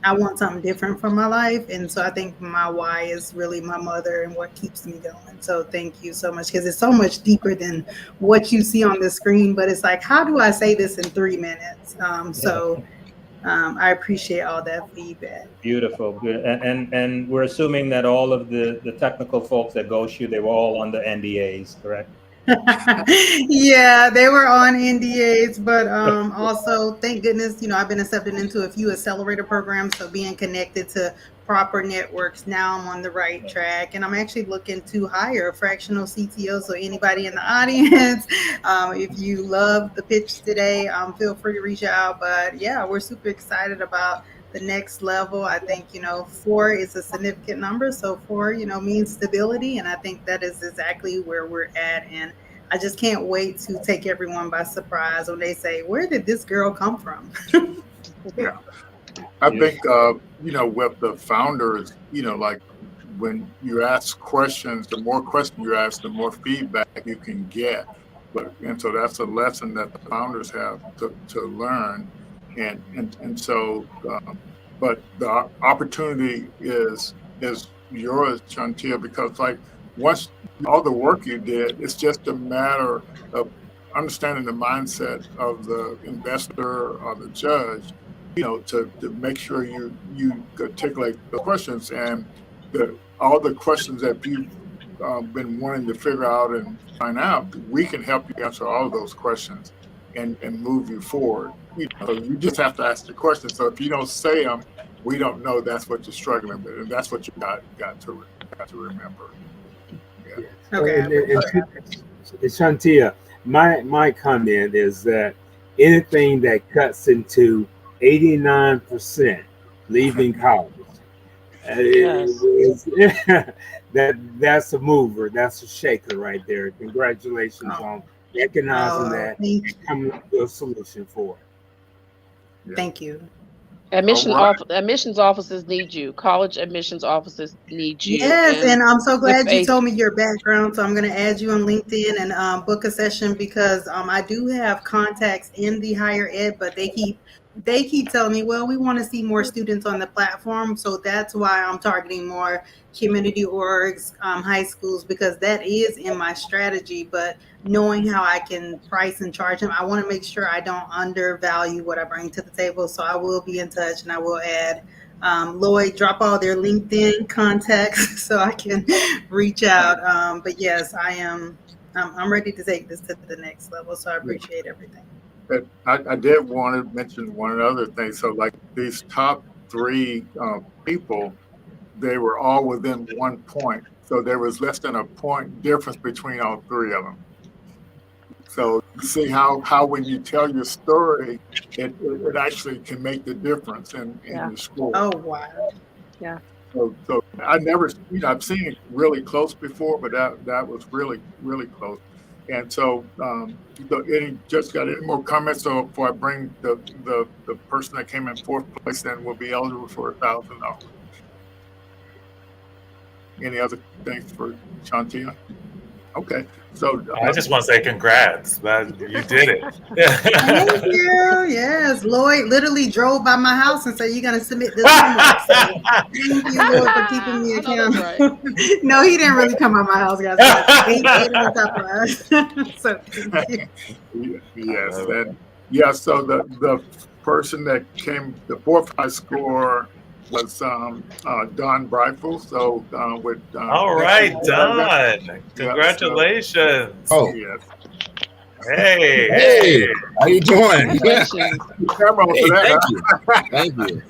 I want something different for my life. And so I think my why is really my mother and what keeps me going. So thank you so much, because it's so much deeper than what you see on the screen. But it's like, how do I say this in 3 minutes? I appreciate all that feedback. Beautiful. Good. And we're assuming that all of the technical folks that GoShoe, they were all under NDAs, correct? Yeah, they were on NDAs, but also thank goodness, I've been accepted into a few accelerator programs. So being connected to proper networks, now I'm on the right track, and I'm actually looking to hire a fractional CTO. So anybody in the audience, if you love the pitch today, feel free to reach out. But yeah, we're super excited about the next level. I think, 4 is a significant number. So 4, means stability. And I think that is exactly where we're at. And I just can't wait to take everyone by surprise when they say, where did this girl come from? Yeah. I think, with the founders, like when you ask questions, the more questions you ask, the more feedback you can get. And so that's a lesson that the founders have to learn. And so, but the opportunity is yours, Chantia, because like once all the work you did, it's just a matter of understanding the mindset of the investor or the judge, to make sure you articulate the questions, and all the questions that you've been wanting to figure out and find out, we can help you answer all of those questions and move you forward. So you just have to ask the question. So if you don't say them, we don't know that's what you're struggling with, and that's what you got to remember. Yeah. Okay. And Shantia, my comment is that anything that cuts into 89% leaving college, that's a mover, that's a shaker right there. Congratulations on recognizing that and coming up with a solution for it. Thank you. Admissions offices need you. College admissions offices need you. Yes, and I'm so glad you a- told me your background. So I'm going to add you on LinkedIn and book a session, because I do have contacts in the higher ed, but they keep telling me, well, we want to see more students on the platform. So that's why I'm targeting more community orgs, high schools, because that is in my strategy. But knowing how I can price and charge them, I want to make sure I don't undervalue what I bring to the table. So I will be in touch, and I will add Lloyd, drop all their LinkedIn contacts so I can reach out. But yes, I'm ready to take this to the next level. So I appreciate everything. But I did want to mention one other thing. So like these top 3 people, they were all within 1 point. So there was less than a point difference between all 3 of them. So see how when you tell your story, it actually can make the difference in your score. Oh, wow. Yeah. So I never, I've seen it really close before, but that was really, really close. And so, just got any more comments? So before I bring the person that came in 4th place, then will be eligible for $1,000. Any other things for Chantia? Okay, so I just want to say congrats. You did it. Thank you. Yes, Lloyd literally drove by my house and said, "You're going to submit this homework." So thank you, Lloyd, for keeping me accountable. Right. No, he didn't really come by my house, guys. He ate on top of us. So thank you. Yes, yeah. So the person that came the 4th high score was Don Breifel. So with all right, Don, congratulations. Oh yes. Hey, how you doing? Yeah. Thank you.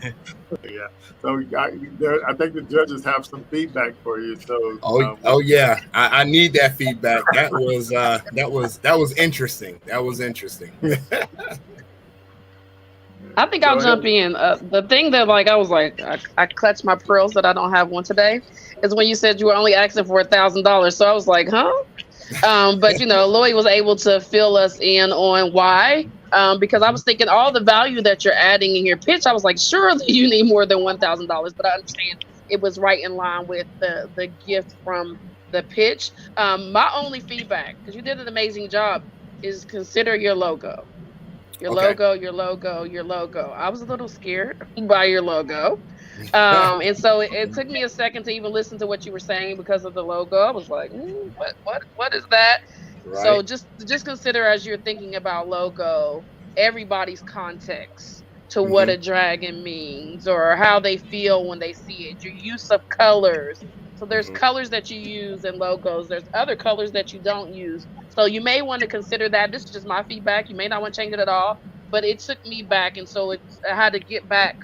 Yeah. So I think the judges have some feedback for you. So oh yeah, I need that feedback. That was interesting. That was interesting. I think I'll jump in. The thing that I clutched my pearls that I don't have one today is when you said you were only asking for $1,000. So I was like, huh? But Lloyd was able to fill us in on why. Because I was thinking all the value that you're adding in your pitch, I was like, surely you need more than $1,000. But I understand it was right in line with the gift from the pitch. My only feedback, because you did an amazing job, is consider your logo. Your Okay. logo, your logo, your logo. I was a little scared by your logo. And so it took me a second to even listen to what you were saying because of the logo. I was like, what is that? So Right. just consider as you're thinking about logo, everybody's context to what Mm-hmm. a dragon means or how they feel when they see it, your use of colors. So there's Mm-hmm. colors that you use in logos, there's other colors that you don't use. So you may want to consider that. This is just my feedback. You may not want to change it at all, but it took me back. And so I had to get back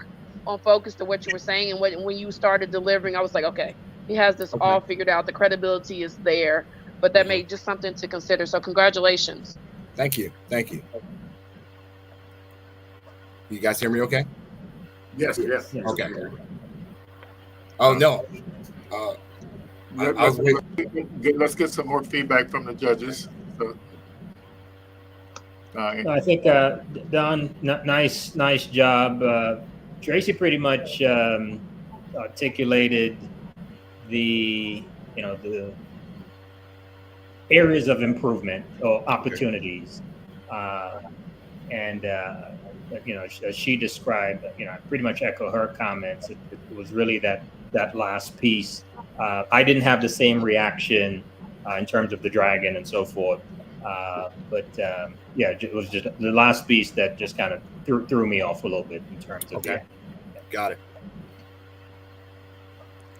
on focus to what you were saying. And when you started delivering, I was like, okay, he has this Okay. all figured out. The credibility is there, but that Mm-hmm. made just something to consider. So congratulations. Thank you. Thank you. You guys hear me okay? Yes, yes. Okay. Oh, no. Let's get some more feedback from the judges. So, I think Don, nice job. Tracy pretty much articulated the areas of improvement or opportunities, and as she described, I pretty much echo her comments. It was really that last piece. I didn't have the same reaction in terms of the dragon and so forth. But it was just the last piece that just kind of threw me off a little bit in terms of Got it.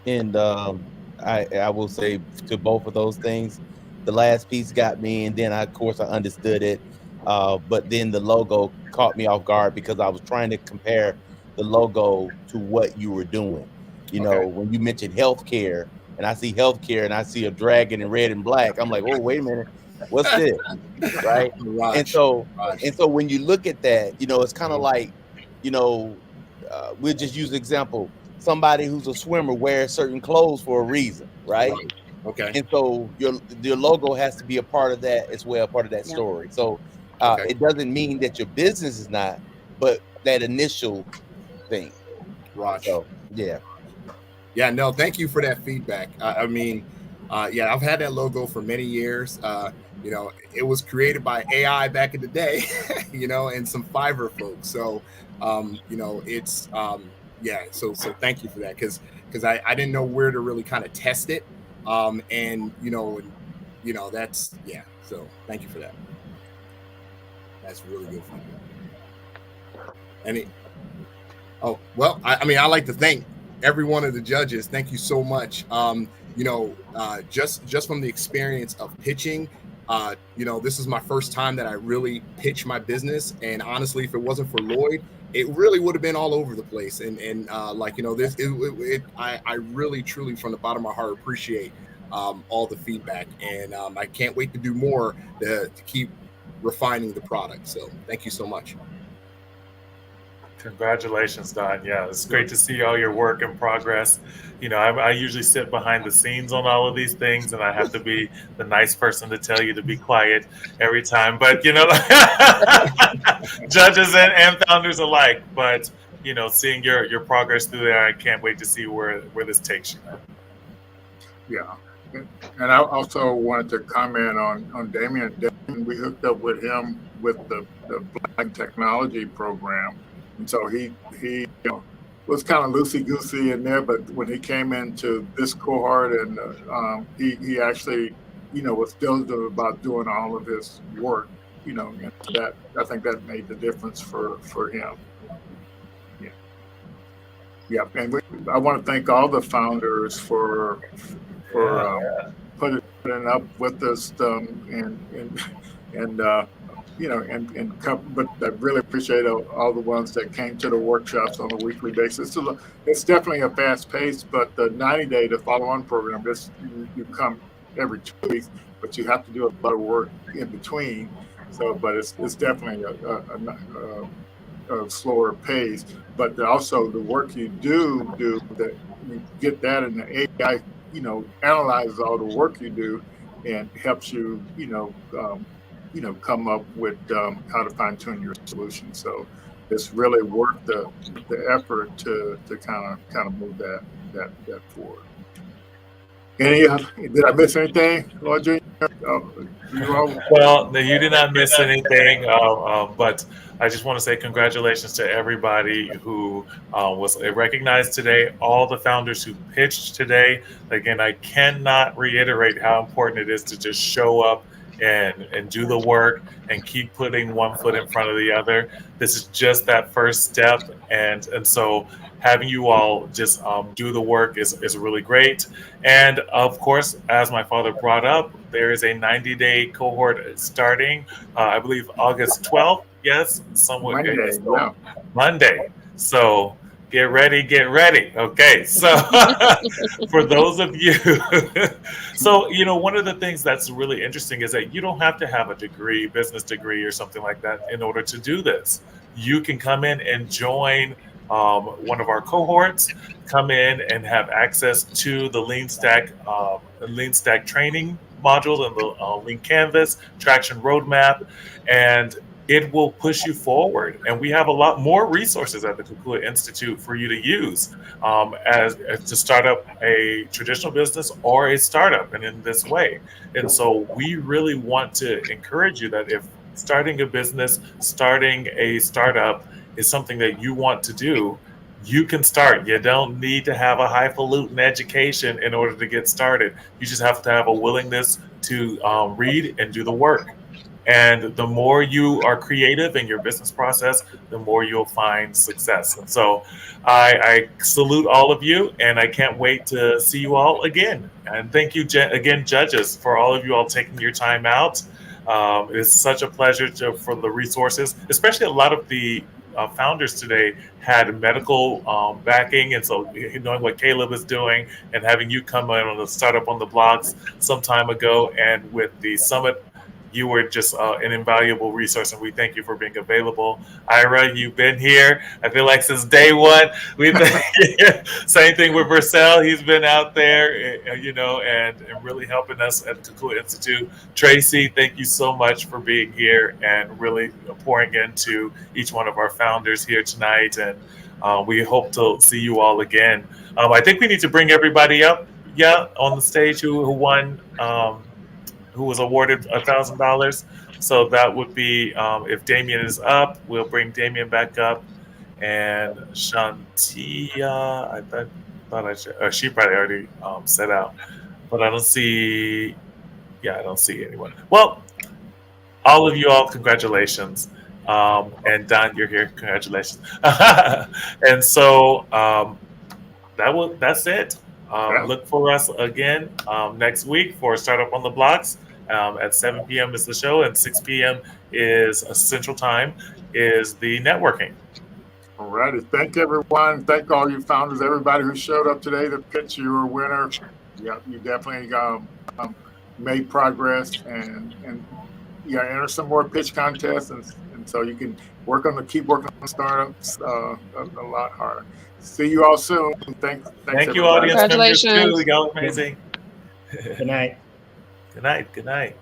And I will say to both of those things, the last piece got me, and then of course I understood it. But then the logo caught me off guard because I was trying to compare the logo to what you were doing. When you mentioned healthcare, and I see healthcare, and I see a dragon in red and black, I'm like, oh, wait a minute, what's this, right? And so when you look at that, it's kind of like, we'll just use an example. Somebody who's a swimmer wears certain clothes for a reason, right? Okay. And so your logo has to be a part of that as well, part of that story. So it doesn't mean that your business is not, but that initial thing. Right. So yeah. Yeah, no, thank you for that feedback. I mean, I've had that logo for many years. It was created by AI back in the day, and some Fiverr folks. So, it's So thank you for that, because I didn't know where to really kind of test it, that's So thank you for that. That's really good feedback. I like to thank every one of the judges. Thank you so much. Just from the experience of pitching, this is my first time that I really pitch my business. And honestly, if it wasn't for Lloyd, it really would have been all over the place. I really, truly, from the bottom of my heart, appreciate all the feedback. And I can't wait to do more to keep refining the product. So thank you so much. Congratulations, Don. Yeah, it's great to see all your work in progress. I usually sit behind the scenes on all of these things, and I have to be the nice person to tell you to be quiet every time. But, judges and founders alike. But, seeing your progress through there, I can't wait to see where this takes you. Yeah. And I also wanted to comment on Damien. We hooked up with him with the Black Technology program. And so he was kind of loosey-goosey in there, but when he came into this cohort, and he actually, was diligent about doing all of his work, and that, I think that made the difference for him. Yeah. And I want to thank all the founders for putting up with us, but I really appreciate all the ones that came to the workshops on a weekly basis. So it's definitely a fast pace, but the 90-day, the follow-on program, you come every 2 weeks, but you have to do a lot of work in between. So, but it's definitely a slower pace. But also the work you do that you get that, and the AI, analyzes all the work you do and helps you, come up with how to fine tune your solution. So it's really worth the effort to kind of move that forward. Any? Did I miss anything, Lord Jr.? Well, no, you did not miss anything, but I just want to say congratulations to everybody who was recognized today, all the founders who pitched today. Again, I cannot reiterate how important it is to just show up and do the work and keep putting one foot in front of the other. This is just that first step, and so having you all just do the work is really great. And of course, as my father brought up, there is a 90-day cohort starting, I believe August 12th. Yes, somewhat. Monday, yeah. Monday. So get ready, get ready. Okay, so for those of you, so one of the things that's really interesting is that you don't have to have a degree, business degree, or something like that in order to do this. You can come in and join one of our cohorts, come in and have access to the Lean Stack training modules and the Lean Canvas traction roadmap, and it will push you forward. And we have a lot more resources at the Kukua Institute for you to use as to start up a traditional business or a startup, and in this way. And so we really want to encourage you that if starting a business, starting a startup is something that you want to do, you can start. You don't need to have a highfalutin education in order to get started. You just have to have a willingness to read and do the work. And the more you are creative in your business process, the more you'll find success. And so I salute all of you, and I can't wait to see you all again. And thank you again, judges, for all of you all taking your time out. It's such a pleasure for the resources, especially a lot of the founders today had medical backing. And so knowing what Caleb is doing and having you come in on the Startup on the Blocks some time ago, and with the summit, you were just an invaluable resource, and we thank you for being available. Ira, you've been here, I feel like, since day one. We've been same thing with Vercel. He's been out there, and really helping us at the Kukua Institute. Tracy, thank you so much for being here and really pouring into each one of our founders here tonight. And we hope to see you all again. I think we need to bring everybody up, on the stage who won. Who was awarded $1,000. So that would be, if Damien is up, we'll bring Damien back up. And Shantia, I thought I should, she probably already set out, but I don't see anyone. Well, all of you all, congratulations. And Don, you're here, congratulations. And so that's it. Look for us again next week for Startup on the Blocks. At 7 p.m. is the show, and 6 p.m. is Central Time is the networking. All righty. Thank everyone. Thank all you founders, everybody who showed up today to pitch. You were a winner. Yeah, you definitely made progress, and enter some more pitch contests, and so you can keep working on startups a lot harder. See you all soon. Thank you, audience members too. Y'all amazing. Good night. Good night. Good night.